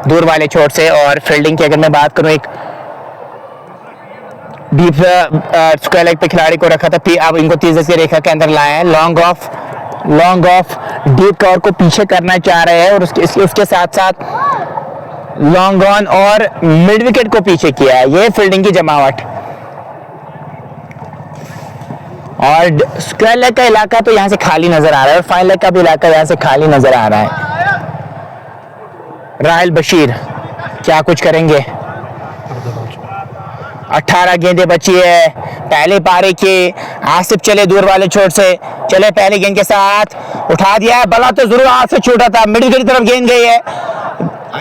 दूर वाले छोर से। और फील्डिंग की अगर मैं बात करूं, एक डीप स्क्वायर लेग पे खिलाड़ी को रखा था, अब इनको 30 की रेखा के अंदर लाए हैं। लॉन्ग ऑफ डीप कवर को पीछे करना चाह रहे हैं, और उसके साथ साथ लॉन्ग ऑन और मिड विकेट को पीछे किया है। ये फील्डिंग की जमावट। और स्क्वायर लेग का इलाका तो यहाँ से खाली नजर आ रहा है, और फाइन लेग का भी इलाका यहाँ से खाली नजर आ रहा है। राहिल बशीर क्या कुछ करेंगे। 18 गेंदें बची है पहले पारी की। आसिफ चले दूर वाले छोर से, चले पहली गेंद के साथ, उठा दिया है, बला तो जरूर हाथ से छूटा था, मिडिल की तरफ गेंद गई है,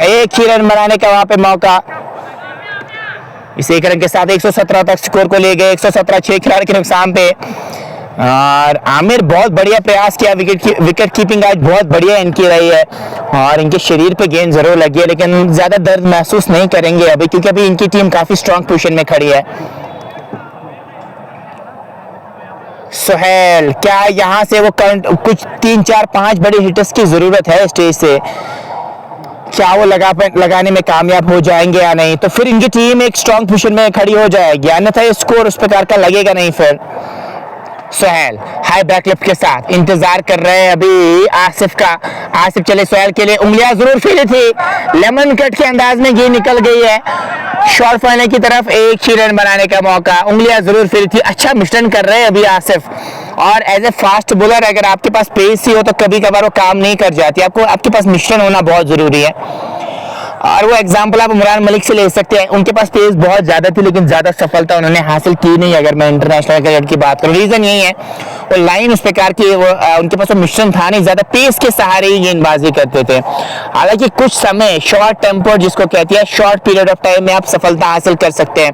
1 ही रन बनाने का वहां पे मौका। इस 1 रन के साथ 117 तक स्कोर को ले गए। 117, 6 खिलाड़ी के नुकसान पे। और आमिर बहुत बढ़िया प्रयास किया, विकेट कीपिंग आज बहुत बढ़िया इनकी रही है, और इनके शरीर पे गेंद जरूर लगी है, लेकिन ज्यादा दर्द महसूस नहीं करेंगे अभी, क्योंकि अभी इनकी टीम काफी स्ट्रांग पोजीशन में खड़ी है। सोहेल क्या यहां से वो कुछ 3 4 5 बड़े हिटर्स की जरूरत है स्टेज से, क्या वो लगाने में कामयाब हो जाएंगे या नहीं, तो फिर इनकी टीम एक स्ट्रांग पोजीशन में खड़ी हो जाएगी, अन्यथा स्कोर उस प्रकार का लगेगा नहीं। फिर सोहेल हाई बैक लिफ्ट के साथ इंतजार कर रहे हैं अभी आसिफ का। आसिफ चले सोहेल के लिए, उंगलियां जरूर फिरी थी, लेमन कट के अंदाज में गेंद निकल गई है शॉर्ट फाइनल की तरफ। 1 ही रन बनाने का मौका, उंगलियां जरूर फिरी थी। अच्छा मिश्रण कर रहे हैं अभी आसिफ, और एज ए फास्ट बॉलर अगर आपके पास पेस ही हो तो कभी कभार वो काम नहीं कर जाती, आपके पास मिश्रण होना बहुत जरूरी है। और वो एग्जाम्पल आप उमरान मलिक से ले सकते हैं, उनके पास पेस बहुत ज्यादा थी, लेकिन ज्यादा सफलता उन्होंने हासिल की नहीं अगर मैं इंटरनेशनल क्रिकेट की बात करूं। रीजन यही है वो लाइन उस प्रकार की, वो उनके पास वो मिश्रण था नहीं, ज्यादा पेस के सहारे ही गेंदबाजी करते थे। हालांकि कुछ समय शॉर्ट टेम्पर जिसको कहती है, शॉर्ट पीरियड ऑफ टाइम में आप सफलता हासिल कर सकते हैं,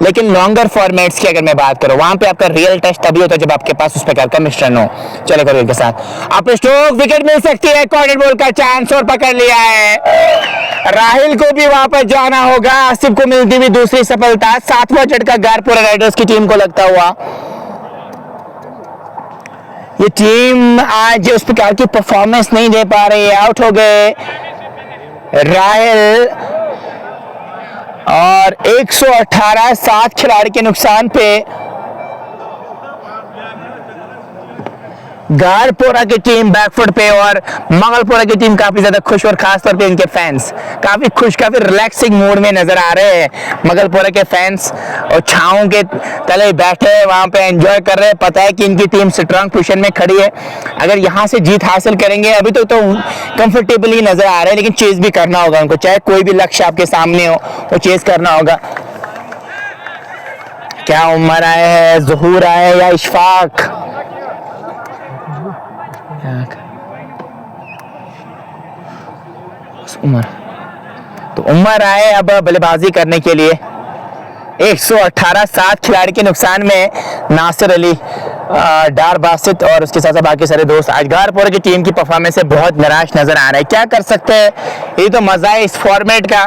लेकिन लॉन्गर फॉर्मेट्स की अगर मैं बात करूं, वहां पे आपका रियल टेस्ट तभी होता है जब आपके पास उस प्रकार का मिश्रण हो। चले करो के साथ आप स्ट्रोक विकेट मिल सकती है, कॉर्नर बॉल का चांस और पकड़ लिया है। राहिल को भी वापस जाना होगा, आसिफ को मिलती हुई दूसरी सफलता, 7वां झटका गारपुरा राइडर्स की टीम को लगता हुआ। ये टीम आज उस प्रकार की परफॉर्मेंस नहीं दे पा रही है, आउट हो गए राहिल, और 118 7 खिलाड़ी के नुकसान पे गारपोरा की टीम बैकफुट पे, और मंगलपुरा की टीम काफी ज्यादा खुश, और खासतौर पे इनके फैंस काफी खुश, काफी रिलैक्सिंग मूड में नजर आ रहे हैं। मंगलपुरा के फैंस और छांव के तले बैठे वहां पे एंजॉय कर रहे हैं, पता है कि इनकी टीम स्ट्रांग पोजीशन में खड़ी है, अगर यहां से जीत हासिल करेंगे अभी तो कंफर्टेबल ही नजर आ रहे हैं, लेकिन चेज भी करना होगा उनको, चाहे कोई भी लक्ष्य आपके सामने हो तो चेज करना होगा। क्या उमर आए हैं, ज़हूर आए या इशफाक, उमर, तो उमर आए अब बल्लेबाजी करने के लिए। 118 7 खिलाड़ी के नुकसान में नासिर अली डार बासित और उसके साथ साथ बाकी सारे दोस्त। आज गारपोरा की टीम की परफॉर्मेंस से बहुत निराश नजर आ रहा है। क्या कर सकते हैं, ये तो मजा है इस फॉर्मेट का,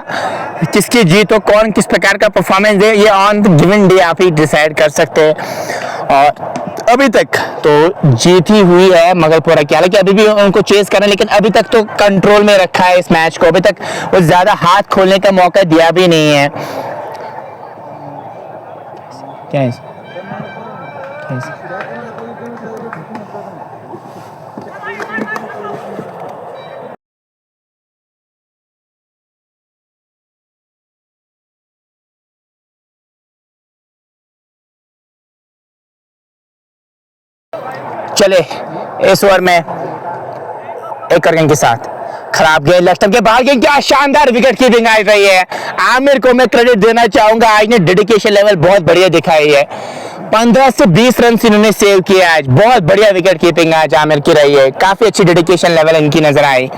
किसकी जीत हो, कौन किस प्रकार का परफॉर्मेंस दे, ये ऑन द गिवन डे आप ही डिसाइड कर सकते हैं। और अभी तक तो जीत ही हुई है मगलपुरा की, हालांकि अभी भी उनको चेस करना है, लेकिन अभी तक तो कंट्रोल में रखा है इस मैच को, अभी तक वो ज्यादा हाथ खोलने का मौका दिया भी नहीं है। क्या है? चले इस ओवर में एक रन के साथ खराब गेंद, लेफ्ट के बाहर गेंद, क्या शानदार विकेट कीपिंग आ रही है। आमिर को मैं क्रेडिट देना चाहूंगा, आज ने डेडिकेशन लेवल बहुत बढ़िया दिखाई है। 15 से 20 रन इन्होंने सेव किए आज, बहुत बढ़िया विकेट कीपिंग आज आमिर की रही है, काफी अच्छी डेडिकेशन लेवल इनकी नजर आई।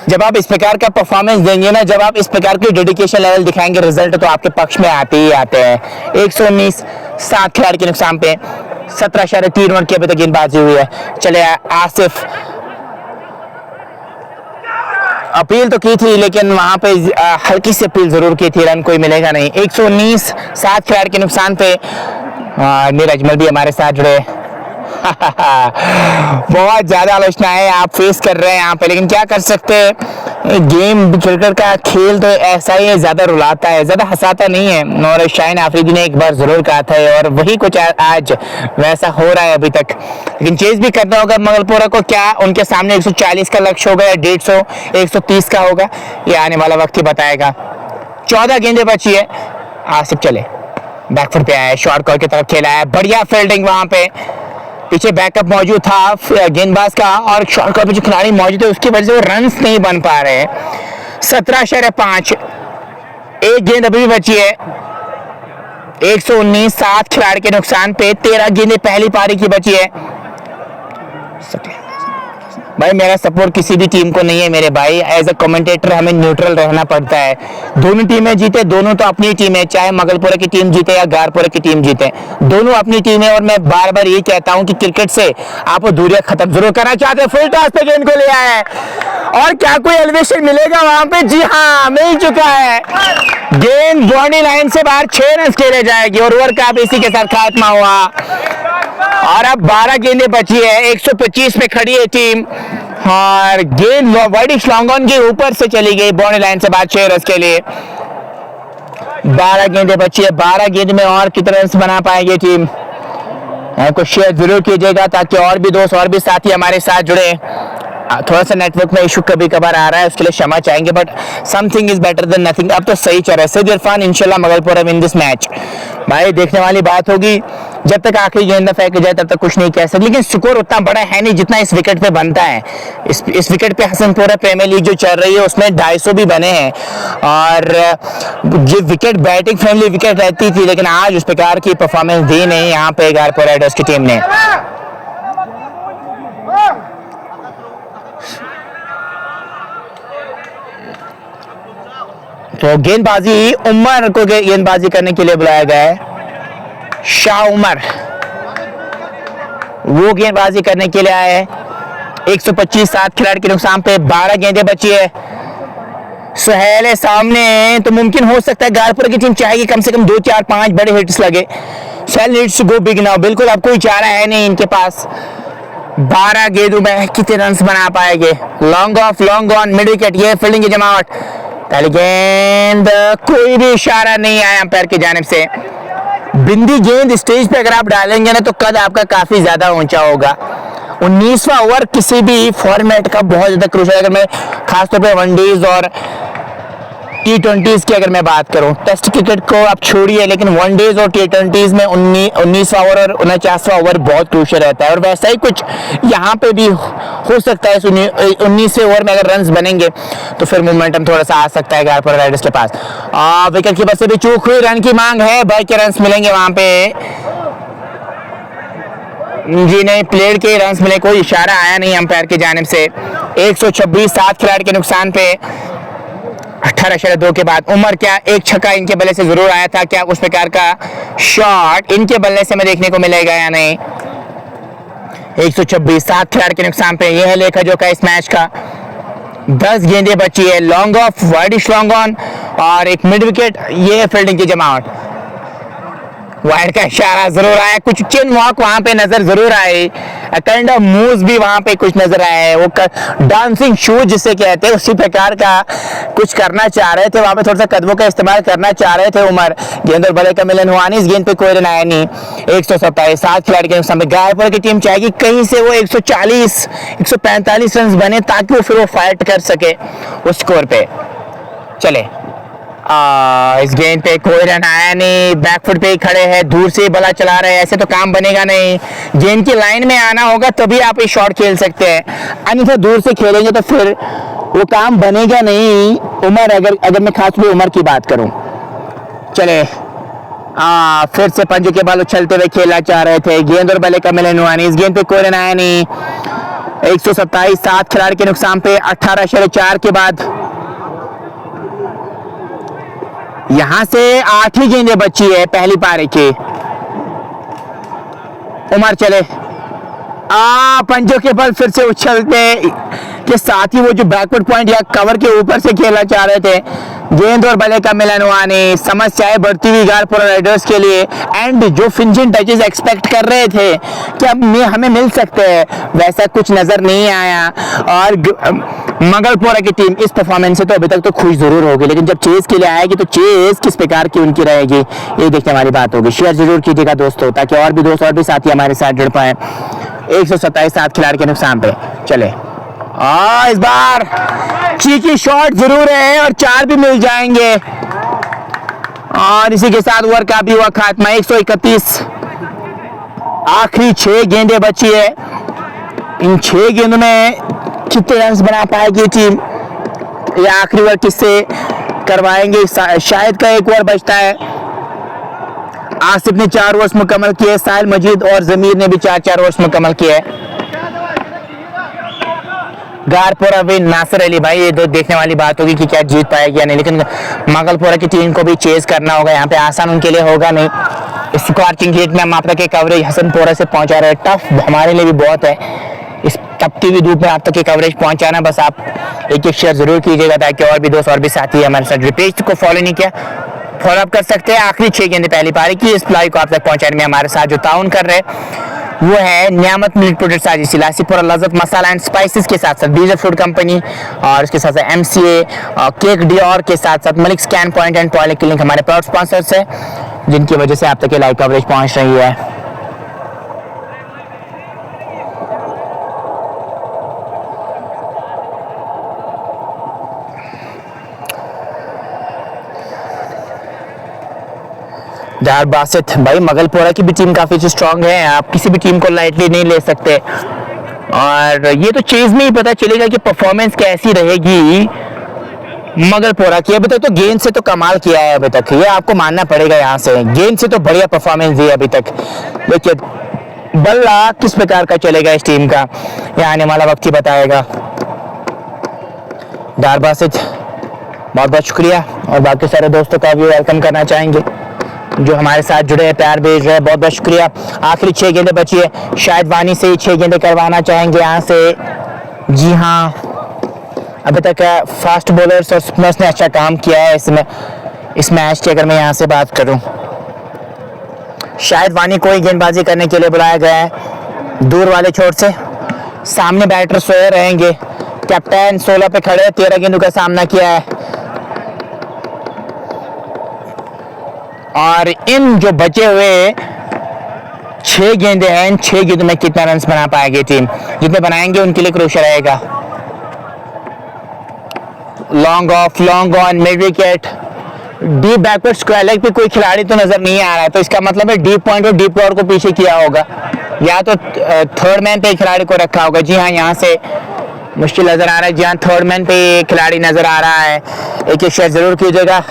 जब आप इस प्रकार का परफॉर्मेंस देंगे ना, जब आप इस प्रकार की डेडिकेशन लेवल दिखाएंगे, रिजल्ट तो आपके पक्ष में आते ही आते हैं। 119 7 खिलाड़ी के नुकसान पे 17.3 रन की अभी तक गेंदबाजी हुई है। चले आसिफ, अपील तो की थी लेकिन वहां पे हल्की सी अपील जरूर की थी, रन कोई मिलेगा नहीं। 119 7 खिलाड़ी के नुकसान पे नीरज मल भी हमारे साथ जुड़े। बहुत ज्यादा आलोचनाएं आप फेस कर रहे हैं यहाँ पे, लेकिन क्या कर सकते हैं, गेम क्रिकेट का खेल तो ऐसा ही है, ज्यादा रुलाता है, ज्यादा हंसाता नहीं है। और शाहीन आफरीदी ने एक बार जरूर कहा था और वही कुछ आज वैसा हो रहा है अभी तक, लेकिन चेज भी करना होगा मगलपुरा को। क्या उनके सामने 140 का लक्ष्य होगा या 150 130 का होगा, ये आने वाला वक्त ही बताएगा। 14 गेंदें बची है। आसिफ चले बैकफुट पे आया, शॉर्ट कॉर्नर की तरफ खेला है, बढ़िया फील्डिंग, वहां पे पीछे बैकअप मौजूद था गेंदबाज का और शॉर्ट कॉर्नर पे जो खिलाड़ी मौजूद है उसकी वजह से वो रन्स नहीं बन पा रहे हैं। 17.5, एक गेंद अभी भी बची है। 119 7 खिलाड़ी के नुकसान पे 13 गेंदें पहली पारी की बची है। भाई मेरा सपोर्ट किसी भी टीम को नहीं है मेरे भाई, एज अ कमेंटेटर हमें न्यूट्रल रहना पड़ता है। दोनों टीमें जीते, दोनों तो अपनी टीम है, चाहे मगलपुरा की टीम जीते या गारपुरा की टीम जीते, दोनों अपनी टीम है। और मैं बार बार ये कहता हूं कि क्रिकेट से आप दूरियां खत्म जरूर करना चाहते हैं। फुल टॉस पे गेंद को ले आया है और क्या कोई एलिवेशन मिलेगा वहां पे? जी हाँ, मिल चुका है। गेंद बाउंड्री लाइन से बाहर 6 रन खेले जाएगी और ओवर का इसी के साथ खात्मा हुआ। और अब 12 गेंदें बची है, 125 पे खड़ी है टीम और गेंद वाइडिश लॉन्ग ऑन के ऊपर से चली गई बाउंड्री लाइन से बाहर 6 रन के लिए। 12 गेंदें बची है, 12 गेंद में और कितने रन बना पाएगी टीम? कुछ शेयर जरूर कीजिएगा ताकि और भी दोस्त और भी साथी हमारे साथ जुड़े। थोड़ा सा नेटवर्क में इशू कभी कभार आ रहा है, उसके लिए क्षमा चाहेंगे, but something is better than nothing. अब तो सही चल रहा है। सईद इरफान इंशाल्लाह मगलपुरा विन दिस मैच। भाई देखने वाली बात होगी, जब तक आखिरी गेंद फेंक जाए तब तक कुछ नहीं कह सकते, लेकिन स्कोर उतना बड़ा है नहीं जितना इस विकेट पे बनता है। इस विकेट पे हसनपुरा प्रीमियर लीग जो चल रही है उसमें 250 भी बने हैं और ये विकेट बैटिंग फ्रेंडली विकेट रहती थी, लेकिन आज उस प्रकार की परफॉर्मेंस दी नहीं यहाँ पे गारपुरा राइडर्स की टीम ने। तो गेंदबाजी उमर को गेंदबाजी करने के लिए बुलाया गया है। शाह उमर वो गेंदबाजी करने के लिए आए हैं। 125 7 खिलाड़ी के नुकसान पे 12 गेंदें बची है। सुहेल है सामने, तो मुमकिन हो सकता है गारपुरा की टीम चाहेगी कम से कम 2 4 5 बड़े हिट्स लगे। Suhail needs to go big now, बिल्कुल अब कोई चारा है नहीं इनके पास। 12 गेंदों में कितने रन बना पाएंगे? Long off, long on, mid wicket, ये फील्डिंग की जमावट। पहली गेंद, कोई भी इशारा नहीं आया अंपायर की जानिब से। बिंदी गेंद स्टेज पे अगर आप डालेंगे ना तो कद आपका काफी ज्यादा ऊंचा होगा। 19वां ओवर किसी भी फॉर्मेट का बहुत ज्यादा क्रूशियल, अगर मैं खासतौर पे वनडेज और T20s की अगर मैं बात करूं, टेस्ट क्रिकेट को आप छोड़िए, लेकिन वनडेज और T20s में 19वां ओवर और 49वां ओवर बहुत क्रूशियल रहता है। और वैसा ही कुछ यहाँ पे भी हो सकता है। 19वें ओवर में अगर रन्स बनेंगे तो फिर मोमेंटम थोड़ा सा आ सकता है गारपुरा राइडर्स के पास। विकेट कीपर से भी चूक हुई, रन की मांग है, बाई के रन मिलेंगे वहां पे? जी नहीं, प्लेयर के रन मिले, कोई इशारा आया नहीं अंपायर की जानिब से। 126 7 खिलाड़ी के नुकसान पे 18.2 के बाद उमर, क्या एक छक्का इनके बल्ले से जरूर आया था? क्या उस प्रकार का शॉट इनके बल्ले से हमें देखने को मिलेगा या नहीं? 126 7 खिलाड़ी के नुकसान पे। यह है लेखा जोखा इस मैच का। 10 गेंदें बची है। Long off, widish long on और एक मिड विकेट। ये फील्डिंग की जमावट। वाइड का इशारा जरूर आया, कुछ चिन वॉक वहां पे नजर जरूर आए, काइंड ऑफ मूव्स भी वहां पे कुछ नजर आए। वो डांसिंग शूज जिसे कहते हैं उसी प्रकार का कुछ करना चाह रहे थे, वहां पे थोड़ा सा कदमों का इस्तेमाल करना चाह रहे थे उमर। गेंद और बल्ले का मिलन हुआ नहीं, इस गेंद पे कोई रन आया नहीं। 127 7 खिलाड़ी के नुकसान पे। गायकवाड़ की टीम चाहेगी कहीं से वो 140 145 रन बने ताकि वो फिर वो फाइट कर सके उस स्कोर पे। चले इस गेंद पे कोई रन आया नहीं, बैकफुट पे ही खड़े हैं, दूर से बल्ला चला रहे हैं, ऐसे तो काम बनेगा नहीं। गेंद की लाइन में आना होगा तभी आप ये शॉट खेल सकते हैं, अन्यथा दूर से खेलेंगे तो फिर वो काम बनेगा नहीं। उमर अगर मैं खास तौर उमर की बात करूं, चले फिर से पंजे के बल उछलते हुए खेलना चाह रहे थे। गेंद और बल्ले का मिलन हुआ नहीं, इस गेंद पे कोई रन आया नहीं। 127 7 खिलाड़ी के नुकसान पे। 18/4 के बाद यहां से 8 ही गेंदें बची है पहली पारी की। उमर चले पंजों के बल फिर से उछलते के साथ ही वो जो बैकवर्ड पॉइंट या कवर के ऊपर से खेलना चाह रहे थे। गेंद और बल्ले का मिलन हुआ नहीं। समस्याएं बढ़ती हुई गारपुरा राइडर्स के लिए, एंड जो फिनिशिंग टचेस एक्सपेक्ट कर रहे थे कि अब हमें मिल सकते हैं, वैसा कुछ नजर नहीं आया। और मंगलपुरा की टीम इस परफॉर्मेंस से तो अभी तक तो खुश जरूर होगी, लेकिन जब चेस के लिए आएगी तो चेस किस प्रकार की उनकी रहेगी ये देखने वाली बात होगी। शेयर जरूर कीजिएगा दोस्तों, ताकि और भी दोस्त और भी साथी हमारे साथ जुड़ पाए। 127 7 खिलाड़ी के नुकसान पे। चले इस बार चीकी शॉट जरूर है और 4 भी मिल जाएंगे, और इसी के साथ ओवर का भी हुआ खात्मा। 131 आखिरी 6 गेंदें बची है। इन 6 गेंदों में कितने रन बना पाएगी टीम, या आखिरी ओवर किससे करवाएंगे, शायद का एक ओवर बचता है। आसिफ ने 4 ओवर्स मुकम्मल किए, साहिल मजीद और जमीर ने भी 4 ओवर्स मुकम्मल किए। गारपुरा भी नासिर अली भाई, ये तो देखने वाली बात होगी कि क्या जीत पाएगी या नहीं, लेकिन मंगलपुरा की टीम को भी चेज करना होगा, यहाँ पे आसान उनके लिए होगा नहीं। स्कॉचिंग हीट में हम आप तक के कवरेज हसनपुरा से पहुंचा रहे हैं, टफ हमारे लिए भी बहुत है इस तपती हुई धूप में आप तक के कवरेज पहुंचाना। बस आप एक शेयर जरूर कीजिएगा ताकि और भी दोस्त और भी साथी हमारे साथ। पेज को फॉलो नहीं किया, फॉलो अप कर सकते हैं। आखिरी 6 गेंदें पहली पारी की, इस प्लाई को आप तक पहुंचाने में हमारे साथ जो ताउन कर रहे हैं वो है नियामत मिल्क प्रोडक्ट्स साजिश लासीपुरा लज़्ज़त मसाला एंड स्पाइसेस के साथ साथ बीजर फूड कंपनी, और इसके साथ साथ MCA केक डियोर के साथ साथ Malik scan point and toilet clinic हमारे प्राउड स्पॉन्सर्स है, जिनकी वजह से आप तक ये लाइव कवरेज पहुंच रही है। दार बासित भाई, मंगलपुरा की भी टीम काफी स्ट्रांग है, आप किसी भी टीम को लाइटली नहीं ले सकते, और ये तो चेज में ही पता चलेगा कि परफॉर्मेंस कैसी रहेगी मंगलपुरा की। अभी तक तो गेंद से तो कमाल किया है, अभी तक ये आपको मानना पड़ेगा, यहाँ से गेंद से तो बढ़िया परफॉर्मेंस दी है अभी तक। देखिए बल्ला किस प्रकार का चलेगा इस टीम का, ये आने वाला वक्त ही बताएगा। दार बासित बहुत बहुत शुक्रिया, और बाकी सारे दोस्तों का भी वेलकम करना चाहेंगे जो हमारे साथ जुड़े हैं, प्यार भेज रहे हैं, बहुत बहुत शुक्रिया। आखिरी 6 गेंदें बची है, शायद वानी से ही 6 गेंदें करवाना चाहेंगे यहाँ से। जी हाँ, अभी तक फास्ट बॉलर्स और स्पिनर्स ने अच्छा काम किया है इसमें, इस मैच की अगर मैं यहाँ से बात करूँ। शायद वानी को ही गेंदबाजी करने के लिए बुलाया गया है दूर वाले छोर से। सामने बैटर सोए रहेंगे, कैप्टन 16 पे खड़े, 13 गेंदों का सामना किया है, और इन जो बचे हुए 6 गेंदें हैं, इन 6 गेंदों में कितना रन बना पाएगी टीम, जितने बनाएंगे उनके लिए क्रूशियल रहेगा। Long off, long on, mid wicket, deep backward square leg पे कोई खिलाड़ी तो नजर नहीं आ रहा है, तो इसका मतलब है डीप पॉइंट और डीप कवर को पीछे किया होगा, या तो थर्ड मैन पे खिलाड़ी को रखा होगा। जी हाँ, यहाँ से मुश्किल नजर आ रहा है, जी हाँ थर्ड मैन पे खिलाड़ी नजर आ रहा है। एक शेयर जरूर कीजिएगा,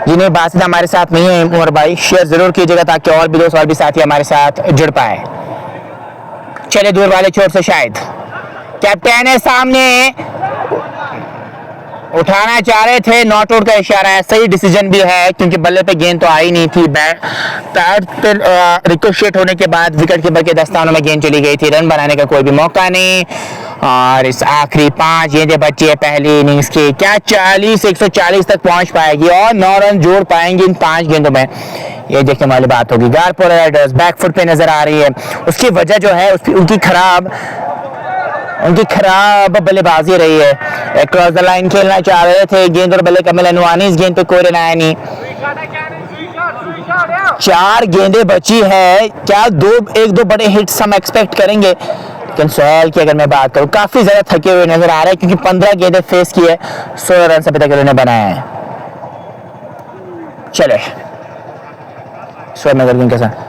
जिन्हें बात हमारे साथ नहीं है उमर भाई, शेयर जरूर कीजिएगा ताकि और भी दोस्त और भी साथी हमारे साथ जुड़ पाए। चले दूर वाले छोर से शायद कैप्टन है सामने, उठाना चाह रहे थे, नॉट आउट का इशारा है, सही डिसीजन भी है क्योंकि बल्ले पे गेंद तो आई नहीं थी। पैड पे रिकोशेट होने के बाद विकेट कीपर के दस्तानों में गेंद चली गई थी, रन बनाने का कोई भी मौका नहीं। और इस आखिरी 5 गेंदें बची है पहली इनिंग्स की, क्या 140 तक पहुंच पाएगी और 9 रन जोड़ पाएंगे इन 5 गेंदों में, ये देखने वाली बात होगी। गारपोरा राइडर्स बैकफुट पे नजर आ रही है, उसकी वजह जो है उनकी खराब बल्लेबाजी रही है। क्रॉस द लाइन खेलना चाह रहे थे, गेंद और बल्ले का मिलन हुआ नहीं, इस गेंद पे कोई रन आया नहीं। 4 गेंदें बची है, क्या एक दो बड़े हिट्स हम एक्सपेक्ट करेंगे? लेकिन सोहेल की अगर मैं बात करूं, काफी ज्यादा थके हुए नजर आ रहे हैं क्योंकि 15 गेंदें फेस की है, 16 रन अभी तक उन्होंने बनाए हैं। चले सोहेल के साथ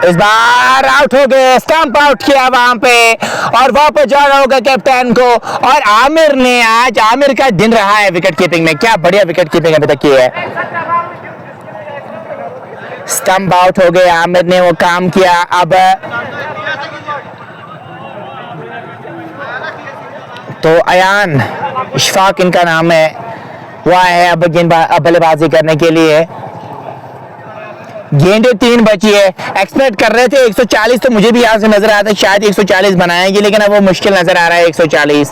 इस बार आउट हो गए, स्टंप आउट किया वहां पे और वापस जाना होगा कैप्टन को। और आमिर का दिन रहा है विकेट कीपिंग में, क्या बढ़िया विकेट कीपिंग अभी तक की है। स्टंप आउट हो गए, आमिर ने वो काम किया। अब तो अयान इशफाक इनका नाम है, वो आए हैं अब बल्लेबाजी करने के लिए। गेंदें 3 बची है, एक्सपेक्ट कर रहे थे 140, तो मुझे भी यहां से नजर आता है शायद 140 बनाएंगे, लेकिन अब वो मुश्किल नजर आ रहा है 140।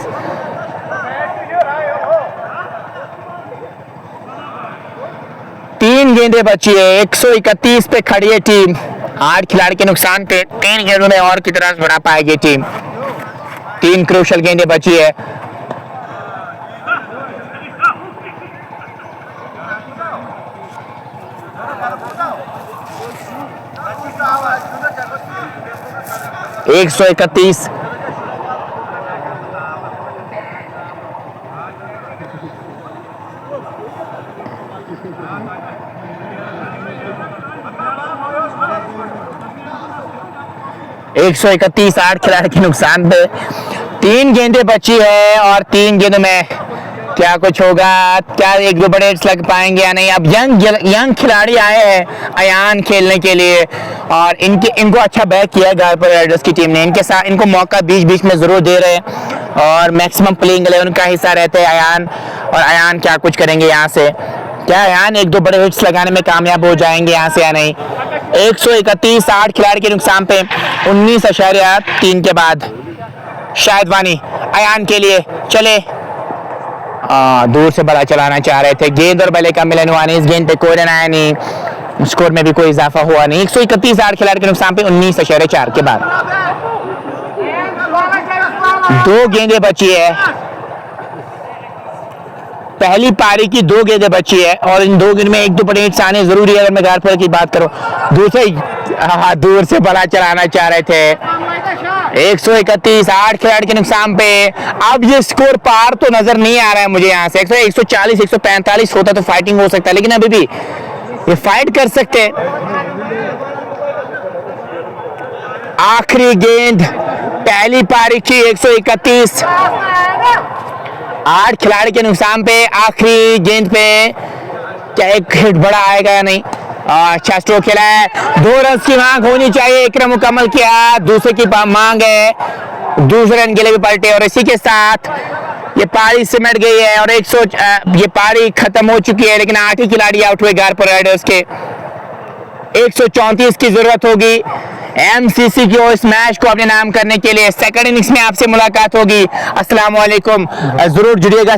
तीन गेंदें बची है, 131 पे खड़ी है टीम। 8 खिलाड़ी के नुकसान पे 3 गेंदों में और कितना बढ़ा पाएगी टीम। 3 क्रूशल गेंदें बची है। एक 131 131 8 खिलाड़ी के नुकसान पे 3 गेंदें बची है और 3 गेंदों में क्या कुछ होगा, क्या एक दो बड़े हिट्स लग पाएंगे या नहीं। अब यंग खिलाड़ी आए हैं अयान खेलने के लिए और इनको अच्छा बैक किया है गारपोरा राइडर्स की टीम ने। इनके साथ इनको मौका बीच बीच में जरूर दे रहे हैं और मैक्सिमम प्लेइंग 11 का हिस्सा रहते हैं अयान। और अयान क्या कुछ करेंगे यहाँ से, क्या अयान एक दो बड़े हिट्स लगाने में कामयाब हो जाएंगे यहाँ से या नहीं। 131 8 खिलाड़ी के नुकसान पे 19.3 के बाद शायद वानी अयान के लिए चले। दूर से बड़ा चलाना चाह रहे थे, गेंद और बल्ले का मिलन हुआ नहीं, इस गेंद पे कोई रन आया नहीं, स्कोर में भी कोई इजाफा हुआ नहीं। 131 8 खिलाड़ी के नुकसान पे 19.4 के बाद 2 गेंदें बची है, पहली पारी की 2 गेंदें बची है और इन 2 गेंद में एक दो बड़े हिट्स आने जरूरी है। अगर मैं गारपोरा की बात करूं, दूर से बड़ा चलाना चाह रहे थे। 131 8 खिलाड़ी के नुकसान पे अब ये स्कोर पार तो नजर नहीं आ रहा है मुझे यहाँ से। 140 145 होता तो फाइटिंग हो सकता है, लेकिन अभी भी ये फाइट कर सकते हैं। आखिरी गेंद पहली पारी की 131 8 खिलाड़ी के नुकसान पे आखिरी गेंद पे क्या एक हिट बड़ा आएगा या नहीं। अच्छा स्ट्रोक खेला है, 2 रन की मांग होनी चाहिए, 1 रन मुकम्मल किया, दूसरे की मांग है, दूसरे रन के लिए भी पलटे और इसी के साथ ये पारी सिमट गई है और ये पारी खत्म हो चुकी है। लेकिन 8 ही खिलाड़ी आउट हुए गारपोरा राइडर्स के। 134 की जरूरत होगी एमसीसी की इस मैच को अपने नाम करने के लिए। सेकंड इनिंग्स में आपसे मुलाकात होगी। अस्सलाम वालेकुम, जरूर जुड़िएगा।